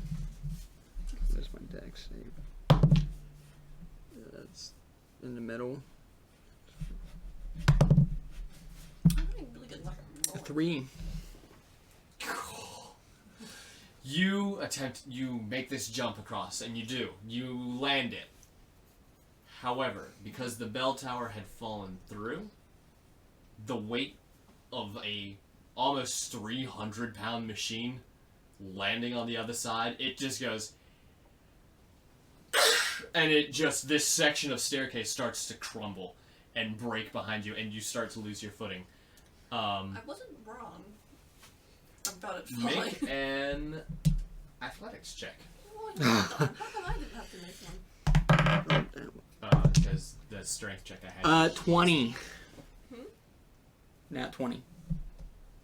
There's my dex save. That's in the middle. I'm having really good luck. A 3. You make this jump across, and you do. You land it. However, because the bell tower had fallen through, the weight of a almost 300-pound machine landing on the other side, it just goes, and this section of staircase starts to crumble and break behind you, and you start to lose your footing. I wasn't wrong about it falling. Make an athletics check. Oh, you done. How come I didn't have to make one? Because the strength check I had. 20. Hmm? Nat 20.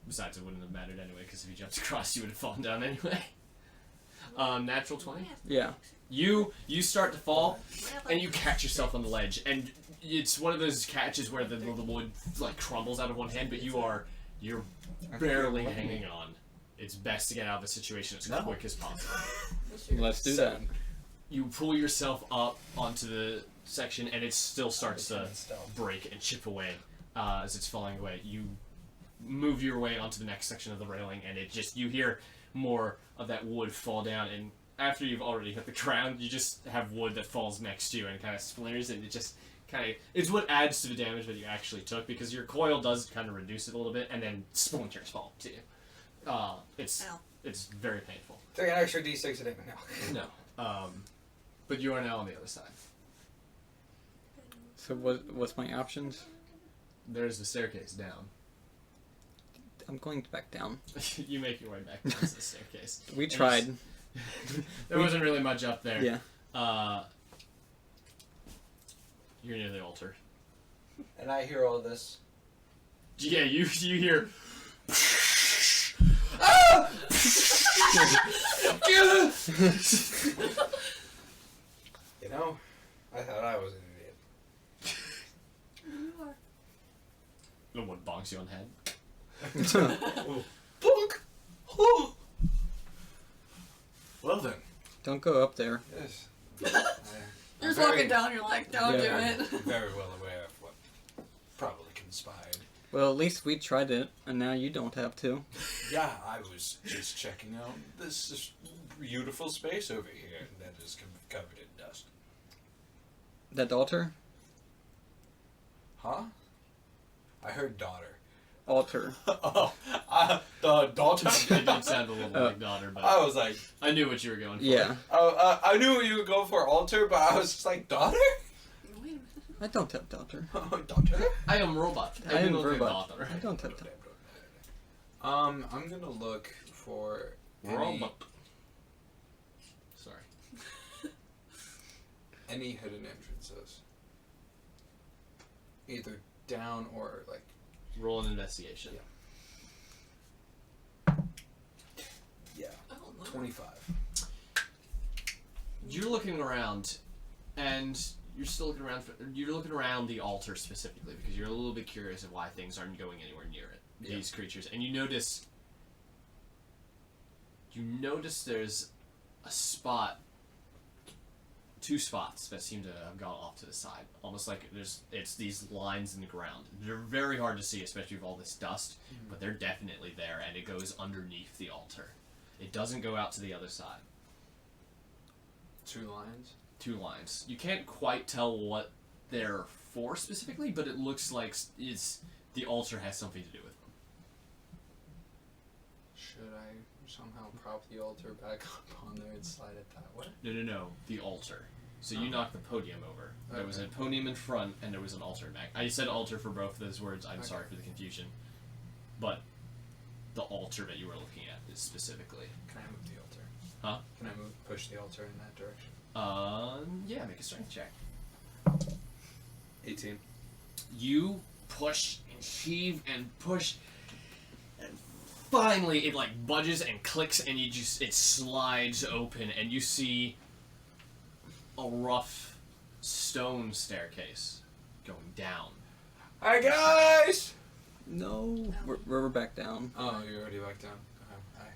Besides, it wouldn't have mattered anyway, because if you jumped across, you would have fallen down anyway. Natural 20. Yeah. You start to fall, and you catch yourself on the ledge, and it's one of those catches where the wood like crumbles out of one hand, but you're barely hanging on. It's best to get out of the situation as quick as possible. Let's do that. You pull yourself up onto the section, and it still starts to break and chip away as it's falling away. You move your way onto the next section of the railing, and you hear more of that wood fall down, and after you've already hit the ground, you just have wood that falls next to you and kind of splinters, and it just kind of, it's what adds to the damage that you actually took, because your coil does kind of reduce it a little bit, and then splinters fall to you. It's very painful. Take an extra d6 a day. No. No. But you are now on the other side. So what's my options? There's the staircase down. I'm going back down. You make your way back down to the staircase. We tried. There wasn't really much up there. Yeah. You're near the altar. And I hear all this. Yeah, you hear. You know, I thought I was an idiot. You are. No one bonks you on the head. Bonk! Oh. Well then. Don't go up there. Yes. You're just walking down, you're like, don't do Yeah. it. Very well aware of what probably conspired. Well, at least we tried it, and now you don't have to. Yeah, I was just checking out this beautiful space over here that is covered in dust. That altar? Huh? I heard daughter. Altar. Oh, the daughter? It did sound a little like daughter, but I was like, I knew what you were going for. Yeah. I knew you would go for altar, but I was just like, daughter? Wait a minute. I don't have daughter. Daughter? I am robot. I am will be robot. daughter. I don't have daughter. I'm gonna look for any, Robot. Sorry. any hidden entrances. Either down or like. Roll an investigation. Yeah. Oh, no. 25. You're looking around, and you're still looking around. You're looking around the altar specifically because you're a little bit curious of why things aren't going anywhere near it. Yeah. These creatures, and you notice there's a spot, 2 spots that seem to have gone off to the side, almost like it's these lines in the ground. They're very hard to see, especially with all this dust, but they're definitely there, and it goes underneath the altar. It doesn't go out to the other side. 2 lines. 2 lines. You can't quite tell what they're for specifically, but it looks like the altar has something to do with them. Should I somehow prop the altar back up on there and slide it that way? No. The altar. So you knocked the podium over. There was a Okay. podium in front, and there was an altar back. I said altar for both of those words. I'm Okay. sorry for the confusion. But the altar that you were looking at is specifically. Can I move the altar? Huh? Can I push the altar in that direction? Yeah, make a strength check. 18. You push and heave and push, and finally it like budges and clicks, and it slides open, and you see a rough stone staircase going down. Hi guys! No. We're back down. Oh, you're already back down. Hi.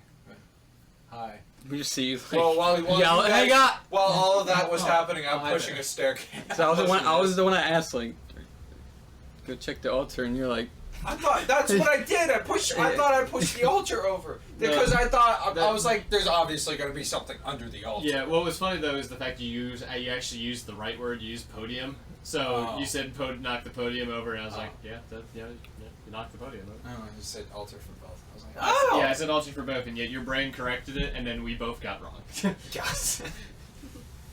Hi. We just see you. Like, Well, while yell, you guys- "Hang on!" while all of that was Oh. happening, I'm Oh, hi pushing there. a staircase. So I was the one that asked, like, go check the altar, and you're like, I thought that's what I did. I thought I pushed the altar over because I thought I was like, "There's obviously going to be something under the altar." Yeah, what was funny though is the fact you actually used the right word. You used podium. So Oh. you said knock the podium over, and I was like, yeah, you knocked the podium over. Oh, I just said altar for both. I was like, "Oh, Yeah, I said altar for both, and yet your brain corrected it, and then we both got wrong. yes."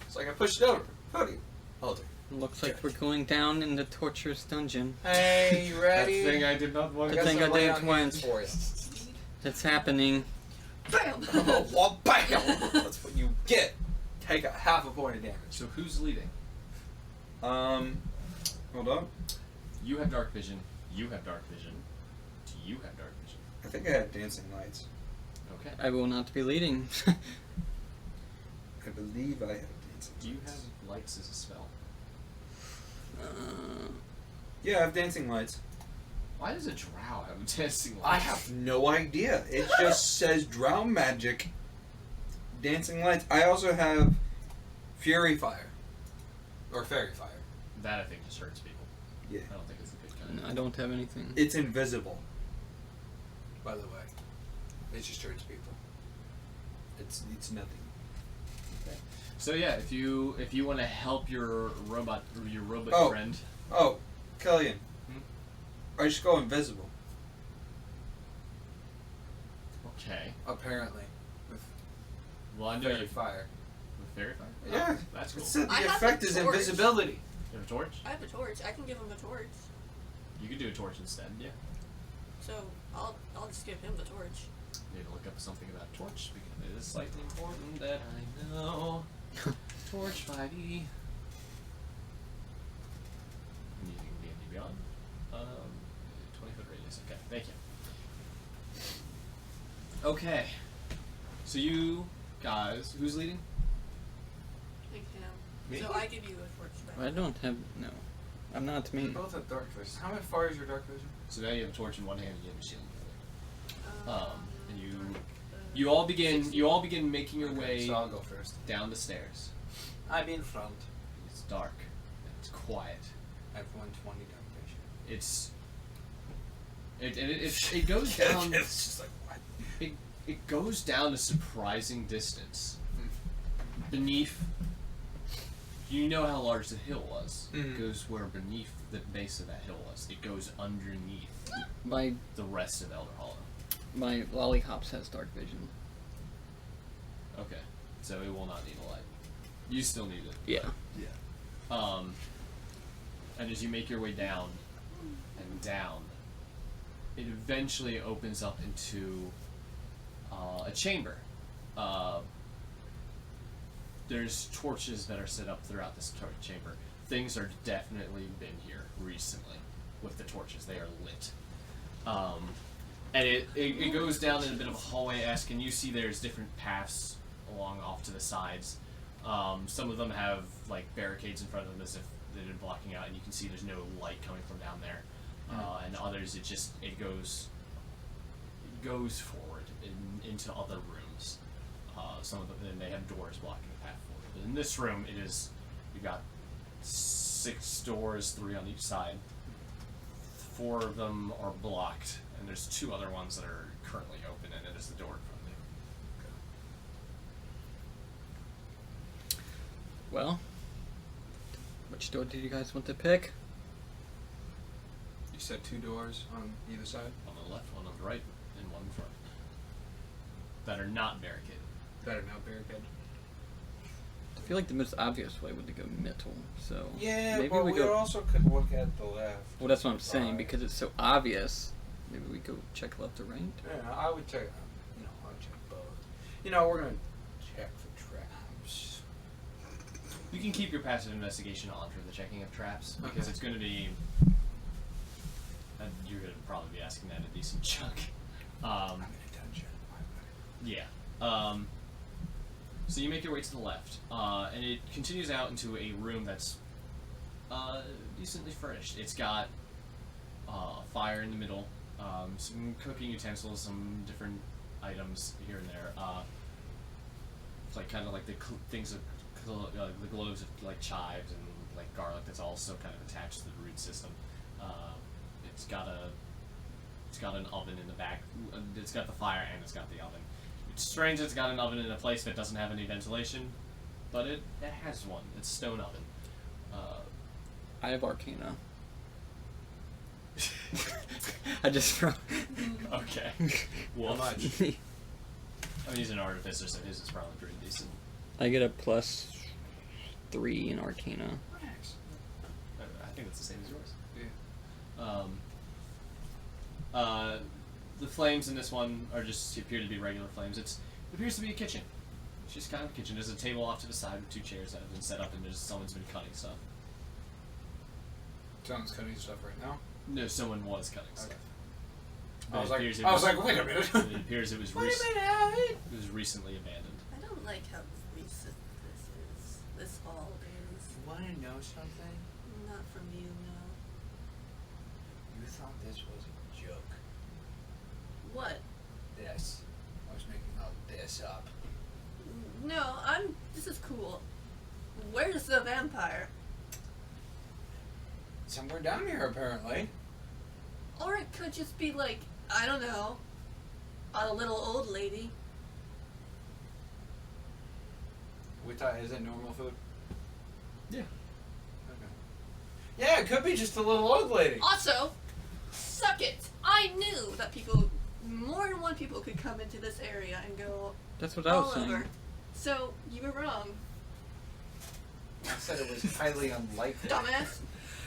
It's like I pushed it over. Podium, altar. looks like we're going down in the torturous dungeon. Hey, you ready? That thing I did not want Good to thing I lay didn't on hands win. for you. It's happening. Bam! Oh, well, bam! That's what you get. Take a half a point of damage. So who's leading? Hold on. You have dark vision. You have dark vision. Do you have dark vision? I think I have dancing lights. Okay. I will not be leading. I believe I have dancing Do you lights. have lights as a spell? Yeah, I have dancing lights. Why does a drow have dancing lights? I have no idea. It just says drow magic, dancing lights. I also have fury fire. Or fairy fire. That I think just hurts people. Yeah. I don't think it's a good kind. I don't have anything. It's invisible. By the way. It just hurts people. It's nothing. So yeah, if you want to help your robot Oh. friend, Oh, Kellyan. Hmm? I just go invisible. okay. Apparently. With Well, I know fairy you fire. with fairy fire. Yeah. Oh, that's It cool. said the I have effect a is torch. invisibility. You have a torch? I have a torch. I can give him a torch. You could do a torch instead. Yeah. So I'll just give him the torch. Need to look up something about torch because it is slightly important that I know. Torch 5e. Using D&D Beyond. 20-foot radius. Okay, thank you. Okay. So you guys, who's leading? I can. Me? So I give you a torch back. I don't have. No. I'm not We me. both have dark vision. How far is your dark vision? So now you have a torch in one hand and you have a shield in the other. And you uh, you all begin making your way So I'll go first. down the stairs. I'm in front. It's dark. It's quiet. I have 120 dark vision. It goes down. It's just like, what? It goes down a surprising distance. Beneath, you know how large the hill was. It Mhm. goes where beneath the base of that hill was. It goes underneath My the rest of Elder Hollow. lollipops has dark vision. Okay, so it will not need a light. You still need it. Yeah. And as you make your way down and down, it eventually opens up into a chamber. There's torches that are set up throughout this chamber. Things are definitely been here recently with the torches. They are lit. And it goes down in a bit of a hallway-esque, and you see there's different paths along off to the sides. Some of them have like barricades in front of them as if they've been blocking out, and you can see there's no light coming from down there. And others, it goes forward into other rooms. Some of them, and they have doors blocking the path forward. But in this room, you've got 6 doors, 3 on each side. 4 of them are blocked, and there's 2 other ones that are currently open, and it is the door in front of you. Well, which door did you guys want to pick? You said 2 doors on either side? One on the left, one on the right, and one in front. That are not barricaded. That are now barricaded. I feel like the most obvious way would to go middle. So Yeah, maybe but we we go. also could look at the left. Well, that's what I'm saying Right. because it's so obvious. Maybe we go check left or right. Yeah, I would check. I would check both. We're gonna check You can keep your passive investigation on for the checking of traps because Okay. it's going to be. You're going to probably be asking that a decent chunk. I'm in a dungeon. Yeah. So you make your way to the left, and it continues out into a room that's decently furnished. It's got a fire in the middle, some cooking utensils, some different items here and there. Like kind of like the things of the globes of like chives and like garlic. That's also kind of attached to the root system. It's got an oven in the back. It's got the fire and it's got the oven. It's strange it's got an oven in a place that doesn't have any ventilation, but it has one. It's a stone oven. I have Arcana. I just throw. Okay. How Well, much? I mean, he's an artificer, so his is probably pretty decent. I get a +3 in Arcana. Nice. I think it's the same as yours. Yeah. The flames in this one are just appear to be regular flames. It appears to be a kitchen. It's just kind of a kitchen. There's a table off to the side with 2 chairs that have been set up, and someone's been cutting stuff. Someone's cutting stuff right now. No, someone was cutting stuff. Okay. But I was it like, appears wait a minute. it appears it was Wait a minute. it was recently abandoned. I don't like how recent this is. This all is. Want to know something? Not from you, no. You thought this was a joke. What? This. I was making all this up. No, this is cool. Where's the vampire? Somewhere down here, apparently. Or it could just be like, I don't know, a little old lady. We thought, is it normal food? Yeah. Okay. Yeah, it could be just a little old lady. Also, suck it! I knew that more than one people could come into this area and go That's what I was all saying. over. So, you were wrong, I said it was highly unlikely. dumbass.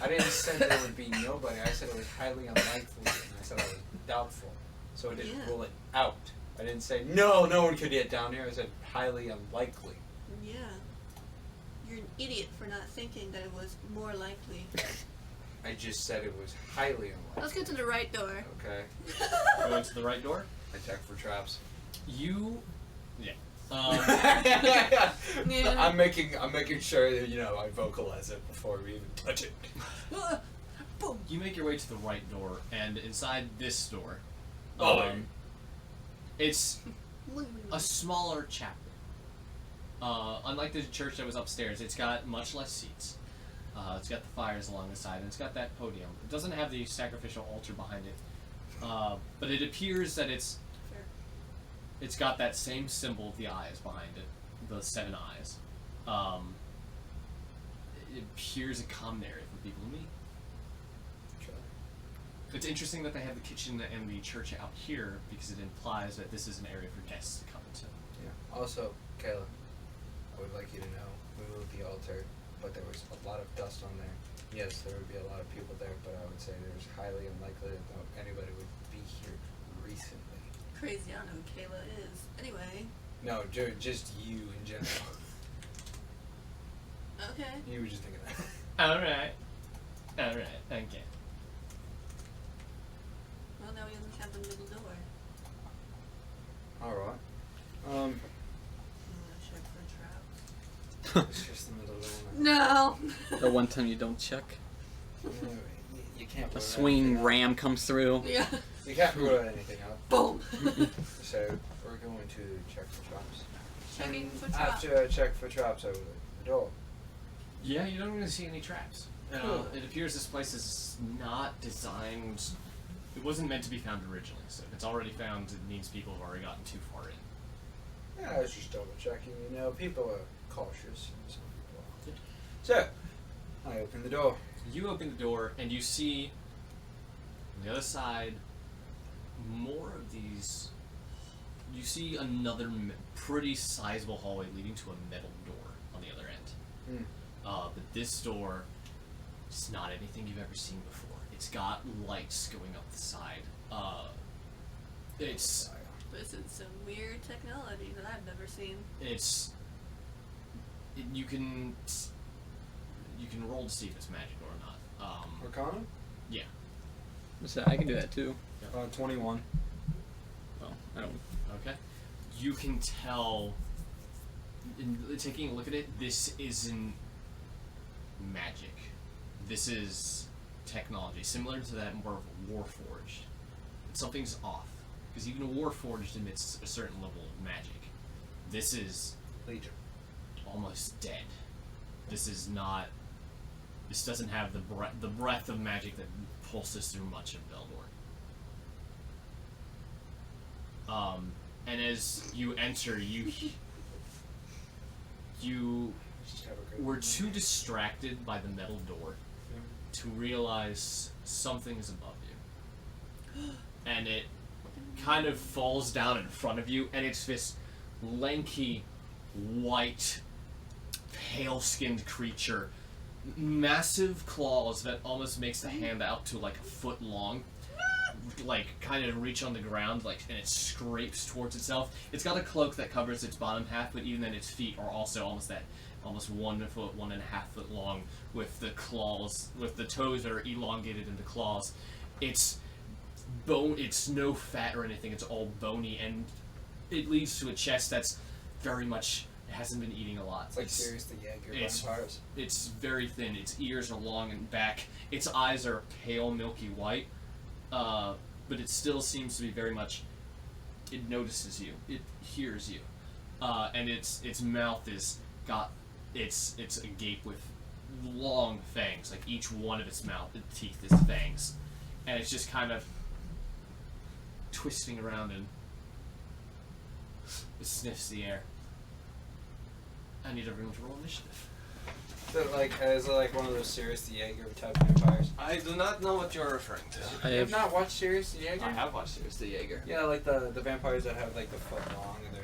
I didn't say there would be nobody. I said it was highly unlikely, and I said I was doubtful. So I didn't Yeah. rule it out. I didn't say no one could get down here. I said highly unlikely. Yeah. You're an idiot for not thinking that it was more likely. I just said it was highly Let's unlikely. go to the right door. Okay. Going to the right door. I check for traps. You. Yeah. Yeah. I'm making sure that I vocalize it before we even touch it. Boom. You make your way to the right door, and inside this door, Oh. it's a smaller chapel. Unlike the church that was upstairs, it's got much less seats. It's got the fires along the side, and it's got that podium. It doesn't have the sacrificial altar behind it, but it appears that Fair. it's got that same symbol of the eyes behind it, the 7 eyes. It appears a common area for people to meet. It's interesting that they have the kitchen and the church out here because it implies that this is an area for guests to come to. Yeah. Also, Kayla, I would like you to know we moved the altar, but there was a lot of dust on there. Yes, there would be a lot of people there, but I would say there's highly unlikely that anybody would be here recently. Crazy, I don't know who Kayla is. Anyway, No, just you in general. okay. You were just thinking that. Alright. Alright, okay. Well, now we only have the middle door. All right. I'm gonna check for traps. It's just the middle of the No! The one time you don't check, You can't. a rule swinging anything out. ram comes through. Yeah. You can't rule anything out. Boom! So we're going to check for traps. Checking And for traps. After I check for traps, I will open the door. Yeah, you don't really see any traps. Cool. It appears this place is not designed. It wasn't meant to be found originally, so if it's already found, it means people have already gotten too far in. Yeah, I was just double checking. People are cautious, and some people aren't. So I open the door. You open the door and you see on the other side more of these. You see another pretty sizable hallway leading to a metal door on the other end. But this door is not anything you've ever seen before. It's got lights going up the side. It's This is some weird technology that I've never seen. you can you can roll to see if it's magic or not. Arcana? So I can do that too. 21. Well, I don't. Okay. You can tell, in taking a look at it, this isn't magic. This is technology, similar to that more of a Warforged. Something's off. Because even a Warforged emits a certain level of magic. This is Legion. almost dead. This is not... This doesn't have the breath of magic that pulses through much of Beldor. And as you enter, you were too distracted by the metal door to realize something is above you. And it kind of falls down in front of you, and it's this lanky, white, pale-skinned creature. Massive claws that almost makes the hand out to like a foot long. Like, kind of reach on the ground, like, and it scrapes towards itself. It's got a cloak that covers its bottom half, but even then its feet are also almost 1 foot, 1.5 foot long, with the claws, with the toes that are elongated into claws. It's bone. It's no fat or anything. It's all bony, and it leads to a chest that's very much. It hasn't been eating a lot. It's like Sirius the Jaeger it's- vampires. It's very thin. Its ears are long and back. Its eyes are pale, milky white. But it still seems to be very much. It notices you. It hears you, and its mouth is got. It's agape with long fangs. Like each one of its teeth is fangs, and it's just kind of twisting around and it sniffs the air. I need everyone to roll initiative. Is it like one of those Sirius the Jaeger type vampires? I do not know what you're referring to. I You have have. not watched Sirius the Jaeger? I have watched Sirius the Jaeger. Yeah, like the vampires that have like the foot long and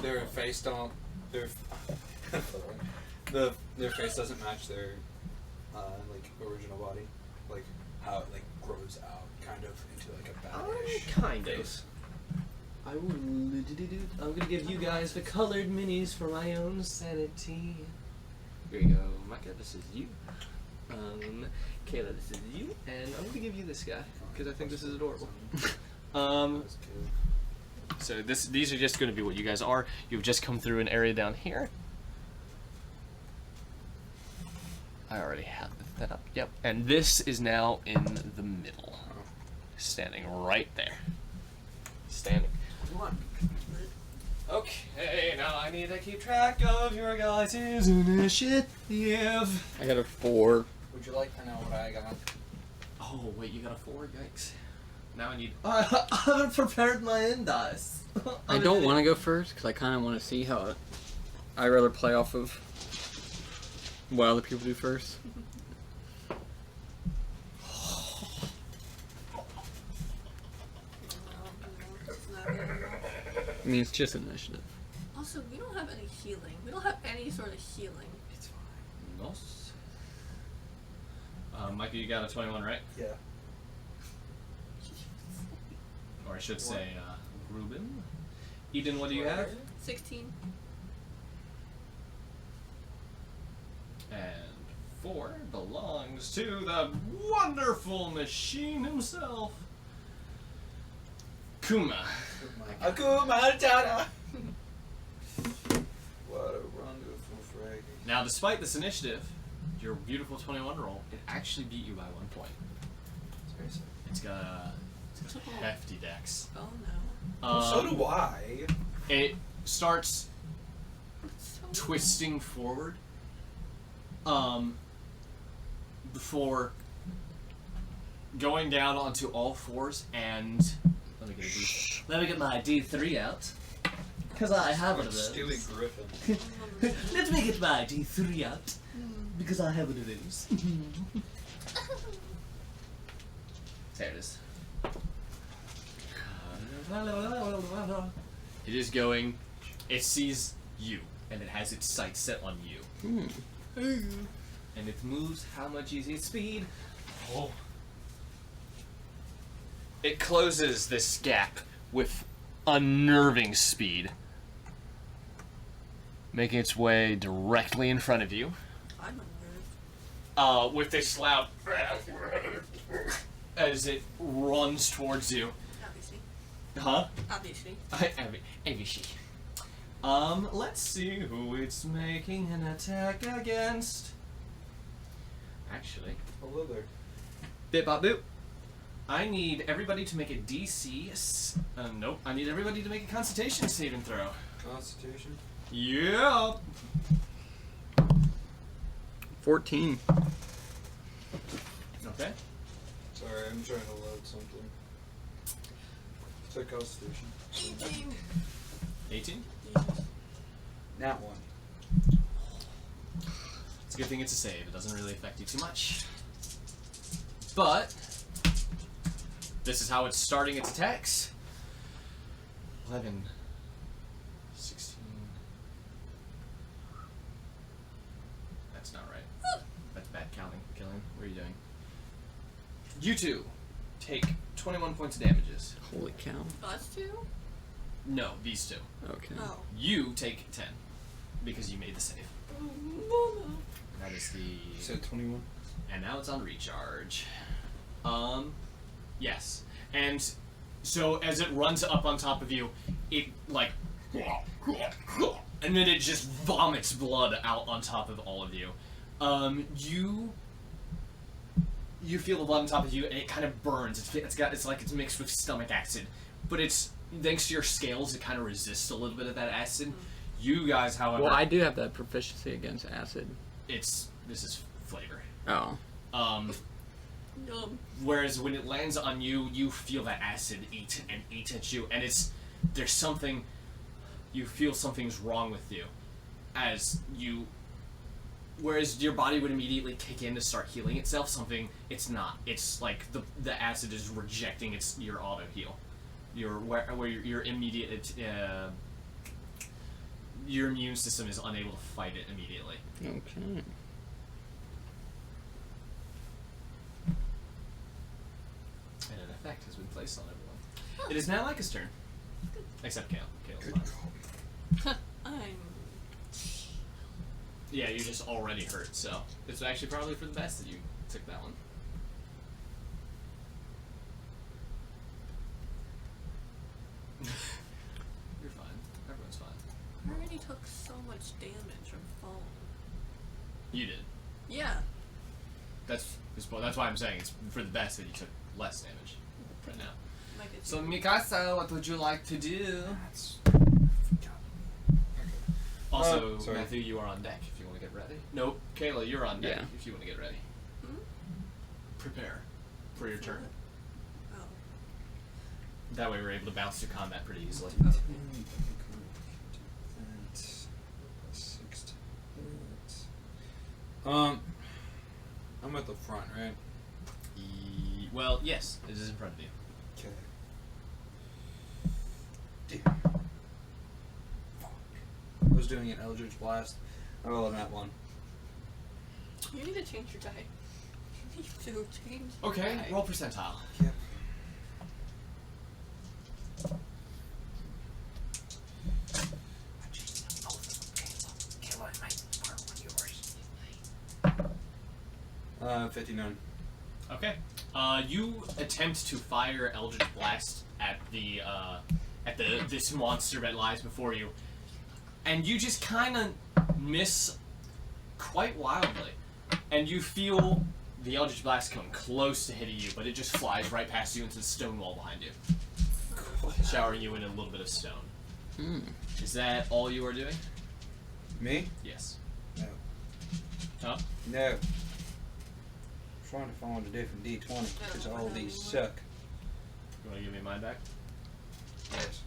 their face don't their face doesn't match their like original body, like how it like grows out kind of into like a badish Kind face. I'm gonna give you guys the colored minis for my own sanity. Here you go, Micah, this is you. Kayla, this is you. And I'm gonna give you this guy, because I think this is adorable. That's cute. So these are just gonna be what you guys are. You've just come through an area down here. I already have that up. Yep. And this is now in the middle. Standing right there. Standing. Come on. Okay, now I need to keep track of your guys' initiative. I got a 4. Would you like to know what I got? Oh, wait, you got a 4? Yikes. Now I need. I haven't prepared my end dice. I don't want to go first because I kind of want to see how it. I rather play off of what other people do first. I mean, it's just initiative. Also, we don't have any healing. We don't have any sort of healing. It's fine. Nos. Micah, you got a 21, right? Yeah. Or I should say, Ruben. Eden, what do you have? 16. And 4 belongs to the wonderful machine himself, Kuma. Akuma Matata! What a wonderful frag. Now, despite this initiative, your beautiful 21 roll, it actually beat you by 1 point. It's very sad. It's got a hefty dex. Oh no. So do I. It starts So twisting forward before going down onto all fours and let me get my D3 out because I have one of those. Stewie Griffin. Let me get my D3 out because I have one of those. There it is. It is going. It sees you, and it has its sights set on you. And it moves how much is its speed? Oh. It closes this gap with unnerving speed, making its way directly in front of you. I'm unnerved. with this loud as it runs towards you. Obviously. Huh? Obviously. Obviously. Let's see who it's making an attack against. Actually, Hello there. bit bop boop. I need everybody to make a DC. Nope. I need everybody to make a Constitution saving throw. Constitution. Yeah. 14. Okay. Sorry, I'm trying to load something. It's a Constitution. 18. 18. That one. It's a good thing it's a save. It doesn't really affect you too much. But this is how it's starting its attacks. 11, 16. That's not right. That's bad counting. Killing. What are you doing? You two take 21 points of damages. Holy cow. Us two? No, these two. Okay. Oh. You take 10 because you made the save. That is the. You said 21? And now it's on recharge. Yes. And so as it runs up on top of you, it like and then it just vomits blood out on top of all of you. You feel the blood on top of you and it kind of burns. It's like it's mixed with stomach acid. But it's thanks to your scales it kind of resists a little bit of that acid. You guys, however, Well, I do have that proficiency against acid. this is flavor. Oh. Whereas when it lands on you, you feel that acid eat at you, and there's something, you feel something's wrong with you, whereas your body would immediately kick in to start healing itself, it's not. It's like the acid is rejecting your auto heal, your immediate, your immune system is unable to fight it immediately. Okay. And an effect has been placed on everyone. It is now Lyca's turn. Except Kale. Kale's not. I'm. Yeah, you're just already hurt, so it's actually probably for the best that you took that one. You're fine. Everyone's fine. I already took so much damage from falling. You did. Yeah. That's why I'm saying it's for the best that you took less damage right now. Like it's So Mikasa, what would you like to do? That's. Also, sorry. Matthew, you are on deck if you want to get ready. Nope, Kayla, you're on deck Yeah. if you want to get ready. Hmm? Prepare for your turn. Oh. That way we're able to bounce through combat pretty easily. 16. I'm at the front, right? Well, yes, it is in front of you. Okay. Damn. Fuck. I was doing an Eldritch Blast. I rolled that one. You need to change your die. You need to change. Okay, your die. roll percentile. Yep. Kill it, mate. Part one yours. 59. Okay. You attempt to fire Eldritch Blast at this monster that lies before you, and you just kind of miss quite wildly, and you feel the Eldritch Blast come close to hitting you, but it just flies right past you into the stone wall behind you, showering you in a little bit of stone. Hmm. Is that all you are doing? Me? Yes. No. Huh? No. I'm trying to find a different D20 because all these suck. You want to give me mine back? Yes.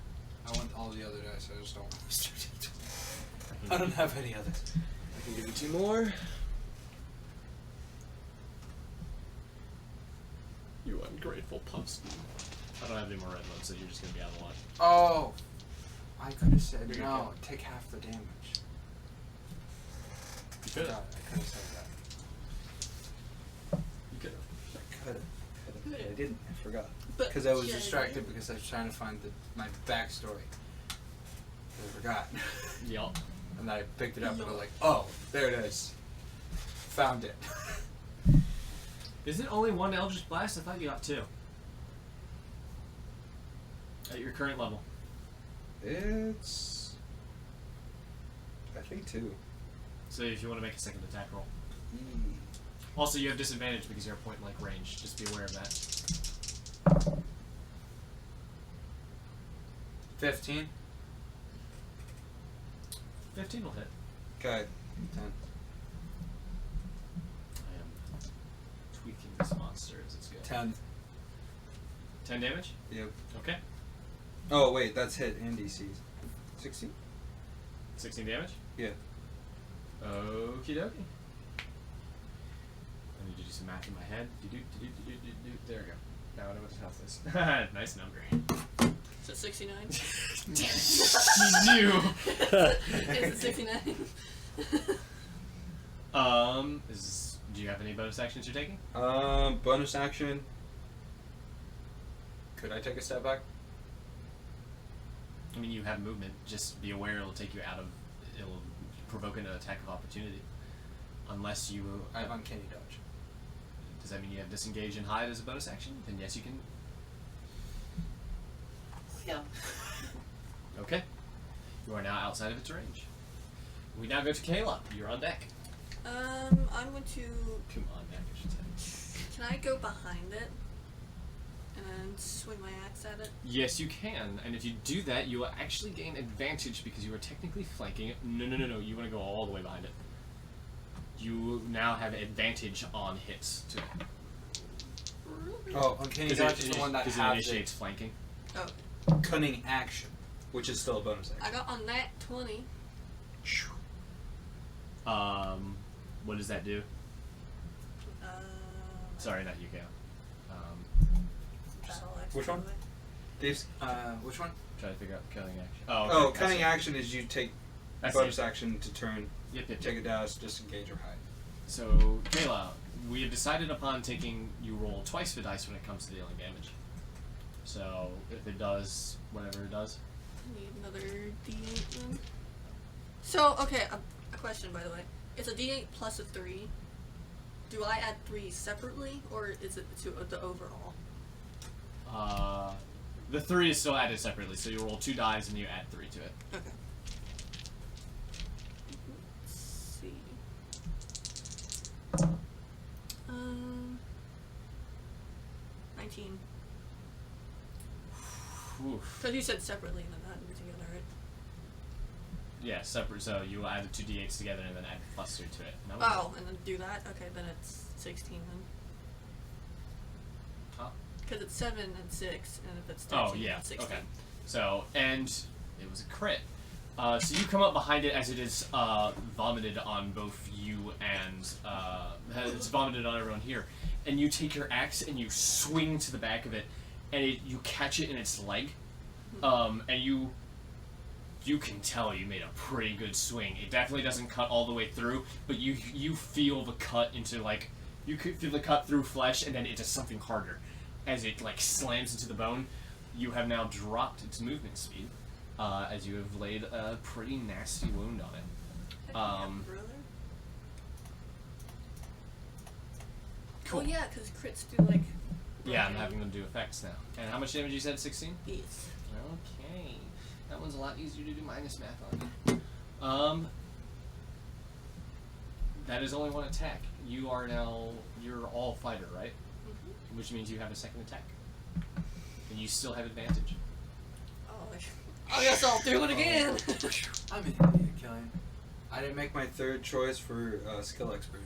I want all the other dice. I just don't want to do D20. I don't have any others. I can give you 2 more. You ungrateful puss. I don't have any more red ones, so you're just gonna be out of line. Oh! I could have said You're no. good. Take half the damage. You could God, have. I could have said that. You could have. I could have. I didn't. I forgot. But Because I was yeah, distracted because I was trying to find my backstory. I forgot. Yup. And then I picked it up and I was like, oh, there it is. Found it. Is it only one Eldritch Blast? I thought you got two. At your current level. It's... I think 2. So if you want to make a second attack roll. Also, you have disadvantage because you're at point blank range. Just be aware of that. 15. 15 will hit. Okay. 10. I am tweaking this monster as it's going. 10. 10 damage? Yep. Okay. Oh, wait, that's hit and DC. 16? 16 damage? Yeah. Okie dokie. I need to do some math in my head. There we go. Now I know what the health is. Nice number. So 69. You knew. It's 69. Do you have any bonus actions you're taking? Bonus action. Could I take a step back? I mean, you have movement. Just be aware it'll take you out of. It'll provoke an attack of opportunity. Unless you. I have uncanny dodge. Does that mean you have disengage and hide as a bonus action? Then yes, you can. Yeah. Okay. You are now outside of its range. We now go to Kayla. You're on deck. I'm going to. Come on deck, I should say. Can I go behind it and swing my axe at it? Yes, you can. And if you do that, you will actually gain advantage because you are technically flanking it. No. You want to go all the way behind it. You now have advantage on hits to Oh, uncanny dodge is the one that because it has initiates flanking. Oh, cunning action, which is still a bonus I action. got on that 20. What does that do? Uh, Sorry, not you, Kayla. battle axe, Which by one? the way. Dave's, which one? Try to figure out the cunning action. Oh, okay, cunning I see. action is you take I see. bonus action to turn, Yep. take a dash, disengage, or hide. So, Kayla, we have decided upon taking you roll twice the dice when it comes to dealing damage. So, if it does whatever it does. I need another D8 then. So, okay, a question by the way. It's a D8 plus a 3. Do I add 3 separately, or is it to the overall? The 3 is still added separately, so you roll 2 dice and you add 3 to it. Okay. Let's see. 19. Oof. Because you said separately and then add them together, right? Yeah, separate. So you will add the 2 d8s together and then add +2 to it. And that would- Oh, and then do that? Okay, then it's 16 then. Huh? Because it's 7 and 6, and if it's 13, Oh yeah. it's 16. Okay. So and it was a crit. So you come up behind it as it is vomited on both you and it's vomited on everyone here, and you take your axe and you swing to the back of it, and you catch it in its leg, and you can tell you made a pretty good swing. It definitely doesn't cut all the way through, but you feel the cut into like you could feel the cut through flesh, and then it does something harder as it like slams into the bone. You have now dropped its movement speed. As you have laid a pretty nasty wound on it. Brother? Cool. Oh yeah, because crits do like. Yeah, I'm having them do effects now. And how much damage you said? 16? Yes. Okay. That one's a lot easier to do minus math on. That is only one attack. You're all fighter, right? Mm-hmm. Which means you have a second attack. And you still have advantage. Oh, I guess I'll do it again. I'm an idiot, Killian. I didn't make my third choice for skill expert.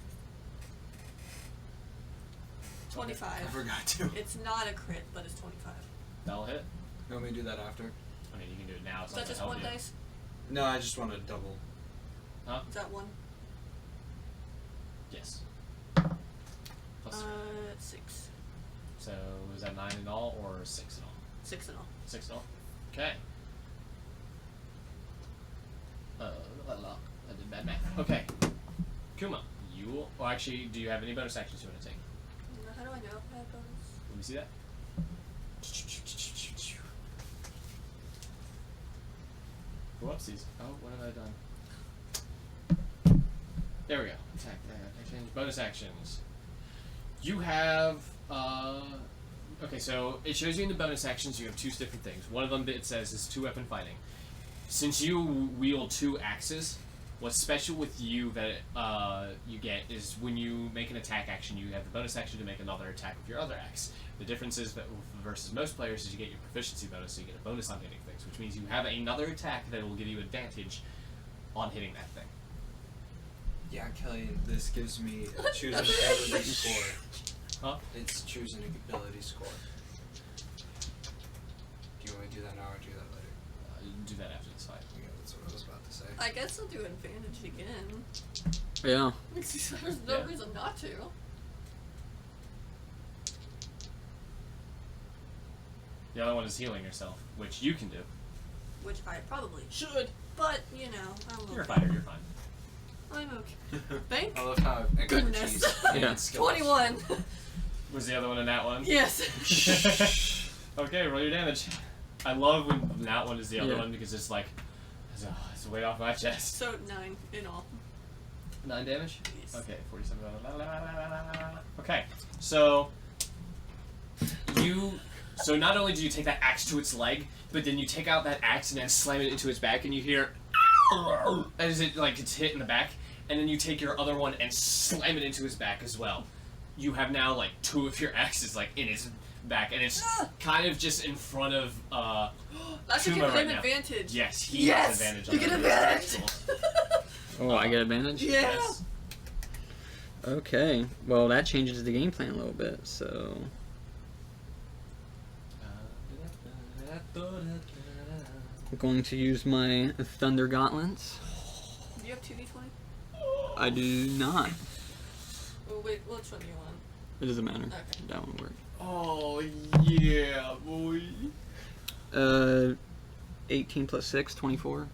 25. I forgot to. It's not a crit, but it's 25. That'll hit. You want me to do that after? I mean, you can do it now. It's Is not that just gonna one help you. dice? No, I just want to double. Huh? Is that one? Yes. Plus 3. 6. So is that 9 in all or 6 in all? 6 in all. 6 in all. Okay. I did bad math. Okay. Kuma, you. Well, actually, do you have any bonus actions you want to take? How do I know if I have bonus? Let me see that. Whoopsies. Oh, what have I done? There we go. Attack, change. Bonus actions. You have okay, so it shows you in the bonus actions you have two different things. One of them it says is 2-weapon fighting. Since you wield 2 axes, what's special with you that you get is when you make an attack action, you have the bonus action to make another attack with your other axe. The difference is that versus most players is you get your proficiency bonus, so you get a bonus on hitting things, which means you have another attack that will give you advantage on hitting that thing. Yeah, Kelly, this gives me a choose an ability score. Huh? It's choose an ability score. Do you want me to do that now or do that later? Do that after this fight. Yeah, that's what I was about to say. I guess I'll do advantage again. Yeah. There's no Yeah. reason not to. The other one is healing yourself, which you can do. Which I probably should, but you know, I'm okay. You're a fighter, you're fine. I'm okay. Thank I love how goodness. Yeah. 21. Was the other one in that one? Yes. Okay, roll your damage. I love when that one is the other Yeah. one because it's like, it's way off my chest. So 9 in all. 9 damage? Yes. Okay, 47. Okay, so so not only do you take that axe to its leg, but then you take out that axe and then slam it into its back, and you hear as it like gets hit in the back, and then you take your other one and slam it into his back as well. You have now like 2 of your axes like in his back, and it's kind of just in front of That should Tuma give him right now. advantage. Yes, he Yes! has advantage on You get that advantage! Oh, I get advantage? Yeah. Yes. Okay. Well, that changes the game plan a little bit, so... I'm going to use my Thunder Gauntlets. Do you have 2d20? I do not. Oh, wait, which one do you want? It doesn't matter. Okay. That one works. Oh yeah, boy. 18 plus 6, 24.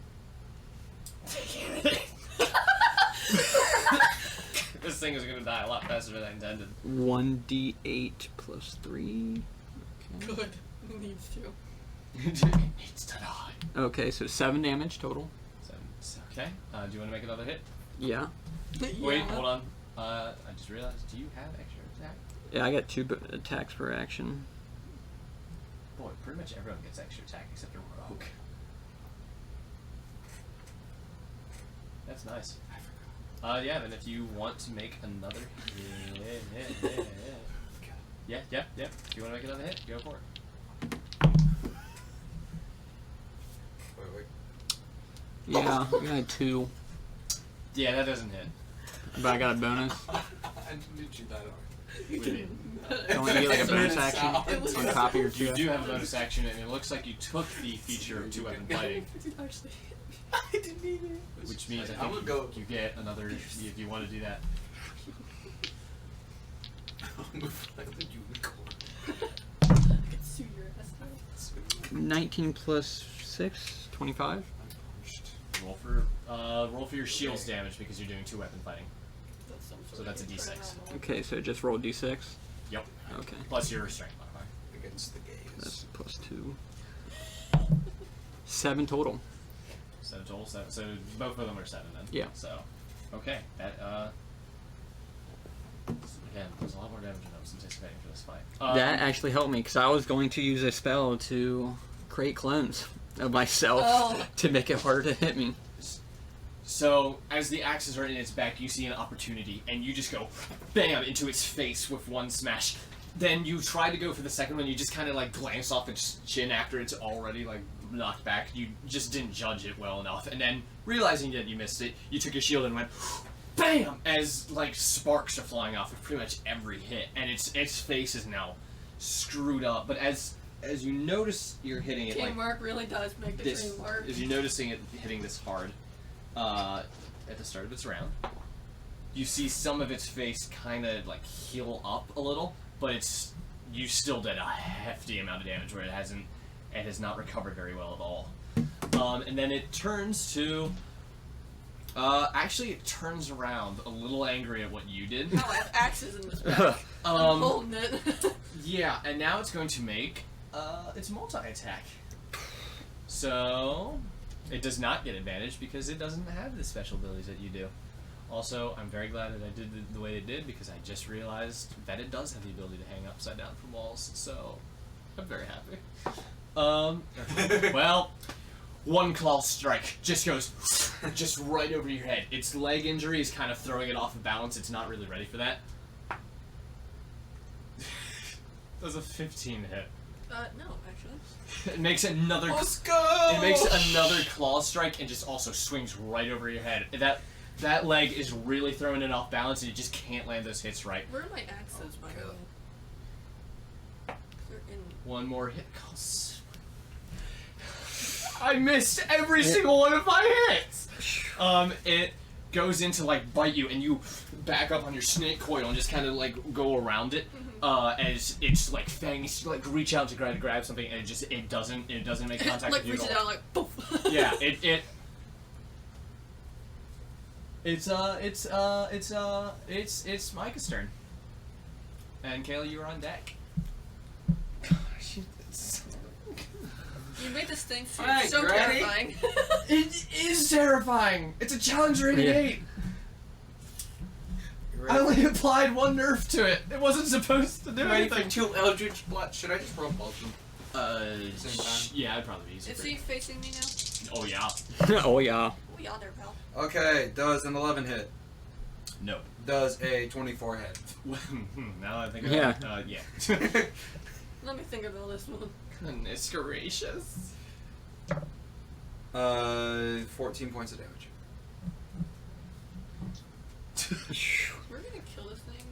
This thing is gonna die a lot faster than I intended. 1d8 plus 3. Okay. Good. Needs to. It needs to die. Okay, so 7 damage total. Okay. Do you want to make another hit? Yeah. Wait, hold on. I just realized. Do you have extra attack? Yeah, I got 2 attacks per action. Boy, pretty much everyone gets extra attack except a rogue. That's nice. Yeah. Then if you want to make another hit, yeah. Do you want to make another hit? Go for it. Wait. Yeah, I got 2. Yeah, that doesn't hit. But I got a bonus. I didn't do that hard. What do you mean? Don't you get like a bonus It action sounds- on top of your You 2? do have a bonus action, and it looks like you took the feature of 2-weapon fighting, Actually, I didn't need it. which means I I think would go. you get another if you want to do that. Move like the unicorn. I could sue your ass now. 19 plus 6, 25. Roll for your shield's damage because you're doing 2-weapon fighting. That's some sort So of that's a D6. paranormal. Okay, so just roll d6. Yep. Okay, Plus your restraint modifier. Against the gaze. that's plus 2. 7 total. So total 7. So both of them are 7 then. Yeah. So, okay. That again, there's a lot more damage than I was anticipating for this fight. That actually helped me because I was going to use a spell to create clones of myself Oh. to make it harder to hit me. So, as the axes are in its back, you see an opportunity, and you just go BAM! Into its face with one smash. Then you try to go for the second one, you just kind of like glance off its chin after it's already like knocked back. You just didn't judge it well enough, and then realizing that you missed it, you took your shield and went BAM! As like sparks are flying off with pretty much every hit, and its face is now screwed up. But as you notice you're hitting it like Teamwork really does make the this, dream work. as you're noticing it hitting this hard at the start of its round, you see some of its face kind of like heal up a little, but you still did a hefty amount of damage where it has not recovered very well at all. And then it turns to actually it turns around a little angry at what you did. Now I have axes in this back. I'm holding it. Yeah, and now it's going to make its multi-attack. So it does not get advantage because it doesn't have the special abilities that you do. Also, I'm very glad that I did the way it did because I just realized that it does have the ability to hang upside down from walls. So, I'm very happy. Well, one claw strike just goes just right over your head. Its leg injury is kind of throwing it off of balance. It's not really ready for that. Does a 15 hit. No, actually. It makes another. Let's go! It makes another claw strike and just also swings right over your head. That leg is really throwing it off balance, and you just can't land those hits right. Where are my axes, by the Okay. way? They're in. One more hit. I missed every single one of my hits. It goes in to like bite you, and you back up on your snake coil and just kind of like go around it. As it's like fangs like reach out to grab something, and it doesn't make contact Like with you reach at it all. down, like poof. Yeah, it's Micah's turn. And Kayla, you are on deck. You made this thing seem Alright, so you ready? terrifying. It is terrifying. It's a challenge rating Yeah. 8. You I ready? only applied one nerf to it. It wasn't supposed to do You ready for anything. 2 Eldritch Blast? Should I just roll both of them? Same time? Yeah, it'd probably be easier. Is he facing me now? Oh yeah. Oh yeah. Oh yeah, there, pal. Okay, does an 11 hit? No. Does a 24 hit? Now that I think Yeah. about it, yeah. Let me think about this one. Goodness gracious. 14 points of damage. We're gonna kill this thing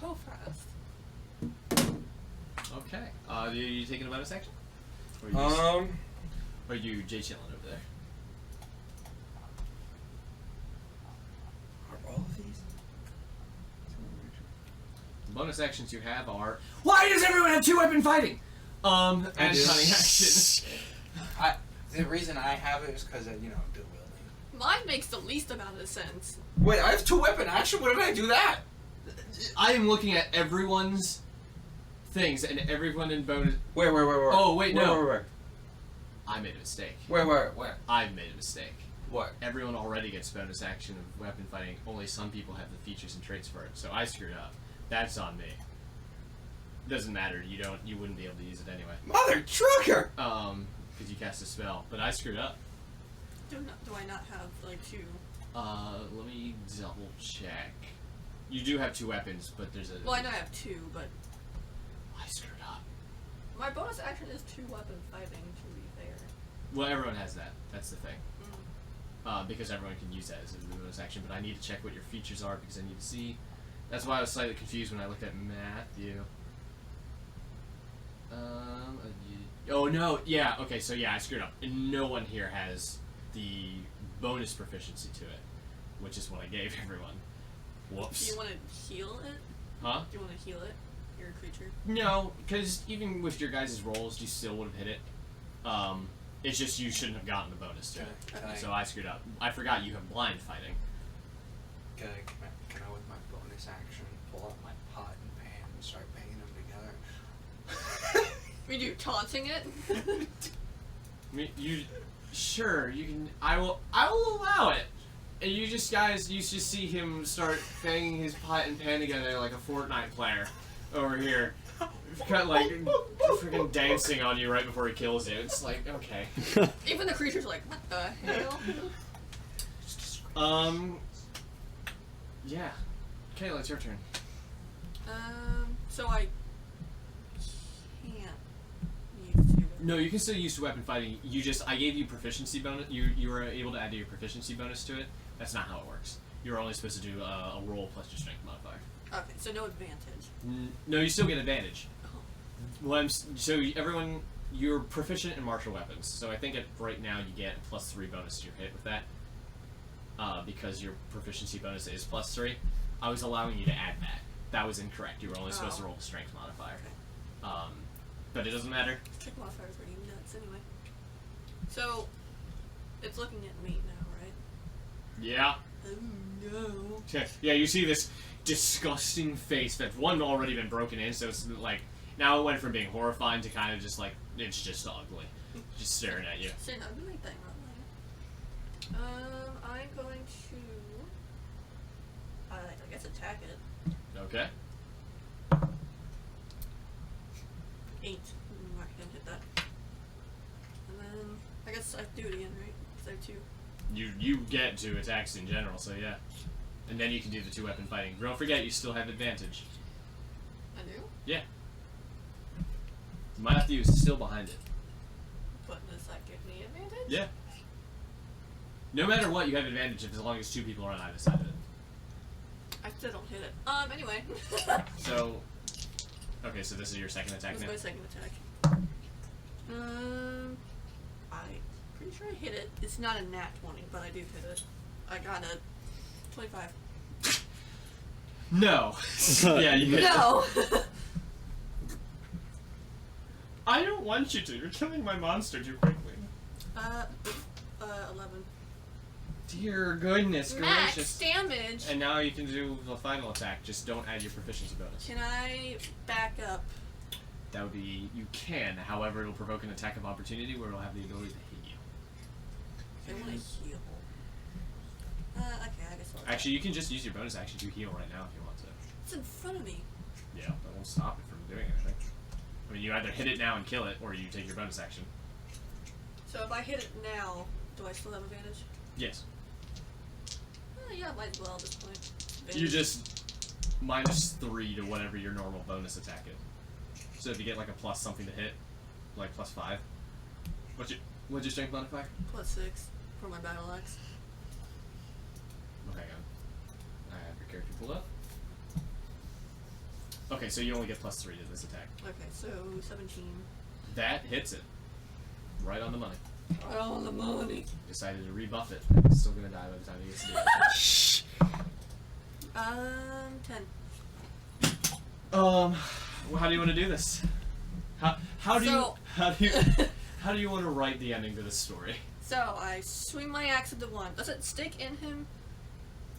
so fast. Okay. You taking a bonus action? Or you or you Jay chilling over there? Are all of these? The bonus actions you have are. Why does everyone have 2-weapon fighting? And I do. cunning action. The reason I have it is because dual wielding. Mine makes the least amount of sense. Wait, I have 2-weapon action? What did I do that? I am looking at everyone's things and everyone in bonus. Where? Oh, wait, no. Where? I made a mistake. Where? I've made a mistake. What? Everyone already gets bonus action of weapon fighting. Only some people have the features and traits for it. So I screwed up. That's on me. Doesn't matter. You wouldn't be able to use it anyway. Mother trucker! Because you cast a spell. But I screwed up. Do I not have like 2? Let me double check. You do have 2 weapons, but there's a. Well, I know I have 2, but I screwed up. my bonus action is 2 weapon fighting. To be fair. Well, everyone has that. That's the thing. Mm. Because everyone can use that as a bonus action, but I need to check what your features are because I need to see. That's why I was slightly confused when I looked at Matthew. Oh no, yeah, okay, so yeah, I screwed up. And no one here has the bonus proficiency to it, which is what I gave everyone. Do Whoops. you want to heal it? Huh? Do you want to heal it? Your creature. No, because even with your guys' rolls, you still would have hit it. It's just you shouldn't have gotten the bonus to it. Okay. So I screwed up. I forgot you have blind fighting. Can I, with my bonus action, pull out my pot and pan and start banging them together? Are you taunting it? I mean, sure, you can. I will allow it. And you just see him start banging his pot and pan together like a Fortnite player over here, kind of like freaking dancing on you right before he kills you. It's like okay. Even the creature's like, what the hell? Yeah. Kayla, it's your turn. So I can't use 2. No, you can still use weapon fighting. I gave you proficiency bonus. You were able to add your proficiency bonus to it. That's not how it works. You're only supposed to do a roll plus your strength modifier. Okay, so no advantage. No, you still get advantage. Oh. Well, everyone, you're proficient in martial weapons. So I think right now you get a +3 bonus to your hit with that. Because your proficiency bonus is +3. I was allowing you to add that. That was incorrect. You were only supposed to roll the strength modifier. But it doesn't matter. Strength modifier is pretty nuts anyway. So, it's looking at me now, right? Yeah. Oh no. Yeah, you see this disgusting face that's already been broken in, so it's like now it went from being horrifying to kind of just like it's just ugly, just staring at you. It's an ugly thing, right? I'm going to I guess attack it. Okay. 8. I'm not gonna hit that. And then I guess I have to do it again, right? Because I have 2. You get 2 attacks in general, so yeah. And then you can do the 2-weapon fighting. Don't forget, you still have advantage. I do? Yeah. You might have to use still behind it. But does that give me advantage? Yeah. No matter what, you have advantage as long as 2 people are on either side of it. I still don't hit it. Anyway. So, okay, so this is your second attack That's now? my second attack. I'm pretty sure I hit it. It's not a nat 20, but I do hit it. I got a 25. No. Yeah, you hit No! I don't want you to. You're killing my monster too quickly. 11. Dear goodness Max gracious. damage! And now you can do the final attack. Just don't add your proficiency bonus. Can I back up? That would be... You can. However, it'll provoke an attack of opportunity where it'll have the ability to hit you. I want to heal. Okay, I guess I'll Actually, you can just use your bonus action to heal right now if you want to. It's in front of me. Yeah, that won't stop it from doing anything. I mean, you either hit it now and kill it, or you take your bonus action. So if I hit it now, do I still have advantage? Yes. Yeah, might as well at this point. You just -3 to whatever your normal bonus attack is. So if you get like a plus something to hit, like +5. What's your strength modifier? +6 for my battle axe. Oh, hang on. I have your character pulled up. Okay, so you only get +3 to this attack. Okay, so 17. That hits it. Right on the money. Right on the money. Decided to rebuff it. It's still gonna die by the time he gets to do it. 10. Well, how do you want to do this? How do So- you want to write the ending to this story? So I swing my axe at the one. Does it stick in him?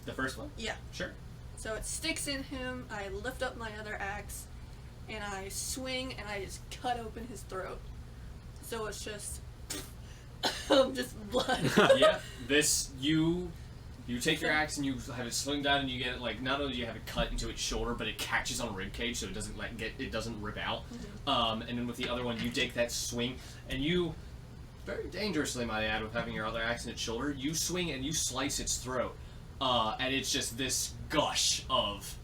The first one? Yeah. Sure. So it sticks in him. I lift up my other axe, and I swing, and I just cut open his throat. So it's just, just blood. Yeah. You take your axe and you have it swing down and you get it like not only do you have it cut into its shoulder, but it catches on a rib cage so it doesn't it doesn't rip out. And then with the other one, you take that swing and you very dangerously, might I add, with having your other axe in its shoulder, you swing and you slice its throat, and it's just this gush of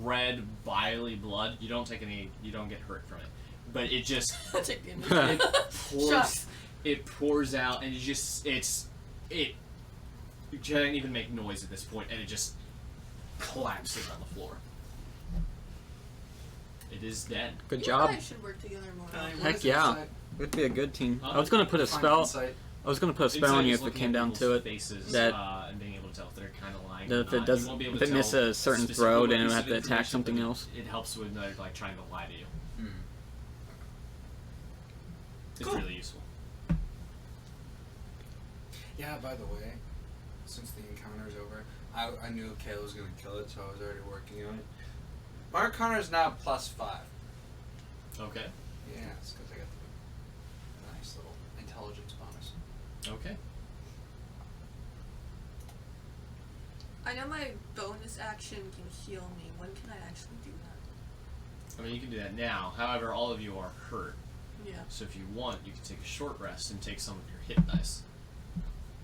red, vilely blood. You don't get hurt from it, but it just I take the it pours, Shucks. it pours out, and you can't even make noise at this point, and it just collapses on the floor. It is dead. Good You and job. I should work together more. Heck yeah. It'd be a good team. Huh? I was gonna put a spell. I was gonna put a spell on Insight you is if it looking came at down people's to it. faces, that- and being able to tell if they're kind of lying. That or if not. it does, You won't be able if to it misses tell a certain specifically throw, what then it'll piece have of to attack information, something but else. It helps with like trying to lie to you. It's Cool. really useful. Yeah, by the way, since the encounter's over, I knew Kayla was going to kill it, so I was already working on it. My Arcana's now +5. Okay. Yeah, it's because I got the nice little intelligence bonus. Okay. I know my bonus action can heal me. When can I actually do that? I mean, you can do that now. However, all of you are hurt. Yeah. So if you want, you can take a short rest and take some of your hit dice.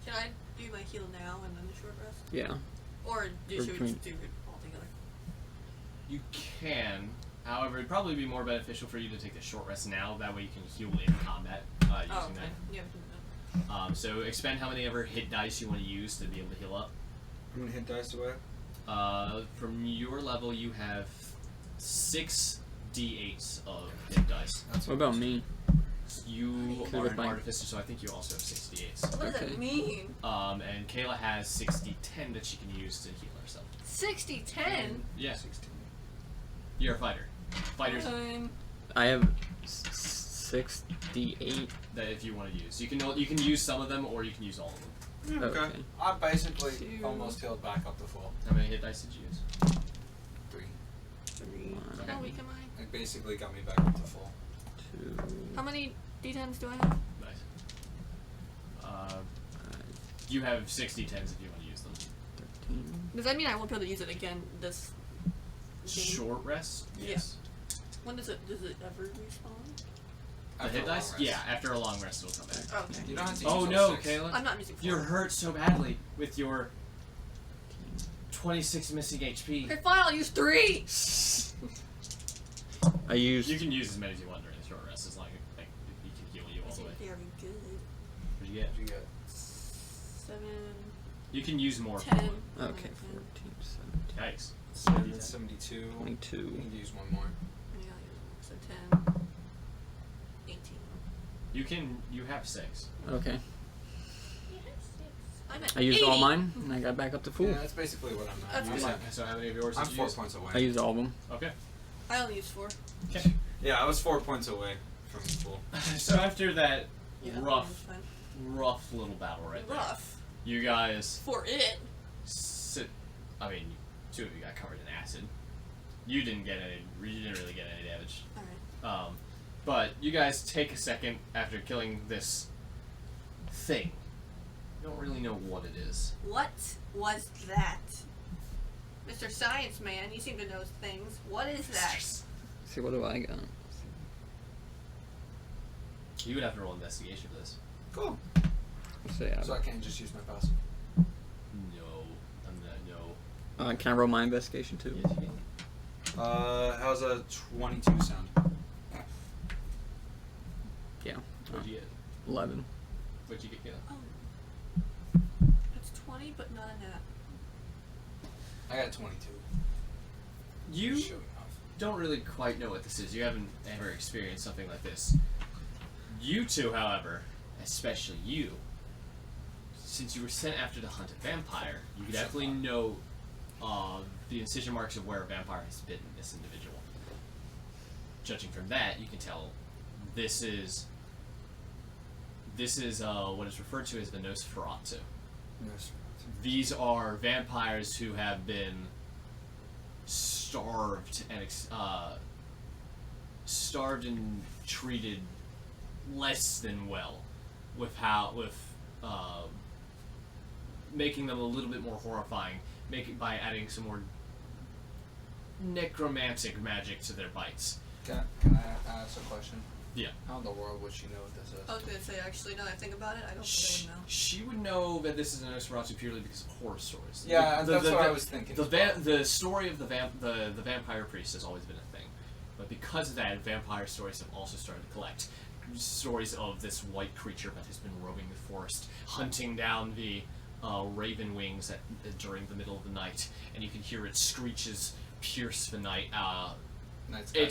Can I do my heal now and then the short rest? Yeah. Or should we Between- just do it all together? You can. However, it'd probably be more beneficial for you to take the short rest now. That way you can heal in combat using Oh, okay. that. Yeah, we can do So expend how many ever hit dice you want to use to be able to heal up. I'm going to hit dice away. From your level, you have 6 d8s of hit dice. That's What about me? You Okay, are with an my- artificer, so I think you also have 6 d8s. that. What does Okay. that mean? And Kayla has 6d10 that she can use to heal herself. 60-10? Yeah, 16. you're a fighter. Fighters I have 6d8. that if you want to use, you can use some of them or you can use all of them. Yeah, okay. Okay. I basically 2. almost healed back up to full. How many hit dice did you use? 3. 3. Okay. How weak am I? It basically got me back up to full. 2. How many d10s do I have? Nice. You have 6 d10s if you want to use them. Does that mean I won't be able to use it again this game? Short rest? Yeah. Yes. When does it ever respawn? The After hit a long dice? rest. Yeah, after a long rest it'll come back. Okay. You don't have to Oh use no, all 6. Kayla. I'm not using 4. You're hurt so badly with your 26 missing HP. Okay, fine, I'll use 3! I used. You can use as many as you want during the short rest as long as like, he can heal you all Is the it way. very good? What'd you get? You get 7, You can use more. 10. Okay, 14, 17, Yikes. 72. 22. You need to use one more. Yeah, I'll use 1. So 10. 18. You have 6. Okay. I'm at I used 80. all mine, and I got back up to full. Yeah, that's basically what I'm That's at. fine. So how many of yours I'm did you 4 use? points away. I used all of them. Okay. I only used 4. Okay. Yeah, I was 4 points away from full. So after that Yeah, rough, that's fine. rough little battle right there, Rough. you guys For it. sit. I mean, 2 of you got covered in acid. You didn't get any. You didn't really get any damage. Alright. But you guys take a second after killing this thing. You don't really know what it is. What was that? Mr. Science Man, you seem to know things. What is that? Let's see, what do I got? You would have to roll investigation for this. Cool. Let's see. So I can't just use my passive. No, I'm not. No. Can I roll my investigation too? Yes, you can. How's a 22 sound? Yeah. What'd you get? 11. What'd you get, Kayla? Oh. That's 20, but not a nat. I got 22. You Showing off. don't really quite know what this is. You haven't ever experienced something like this. You two, however, especially you, since you were sent after to hunt a vampire, you definitely know the incision marks of where a vampire has bitten this individual. Judging from that, you can tell this is what is referred to as the Nosferatu. Yes. These are vampires who have been starved and treated less than well, with making them a little bit more horrifying, by adding some more necromantic magic to their bites. Can I ask a question? Yeah. How in the world would she know what this is? I was gonna say, actually, now that I think about it, I don't think I would know. She would know that this is a Nosferatu purely because of horror stories. Yeah, that's what I was thinking. The story of the vampire priest has always been a thing, but because of that, vampire stories have also started to collect stories of this white creature that has been roaming the forest, hunting down the raven wings during the middle of the night, and you can hear its screeches pierce the night. Nice guy.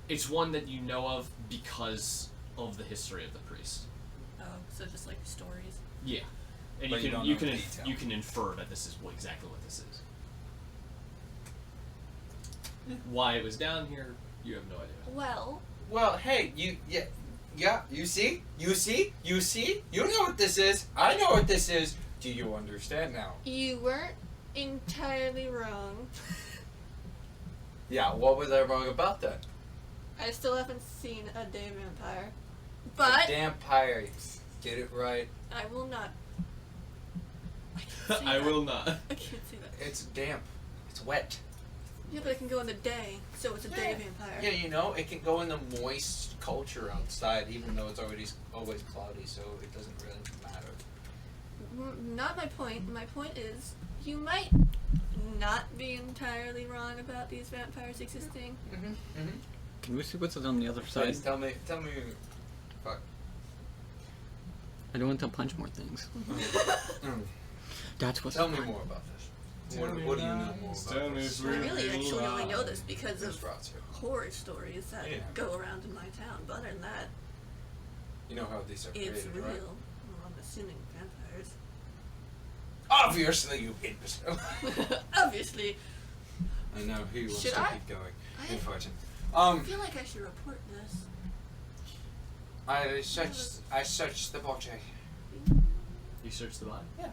It's one that you know of because of the history of the priest. Oh, so just like stories. Yeah, and But you don't you know can the detail. you can infer that this is exactly what this is. Why it was down here, you have no idea. Well, Well, hey, you see, you know what this is. I know what this is. Do you understand now? you weren't entirely wrong. Yeah. What was I wrong about that? I still haven't seen a day vampire. A But damn pirate. Get it right. I will not. I can't say I that. will not. I can't say that. It's damp. It's wet. Yeah, but it can go in the day, so it's a day Yeah. vampire. Yeah, you know, it can go in the moist culture outside, even though it's always cloudy, so it doesn't really matter. Not my point. My point is, you might not be entirely wrong about these vampires existing. Mm-hmm. Can we see what's on the other side? Tell me. Fuck. I don't want to punch more things. Mm. That's what's. Tell me more about this. What do you know more about this? I really actually only know this because of Nosferatu. horror stories that Yeah. go around in my town. But other than that, You know how these are it's created, real. right? Well, I'm assuming vampires. Obviously, you imbecile. Obviously. I know he wants Should to I? keep going. I Unfortunate. I feel like I should report this. I searched the body. You search the body? Yeah.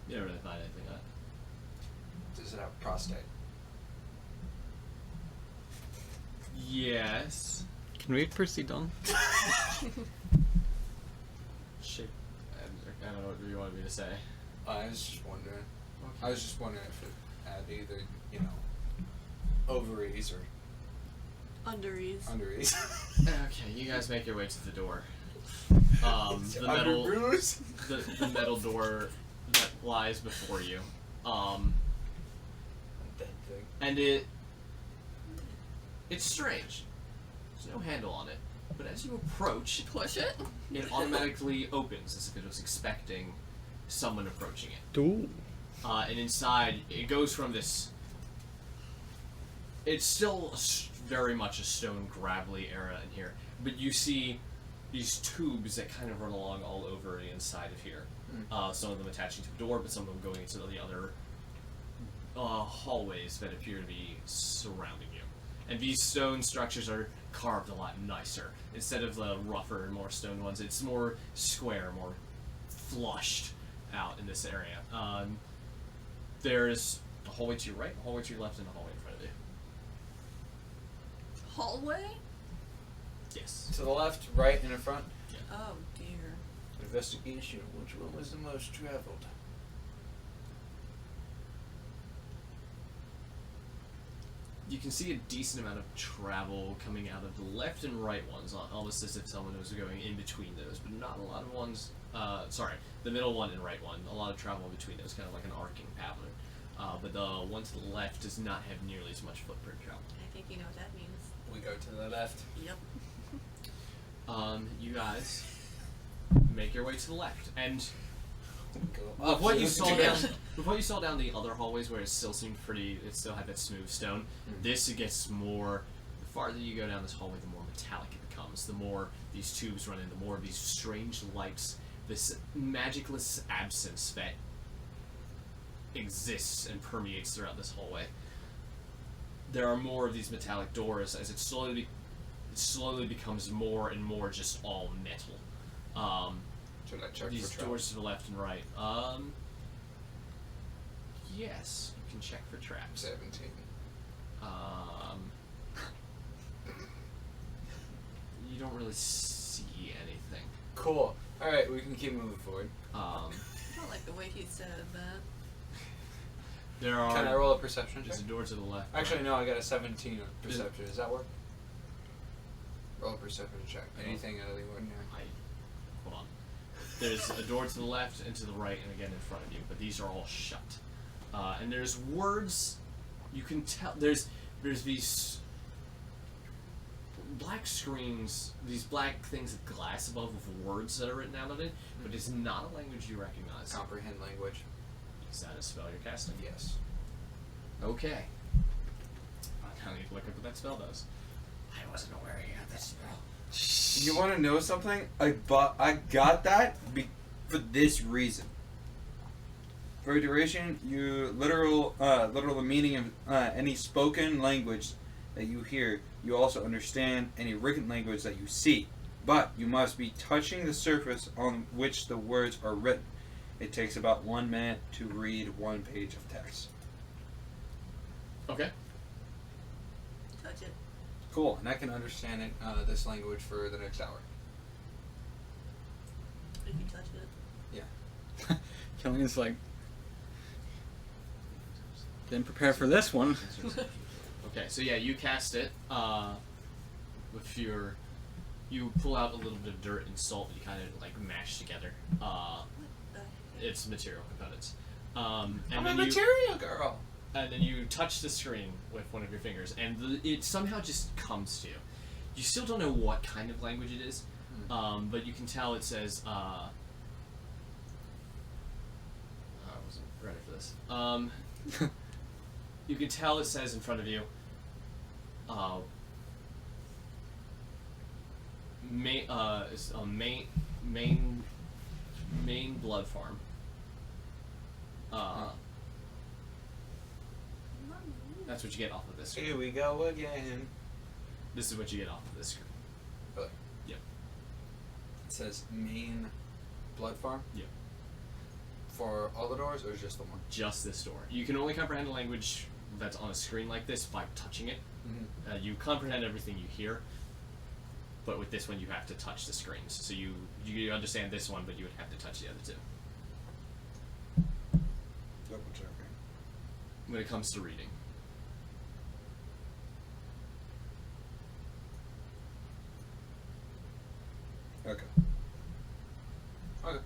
You don't really find anything on it. Does it have a prostate? Yes. Can we proceed on? Shape. I don't know what you wanted me to say. I was just wondering. I was just wondering if it had either, ovaries or Underease. underease. Okay, you guys make your way to the door. The metal, Underoos? the metal door that lies before you. Dead thing. And it's strange. There's no handle on it. But as you approach, Push it. it automatically opens as if it was expecting someone approaching it. Ooh. And inside, it goes from this. It's still very much a stone gravelly era in here, but you see these tubes that kind of run along all over the inside of here. Some of them attaching to the door, but some of them going into the other hallways that appear to be surrounding you. And these stone structures are carved a lot nicer. Instead of the rougher and more stone ones, it's more square, more flushed out in this area. There's a hallway to your right, a hallway to your left, and a hallway in front of you. Hallway? Yes. To the left, right, and in front. Oh dear. Investigation. Which one was the most traveled? You can see a decent amount of travel coming out of the left and right ones, almost as if someone was going in between those, but not a lot of ones. The middle one and right one, a lot of travel in between those, kind of like an arcing pattern. But the one to the left does not have nearly as much footprint travel. I think you know what that means. We go to the left. Yep. You guys make your way to the left, and Go with what you saw to the- down, with what you saw down the other hallways, where it still seemed pretty, it still had that smooth stone. This it gets more. The farther you go down this hallway, the more metallic it becomes. The more these tubes run in, the more of these strange lights, this magicless absence that exists and permeates throughout this hallway. There are more of these metallic doors as it slowly becomes more and more just all metal. Should I check These for traps? doors to the left and right. Yes, you can check for traps. 17. You don't really see anything. Cool. Alright, we can keep moving forward. I don't like the way he said that. There are. Can I roll a perception check? There's a door to the left. Actually, no, I got a 17 of perception. Does that work? Roll a perception check. Anything out of the ordinary. Hold on. There's a door to the left and to the right, and again in front of you, but these are all shut. And there's words. You can tell there's these black screens, these black things of glass above with words that are written out on it, but it's not a language you recognize. Comprehend language. Is that a spell you're casting? Yes. Okay. I need to look up what that spell does. I wasn't aware you had that spell. You want to know something? I got that for this reason. For duration, you literal the meaning of any spoken language that you hear. You also understand any written language that you see, but you must be touching the surface on which the words are written. It takes about 1 minute to read 1 page of text. Okay. Touch it. Cool. And I can understand it, this language for the next hour. If you touch it. Killian's like, didn't prepare for this one. Okay, so yeah, you cast it. With you pull out a little bit of dirt and salt that you kind of like mash together. It's material components. And I'm a then you material girl. and then you touch the screen with one of your fingers, and it somehow just comes to you. You still don't know what kind of language it is, but you can tell it says. I wasn't ready for this. You can tell it says in front of you. It's a main blood farm. That's what you get off of this screen. Here we go again. This is what you get off of this screen. Really? Yep. It says main blood farm? Yep. For all the doors, or just the one? Just this door. You can only comprehend a language that's on a screen like this by touching it. Mm-hmm. You comprehend everything you hear, but with this one you have to touch the screens. So you understand this one, but you would have to touch the other two. when it comes to reading. Okay. Okay.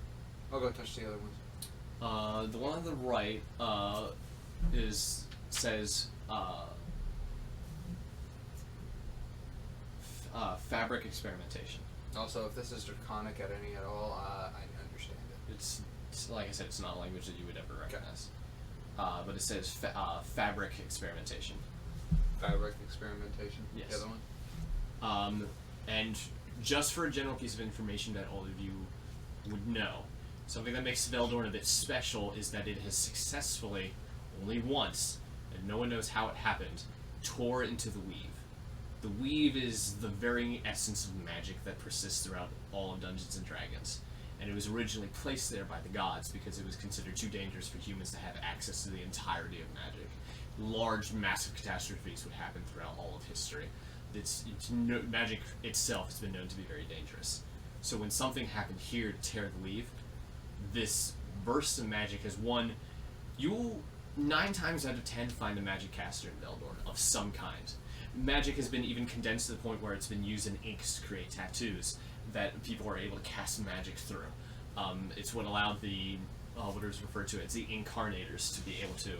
I'll go touch the other ones. The one on the right says fabric experimentation. Also, if this is draconic at any at all, I understand it. It's like I said, it's not a language that you would ever recognize. But it says fabric experimentation. Fabric experimentation. Yes. The other one. And just for a general piece of information that all of you would know, something that makes Veldorn a bit special is that it has successfully, only once, and no one knows how it happened, tore into the weave. The weave is the very essence of magic that persists throughout all of Dungeons and Dragons. And it was originally placed there by the gods because it was considered too dangerous for humans to have access to the entirety of magic. Large, massive catastrophes would happen throughout all of history. Magic itself has been known to be very dangerous. So when something happened here to tear the weave, this burst of magic has won. You will 9 times out of 10 find a magic caster in Veldorn of some kind. Magic has been even condensed to the point where it's been used in inks to create tattoos that people are able to cast magic through. It's what allowed the what is referred to as the Incarnators to be able to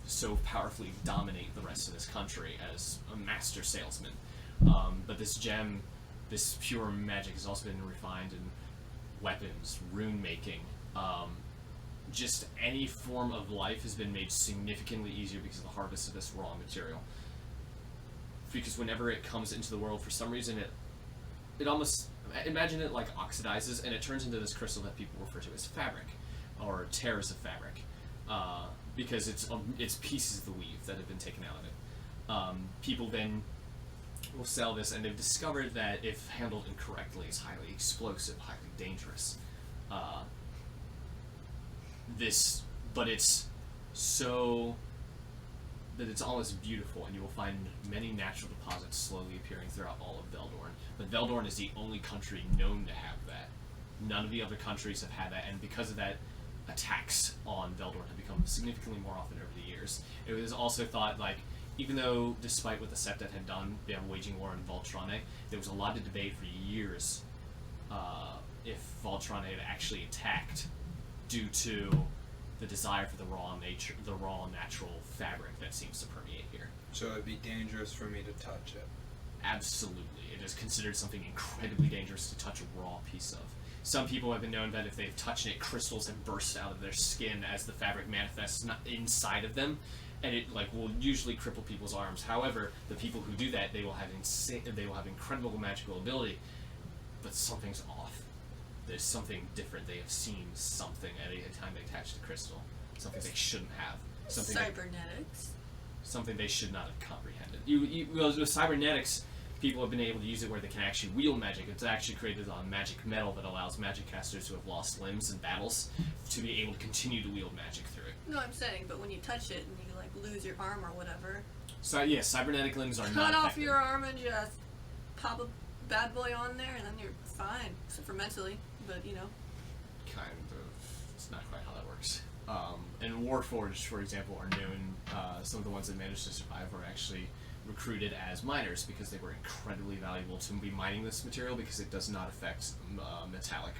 so powerfully dominate the rest of this country as a master salesman. But this gem, this pure magic, has also been refined in weapons, rune making. Just any form of life has been made significantly easier because of the harvest of this raw material. Because whenever it comes into the world, for some reason, it almost, imagine it like oxidizes, and it turns into this crystal that people refer to as fabric, or tears of fabric, because it's pieces of the weave that have been taken out of it. People then will sell this, and they've discovered that if handled incorrectly, it's highly explosive, highly dangerous. But it's so that it's almost beautiful, and you will find many natural deposits slowly appearing throughout all of Veldorn. But Veldorn is the only country known to have that. None of the other countries have had that, and because of that, attacks on Veldorn have become significantly more often over the years. It was also thought, like, even though, despite what the Septet had done, they were waging war in Voltrane, there was a lot of debate for years if Voltrane had actually attacked due to the desire for the raw natural fabric that seems to permeate here. So it'd be dangerous for me to touch it. Absolutely. It is considered something incredibly dangerous to touch a raw piece of. Some people have been known that if they've touched it, crystals have burst out of their skin as the fabric manifests not inside of them, and it will usually cripple people's arms. However, the people who do that, they will have incredible magical ability, but something's off. There's something different. They have seen something at a time they attach the crystal. Something they shouldn't have. Cybernetics. Something they should not have comprehended. With cybernetics, people have been able to use it where they can actually wield magic. It's actually created on magic metal that allows magic casters who have lost limbs in battles to be able to continue to wield magic through it. No, I'm saying, but when you touch it and you lose your arm or whatever, So yes, cybernetic limbs are not cut off affected. your arm and just pop a bad boy on there, and then you're fine, except for mentally. But Kind of. It's not quite how that works. And Warforged, for example, are known. Some of the ones that managed to survive were actually recruited as miners because they were incredibly valuable to be mining this material because it does not affect metallic.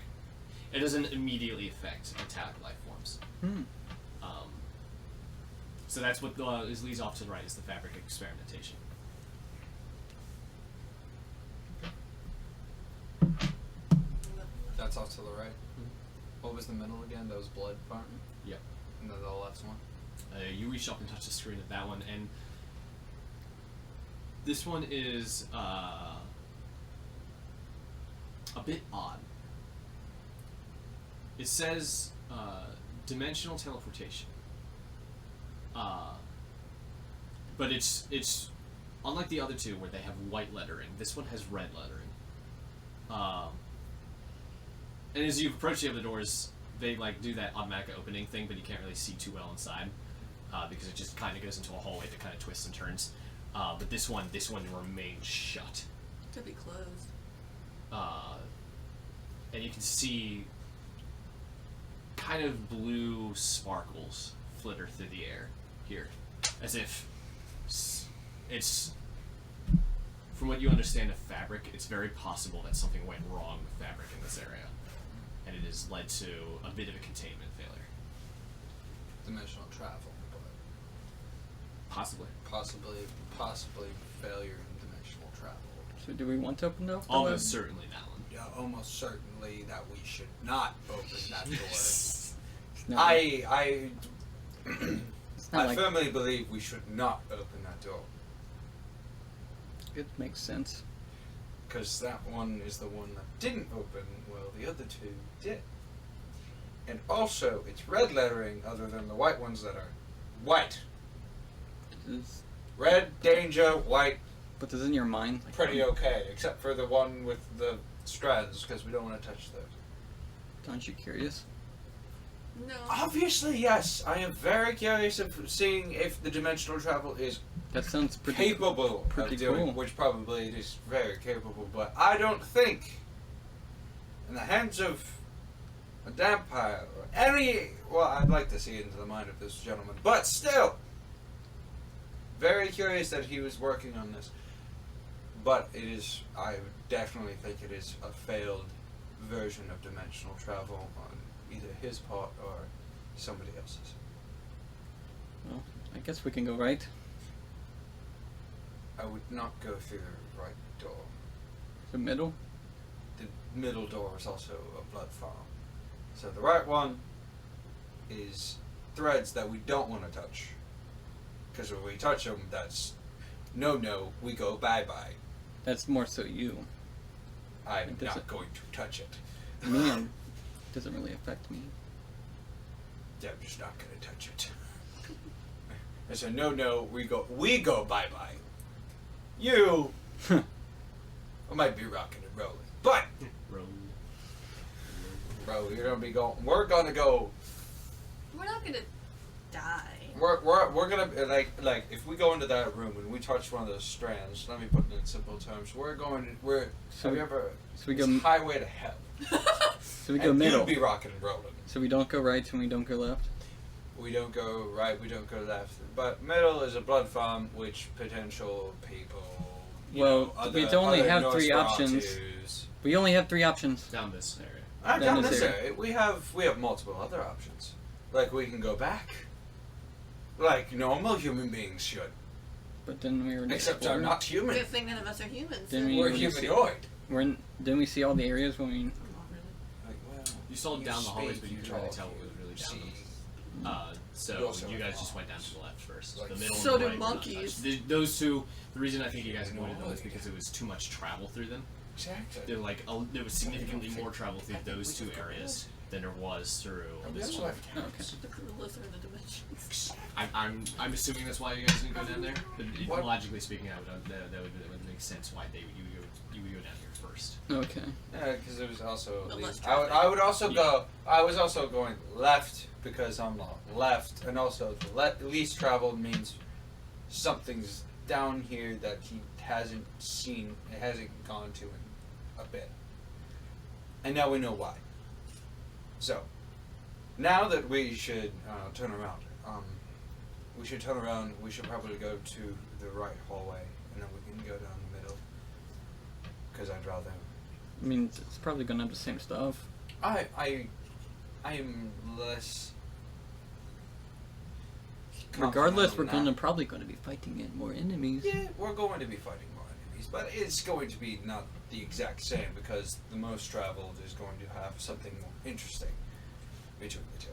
It doesn't immediately affect metallic life forms. So that's what leads off to the right is the fabric experimentation. That's off to the right. What was the middle again? That was Blood Farm? Yep. And then the last one? You reach up and touch the screen of that one, and this one is a bit odd. It says dimensional teleportation, but it's unlike the other two where they have white lettering. This one has red lettering. And as you approach the other doors, they do that automatic opening thing, but you can't really see too well inside because it just kind of goes into a hallway that kind of twists and turns. But this one remains shut. could be closed. And you can see kind of blue sparkles flitter through the air. here, as if it's. From what you understand of fabric, it's very possible that something went wrong with fabric in this area, and it has led to a bit of a containment failure. Dimensional travel, but Possibly. possibly failure in dimensional travel. So do we want to open the Almost certainly that one. Yeah, almost certainly that we should not open that door. It's not, I it's not like firmly believe we should not open that door. it makes sense. Because that one is the one that didn't open, while the other two did. And also, it's red lettering other than the white ones that are white. Is, Red, danger, white, but does in your mind like, pretty okay. Except for the one with the strands, because we don't want to touch those. Aren't you curious? No. Obviously, yes. I am very curious of seeing if the dimensional travel is That sounds pretty capable pretty of doing, cool. which probably it is very capable, but I don't think in the hands of a vampire or any, well, I'd like to see into the mind of this gentleman, but still, very curious that he was working on this, but it is, I definitely think it is a failed version of dimensional travel on either his part or somebody else's. Well, I guess we can go right. I would not go through the right door. The middle. The middle door is also a blood farm. So the right one is threads that we don't want to touch. Because when we touch them, that's no, we go bye-bye. That's more so you. I'm Does not it- going to touch it. Me, doesn't really affect me. I'm just not going to touch it. I said, no, we go bye-bye. You I might be rocking and rolling. But, Roll. bro, we're going to go We're not gonna die. We're gonna like if we go into that room and we touch one of those strands. Let me put it in simple terms. So have you ever? so we it's go highway to hell. so we go And middle. You'd be rocking and rolling. So we don't go right and we don't go left. We don't go right. We don't go left. But middle is a blood farm, which potential people. Well, we only have three options. Nosferatus. We only have 3 options. Down this area. Not Down down this this area. area. We have multiple other options. Like we can go back. Like normal human beings should. But then we were Except I'm not human. Good thing none of us are humans. Didn't so- we- We're What do you see? humanoid. Didn't we see all the areas when we? Not really. Like, well, You saw you down the hallways, speak, but you you couldn't really talk, tell what was you really down see. them. You So also you have guys just went down arms. to the left first. Like- The middle So and the do right were not monkeys. touched. Those two. The reason I think you guys avoided them is because it was too much travel through them. Exactly. There was significantly more travel through those two areas than there was through this one. Okay. The cruelest of the dimensions. I'm assuming that's why you guys didn't go down there. But What? logically speaking, that would make sense why you would go down here first. Okay. Yeah, because it was also. The least- less I would. traffic. I would also Yeah. go. I was also going left because I'm not left, and also the least traveled means something's down here that he hasn't seen. It hasn't gone to in a bit, and now we know why. So, now that we should turn around, we should turn around. We should probably go to the right hallway, and then we can go down the middle. Because I'd rather. I mean, it's probably gonna have the same stuff. I am less. Regardless, confident we're in gonna that. probably gonna be fighting in more enemies. Yeah, we're going to be fighting more enemies, but it's going to be not the exact same because the most traveled is going to have something more interesting between the two,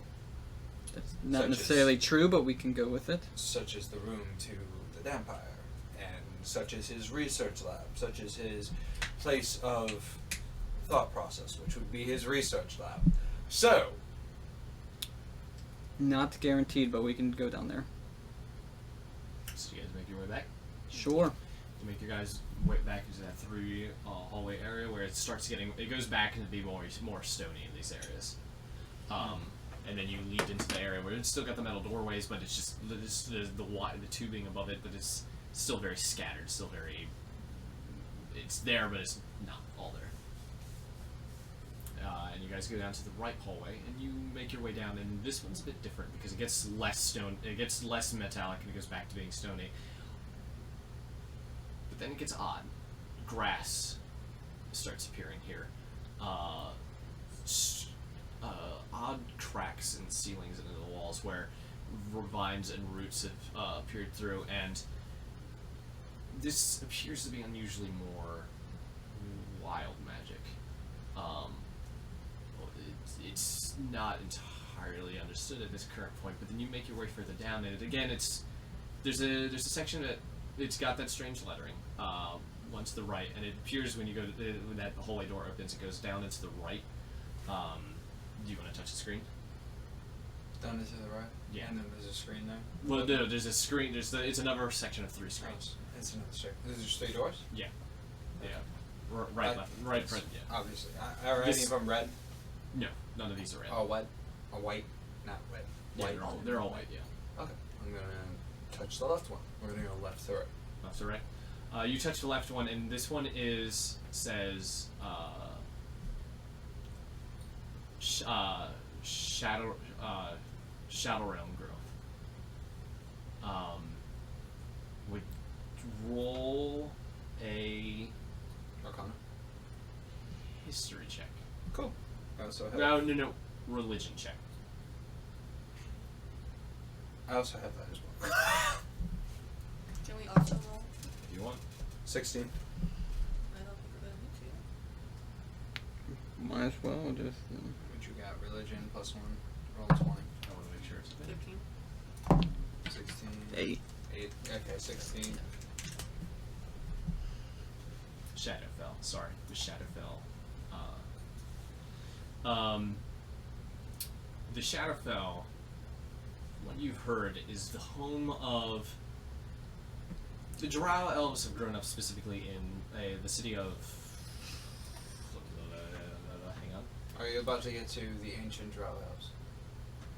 That's not Such as- necessarily true, but we can go with it. such as the room to the vampire, and such as his research lab, such as his place of thought process, which would be his research lab. So, Not guaranteed, but we can go down there. So you guys make your way back. Sure. You make your guys way back into that hallway area where it starts getting. It goes back into be more stony in these areas. And then you lead into the area where it's still got the metal doorways, but it's just the tubing above it, but it's still very scattered, still very. It's there, but it's not all there. and you guys go down to the right hallway, and you make your way down. And this one's a bit different because it gets less stone, it gets less metallic, and it goes back to being stony. But then it gets odd. Grass starts appearing here. Odd cracks in ceilings and in the walls where vines and roots have appeared through, and this appears to be unusually more wild magic. It's not entirely understood at this current point, but then you make your way further down, and again, there's a section that it's got that strange lettering. One to the right, and it appears when you go to when that hallway door opens, it goes down into the right. Do you want to touch the screen? Down into the right. Yeah. And then there's a screen there. Well, no, there's a screen. It's another section of 3 screens. It's another screen. There's just 3 doors. Yeah. Right, left, right, front. Yeah. Obviously. Are any This- of them red? No, none of these are red. Oh, what? A white? Not red. yeah, White. they're all white. Yeah. Okay. I'm gonna touch the left one. We're gonna go left to right. Left to right. You touch the left one, and this one says Shadow Realm Growth. Would roll a Arcana. history check. Cool. I also have. No, religion check. I also have that as well. Can we also roll? If you want. 16. I don't think we're gonna need to. Might as well just. What you got? Religion plus 1. Roll 20. I want to make sure it's a bit. 15. 16. 8. 8. Okay, 16. Shadowfell. Sorry, the Shadowfell. The Shadowfell, what you've heard, is the home of the Drow elves. Have grown up specifically in the city of. Hang on. Are you about to get to the ancient Drow elves?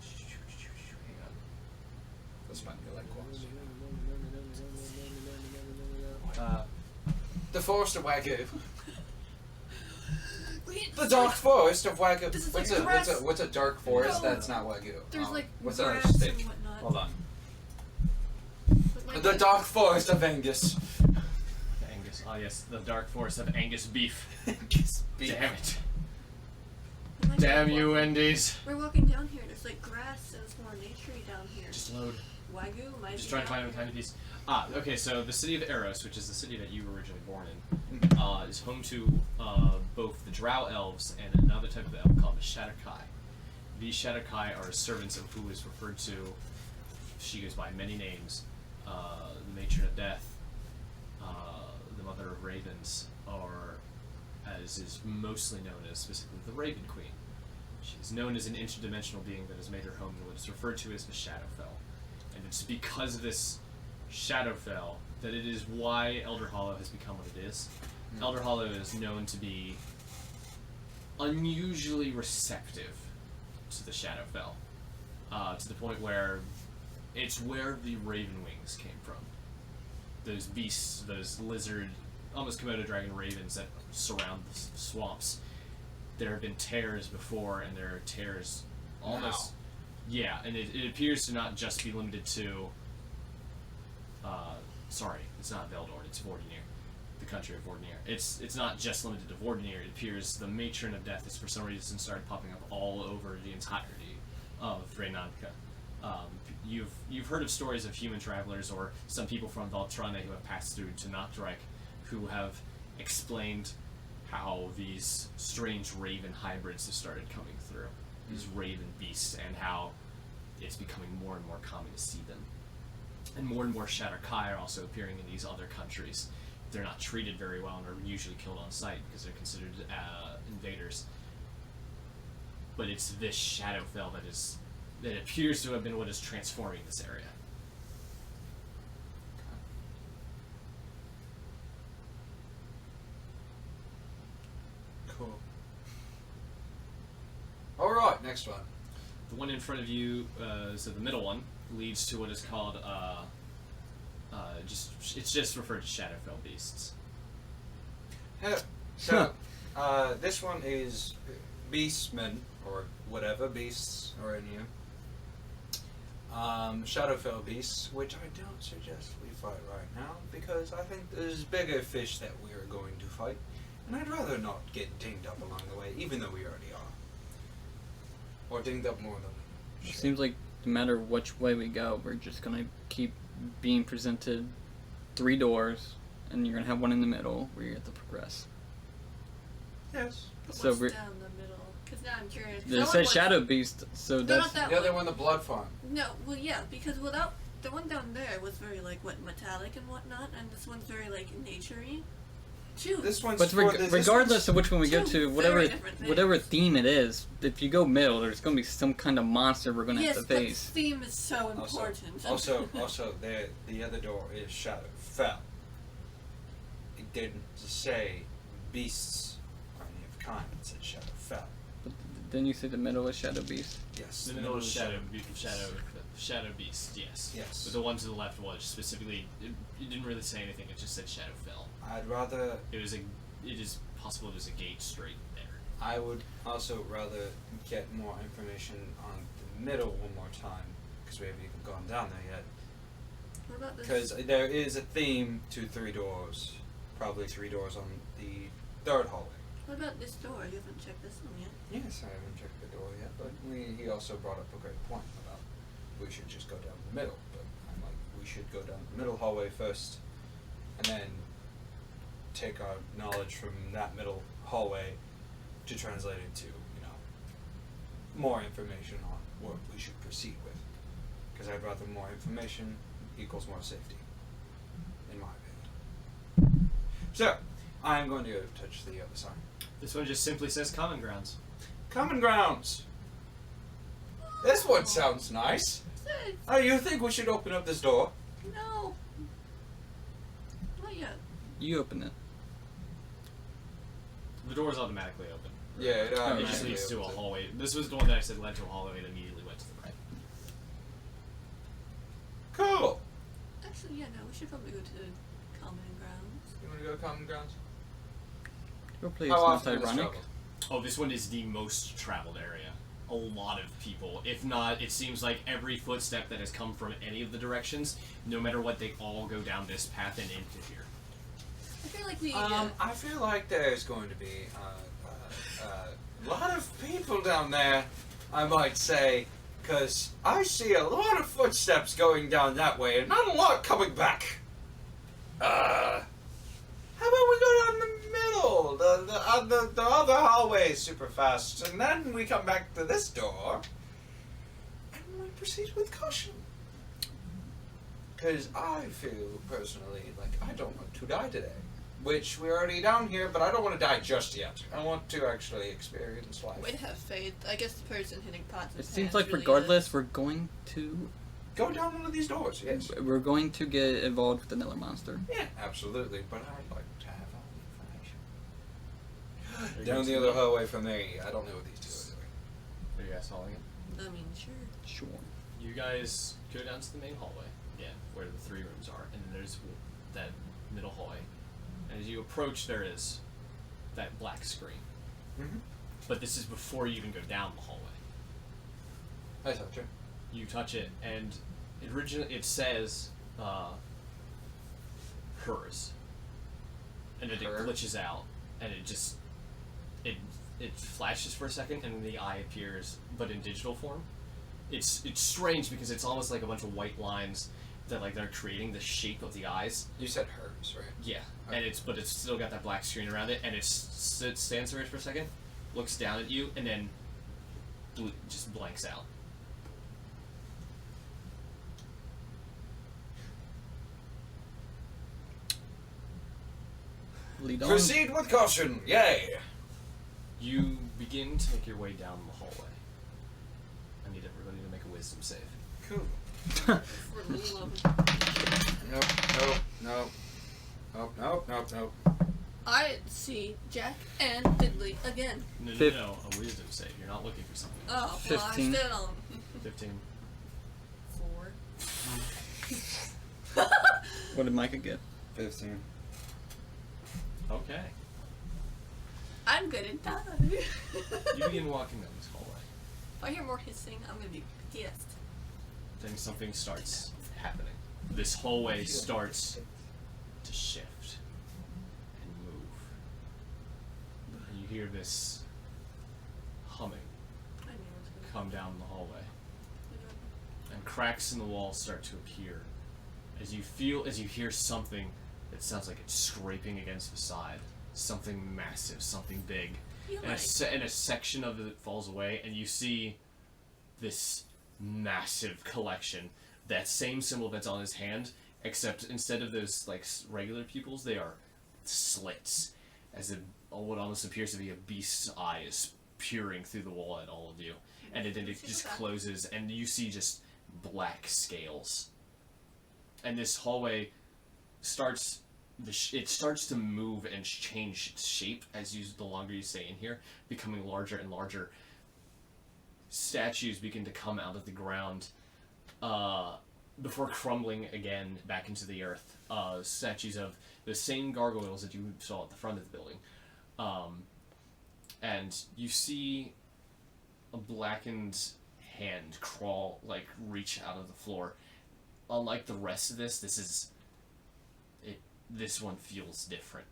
Hang on. This might be like one. The Forest of Wagyu. Wait, The Dark Forest of Wagyu. This is What's like grass. what's a dark forest No. that's not Wagyu? There's like what's another grass stage? and whatnot. Hold on. But, like, The Dark Forest of Angus. Angus. Oh yes, the dark forest of Angus beef. Angus beef. Damn it. but, like, Damn we're you, walking- Wendy's. We're walking down here. There's like grass and it's more naturey down here. Just load. Wagyu might Just be try to down find a here. tiny piece. Okay, so the city of Eros, which is the city that you were originally born in, is home to both the Drow elves and another type of elf called the Shadowkai. These Shadowkai are servants of who is referred to, she goes by many names, the Matron of Death, the Mother of Ravens, or as is mostly known as specifically the Raven Queen. She is known as an interdimensional being that has made her home in what is referred to as the Shadowfell. And it's because of this Shadowfell that it is why Elder Hollow has become what it is. Elder Hollow is known to be unusually receptive to the Shadowfell, to the point where it's where the Raven Wings came from. Those beasts, those lizard, almost Komodo dragon ravens that surround the swamps. There have been tears before, and there are tears almost. Yeah, and it appears to not just be limited to. Sorry, it's not Veldorn, it's Vordenir, the country of Vordenir. It's not just limited to Vordenir. It appears the Matron of Death has for some reason started popping up all over the entirety of Reynanka. You've heard of stories of human travelers or some people from Valtrane who have passed through to Nocturek, who have explained how these strange raven hybrids have started coming through, these raven beasts, and how it's becoming more and more common to see them. And more Shadowkai are also appearing in these other countries. They're not treated very well and are usually killed on sight because they're considered invaders. But it's this Shadowfell that appears to have been what is transforming this area. Cool. Alright, next one. The one in front of you, so the middle one, leads to what is called, it's just referred to Shadowfell beasts. So, this one is beastmen, or whatever beasts are in here. Shadowfell beasts, which I don't suggest we fight right now, because I think there's bigger fish that we are going to fight, and I'd rather not get dinged up along the way, even though we already are. Or dinged up more than we It should. seems like no matter which way we go, we're just gonna keep being presented 3 doors, and you're gonna have one in the middle where you have to progress. Yes. But So what's we're- down the middle? Because now I'm curious. 'cause It that says one Shadow Beast, so No, that's not that The other one. one, the blood farm. No, well, yeah, because without the one down there was very like what metallic and whatnot, and this one's very like naturey. Two. This one's But for this regardless of which one we go two to, whatever very different things. whatever theme it is, if you go middle, there's gonna be some kind of monster we're gonna yes, have to but face. theme is so important. Also, the other door is Shadowfell. It didn't say beasts or any of kind. It said Shadowfell. But then you say the middle is Shadow Beast. Yes. The the middle is is Shadow Beast, yes. Yes. But the one to the left was specifically, it didn't really say anything, it just said Shadowfell. I'd rather. It is possible there's a gate straight there. I would also rather get more information on the middle one more time, because we haven't even gone down there yet. What about this? Because there is a theme to 3 doors, probably 3 doors on the 3rd hallway. What about this door? You haven't checked this one yet. Yes, I haven't checked the door yet, but he also brought up a great point about we should just go down the middle. But I'm like, we should go down the middle hallway first, and then take our knowledge from that middle hallway to translate it to, more information on what we should proceed with. Because I'd rather more information equals more safety, in my opinion. So, I'm going to go touch the other sign. This one just simply says Common Grounds. Common grounds. This one sounds nice. Say, Oh, you think we should open up this door? no. Not yet. You open it. The door is automatically open. Yeah, Oh, It just automatically leads to a opens it. hallway. This was the one that I said led to a hallway and immediately went to the right. Cool. Actually, yeah, no. We should probably go to Common Grounds. You want to go common grounds? Hopefully How it's not often is ironic. travel? Oh, this one is the most traveled area. A lot of people. If not, it seems like every footstep that has come from any of the directions, no matter what, they all go down this path and into here. I feel like we. I feel like there's going to be a lot of people down there, I might say, because I see a lot of footsteps going down that way and not a lot coming back. How about we go down the middle, the other hallway super fast, and then we come back to this door, and we proceed with caution. Because I feel personally like I don't want to die today. Which we're already down here, but I don't want to die just yet. I want to actually experience life. We'd have faith. I guess the person hitting pots. It seems like regardless, we're going to Go down one of these doors, yes. get involved with another monster. Yeah, absolutely. But I'd like to have all the information. Are you Down guys the following other hallway from there. I don't know what these two are doing. it? Are you guys following it? I mean, sure. Sure. You guys go down to the main hallway, again, where the 3 rooms are, and then there's that middle hallway. And as you approach, there is that black screen. Mm-hmm. But this is before you even go down the hallway. I touch it. You touch it, and it says hers, and then Her? it glitches out, and it flashes for a second, and then the eye appears, but in digital form. It's strange because it's almost like a bunch of white lines that they're creating the shape of the eyes. You said hers, right? Yeah, and but it's still got that black screen around it, and it stands there for a second, looks down at you, and then just blanks out. Lead on. Proceed with caution. Yay. You begin to make your way down the hallway. I need everybody to make a wisdom save. Cool. For the love of- Nope. I see Jack and Diddley again. No, Fif- a wisdom save. You're not looking for something. Oh, well, I'm 15. still on 15. 4. What did Micah get? 15. Okay. I'm gonna die. You begin walking down this hallway. If I hear more hissing, I'm gonna be pissed. Then something starts happening. This hallway starts to shift and move. And you hear this humming I knew it was gonna come down the hallway. happen. And cracks in the wall start to appear as you hear something that sounds like it's scraping against the side. Something massive, something big. You And like and a section of it falls away, and you see this massive collection. That same symbol that's on his hand, except instead of those like regular pupils, they are slits, as if what almost appears to be a beast's eye is peering through the wall at all of you, and then it just closes, and you see just black scales. And this hallway starts. It starts to move and change its shape as the longer you stay in here, becoming larger and larger. Statues begin to come out of the ground before crumbling again back into the earth. Statues of the same gargoyles that you saw at the front of the building. And you see a blackened hand reach out of the floor. Unlike the rest of this one feels different,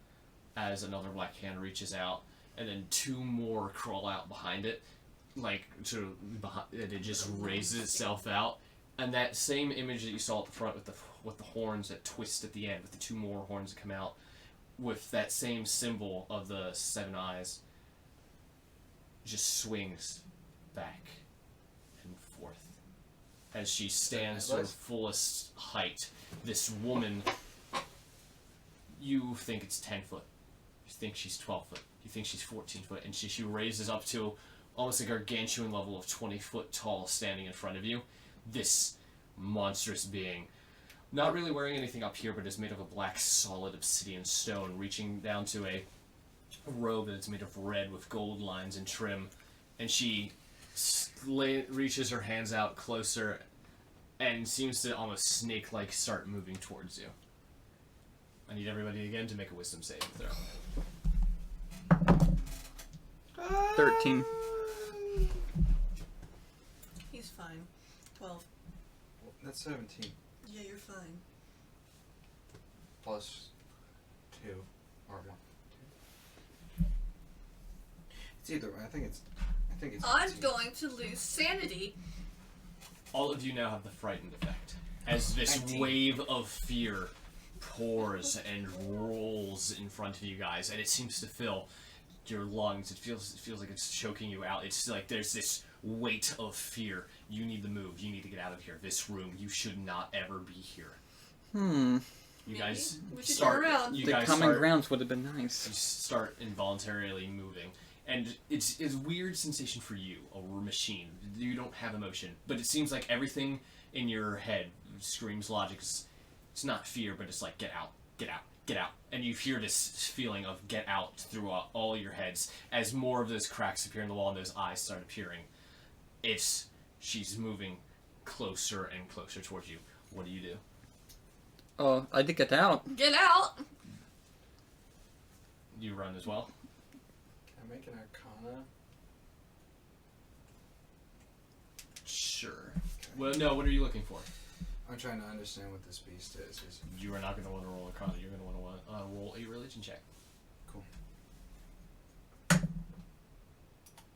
as another black hand reaches out, and then two more crawl out behind it, and it just raises itself out, and that same image that you saw at the front with the horns that twist at the end, with the two more horns that come out, with that same symbol of the 7 eyes, just swings back and forth as she stands to her fullest height. This woman. You think it's 10 foot. You think she's 12 foot. You think she's 14 foot. And she raises up to almost a gargantuan level of 20 foot tall standing in front of you. This monstrous being. Not really wearing anything up here, but is made of a black solid obsidian stone, reaching down to a robe that's made of red with gold lines and trim. And she reaches her hands out closer and seems to almost snake-like start moving towards you. I need everybody again to make a wisdom saving throw. 13. He's fine. 12. That's 17. Yeah, you're fine. Plus 2 or 1. It's either way. I think it's. I'm 18. going to lose sanity. All of you now have the frightened effect. As this 19. wave of fear pours and rolls in front of you guys, and it seems to fill your lungs. It feels like it's choking you out. It's like there's this weight of fear. You need to move. You need to get out of here. This room. You should not ever be here. You Maybe guys we should start. turn around. You The guys common start, grounds would have been nice. you start involuntarily moving, and it's a weird sensation for you, a machine. You don't have emotion, but it seems like everything in your head screams logic. It's not fear, but it's like get out, get out, get out, and you hear this feeling of get out through all your heads as more of those cracks appear in the wall and those eyes start appearing. She's moving closer and closer towards you. What do you do? Oh, I did get out. Get out! You run as well? Can I make an Arcana? Sure. Well, no, what are you looking for? I'm trying to understand what this beast is. You are not going to want to roll a Arcana. You're going to want to roll a religion check. Cool.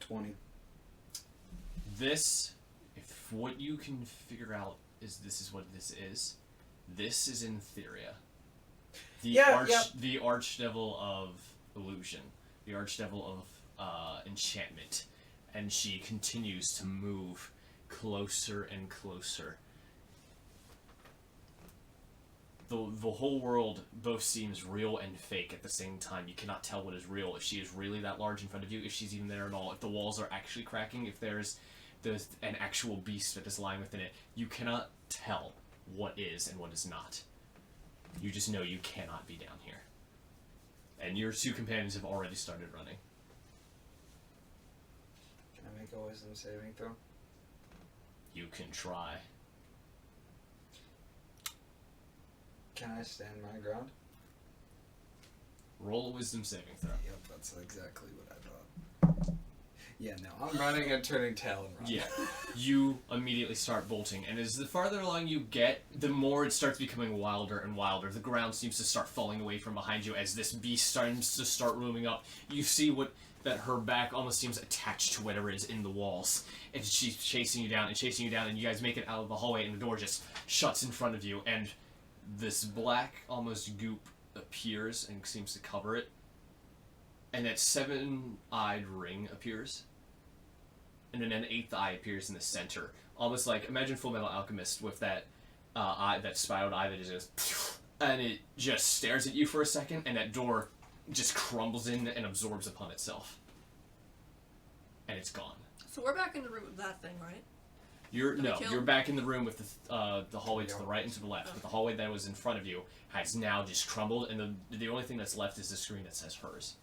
20. This, if what you can figure out is this is what this is in Theria. The Archdevil of Illusion. The Archdevil of Enchantment. And she continues to move closer and closer. The whole world both seems real and fake at the same time. You cannot tell what is real. If she is really that large in front of you, if she's even there at all, if the walls are actually cracking, if there's an actual beast that is lying within it, you cannot tell what is and what is not. You just know you cannot be down here. And your two companions have already started running. Can I make a wisdom saving throw? You can try. Can I stand my ground? Roll a wisdom saving throw. Yep, that's exactly what I thought. Yeah, no, I'm running and turning tail and running. Yeah, you immediately start bolting, and as the farther along you get, the more it starts becoming wilder and wilder. The ground seems to start falling away from behind you as this beast starts to start looming up. You see that her back almost seems attached to whatever is in the walls, and she's chasing you down, and you guys make it out of the hallway, and the door just shuts in front of you, and this black, almost goop appears and seems to cover it, and that seven-eyed ring appears, and then an eighth eye appears in the center, almost like, imagine Full Metal Alchemist with that eye, that spiraled eye that is just, and it just stares at you for a second, and that door just crumbles in and absorbs upon itself, and it's gone. So we're back in the room with that thing, right? You're back in the room with the hallway to the right and to the left, but the hallway that was in front of you has now just crumbled, and the only thing that's left is the screen that says hers.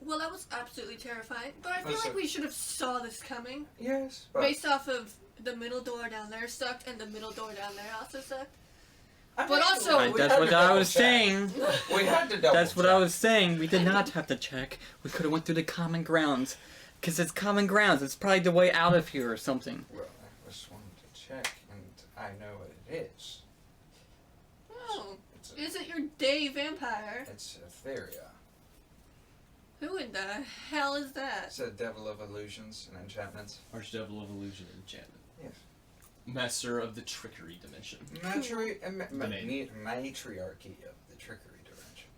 Well, that was absolutely terrifying, but I feel like we should have saw this coming. Yes, but Based off of the middle door down there sucked and the middle door down there also sucked. I But mean, also- we That's had what to I double was check. saying. We had to double That's what check. I was saying. We did not have to check. We could have went through the common grounds. Because it's common grounds. It's probably the way out of here or something. Well, I just wanted to check, and I know what it is. Oh, It's is it your day vampire? It's Etheria. Who in the hell is that? It's a devil of illusions and enchantments. Archdevil of Illusion and Enchantment. Yes. Master of the Trickery Dimension. Matriarchy of the trickery dimension.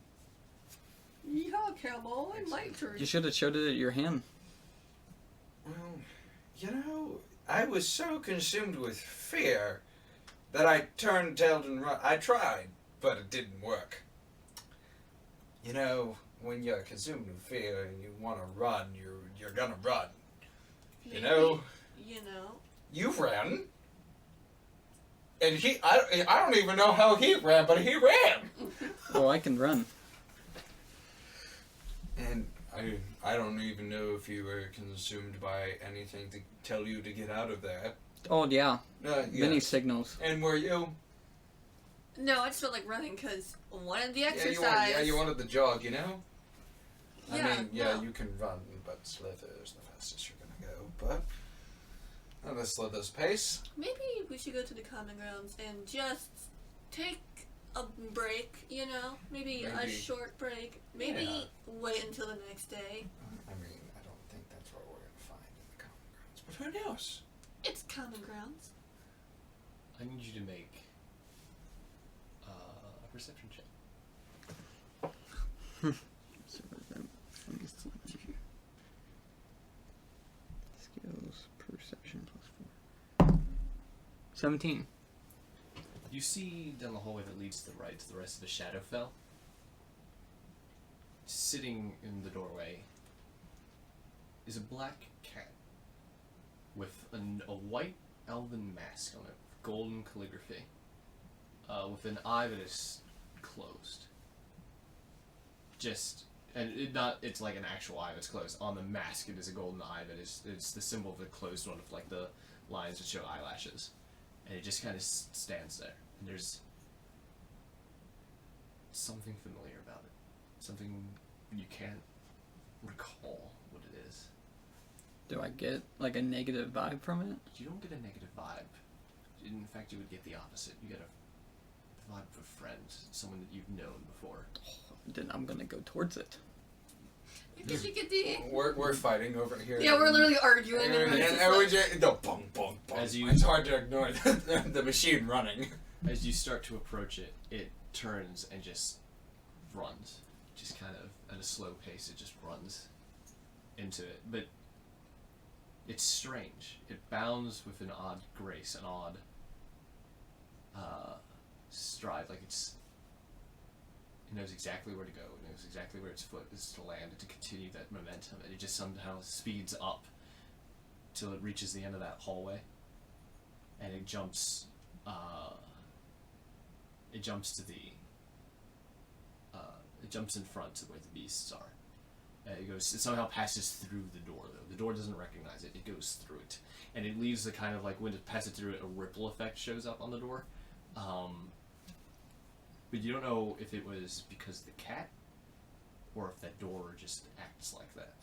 Yeehaw, cowboy, my turn. You should have showed it at your hand. Well, you know, I was so consumed with fear that I turned tail and run. I tried, but it didn't work. You know, when you're consumed with fear and you want to run, you're gonna run. You know, You know. you ran, and I don't even know how he ran, but he ran. Oh, I can run. And I don't even know if you were consumed by anything to tell you to get out of there. Oh, yeah. Many Yes. signals. And were you? No, I just felt like running because one of the Yeah, exercise. you wanted the jog, you know? Yeah, I mean, yeah, no. you can run, but Slither is the fastest you're gonna go. But at a Slither's pace. Maybe we should go to the common grounds and just take a break, you know? Maybe a Maybe. short break. Maybe Yeah. wait until the next day. I mean, I don't think that's what we're gonna find in the common grounds. But who knows? It's common grounds. I need you to make a perception check. Let me see. Skills, perception +4. 17. You see down the hallway that leads to the right to the rest of the Shadowfell. Sitting in the doorway is a black cat with a white elven mask on it, golden calligraphy, with an eye that is closed. It's like an actual eye that's closed. On the mask, it is a golden eye that it's the symbol of the closed one with like the lines that show eyelashes, and it just kind of stands there. And there's something familiar about it, something you can't recall what it is. Do I get like a negative vibe from it? You don't get a negative vibe. In fact, you would get the opposite. You get a vibe of a friend, someone that you've known before. Then I'm gonna go towards it. We're fighting over here. Yeah, we're literally arguing. And, And and, it's just like- the bong bong bong. As you- It's hard to ignore the machine running. As you start to approach it, it turns and just runs. Just kind of at a slow pace, it just runs into it. But it's strange. It bounds with an odd grace, an odd stride. Like it knows exactly where to go. It knows exactly where its foot is to land and to continue that momentum. And it just somehow speeds up till it reaches the end of that hallway, and it jumps. It jumps in front to where the beasts are. It somehow passes through the door, though. The door doesn't recognize it. It goes through it. And it leaves the kind of like, when it passes through it, a ripple effect shows up on the door. But you don't know if it was because of the cat, or if that door just acts like that.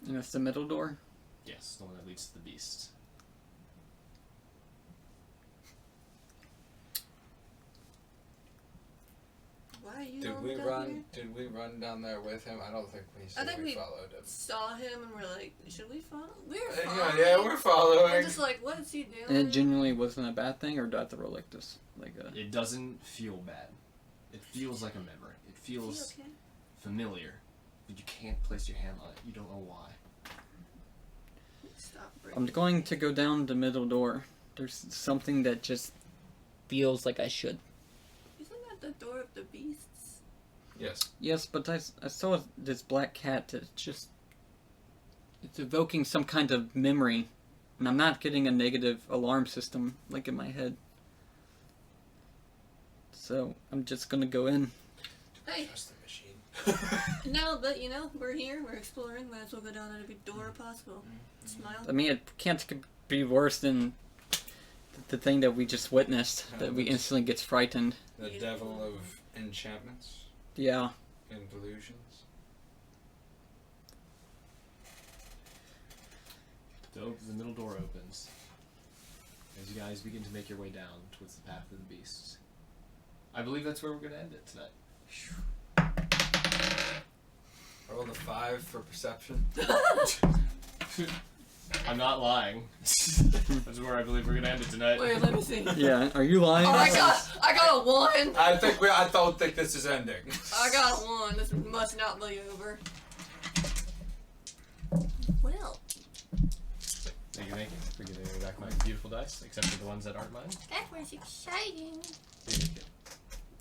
And that's the middle door. Yes, the one that leads to the beast. Why are you Did all we down run? here? Did we run down there with him? I don't think we. I think we followed him. saw him and we're like, should we follow? We're Yeah, following. yeah, we're following. We're just like, what is he doing? And it genuinely wasn't a bad thing, or do I have to roll like this? Like a. It doesn't feel bad. It feels like a memory. It Is he feels okay? familiar, but you can't place your hand on it. You don't know why. Stop I'm breathing. going to go down the middle door. There's something that just feels like I should. Isn't that the door of the beasts? Yes. Yes, but I saw this black cat that just. It's evoking some kind of memory. And I'm not getting a negative alarm system like in my head. So I'm just gonna go in. Hey, Trust the machine. no, but you know, we're here, we're exploring, might as well go down at every door possible. Smile. I mean, it can't be worse than the thing that we just witnessed. That we instantly gets frightened. The devil of enchantments Yeah. and delusions. The middle door opens. As you guys begin to make your way down towards the path of the beasts. I believe that's where we're going to end it tonight. Roll the 5 for perception. I'm not lying. That's where I believe we're going to end it tonight. Wait, let me see. Yeah. Are you lying? Oh, I got a 1! I don't think this is ending. I got a 1. This must not be over. Well, Thank you for giving me back my beautiful dice, except for the ones that aren't mine. that was exciting.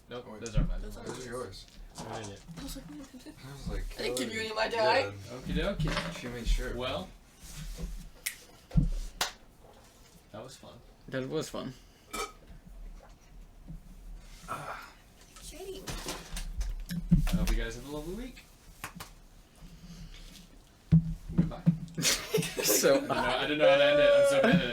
Nope, Wait. those aren't mine. Those aren't Those are yours. They're in it. I was like, I was like, I didn't give you any of my good. die. Okie dokie. She made sure. Well, that was fun. That was fun. Exciting. I hope you guys have a lovely week. Goodbye. So. I didn't know how to end it. I'm so bad at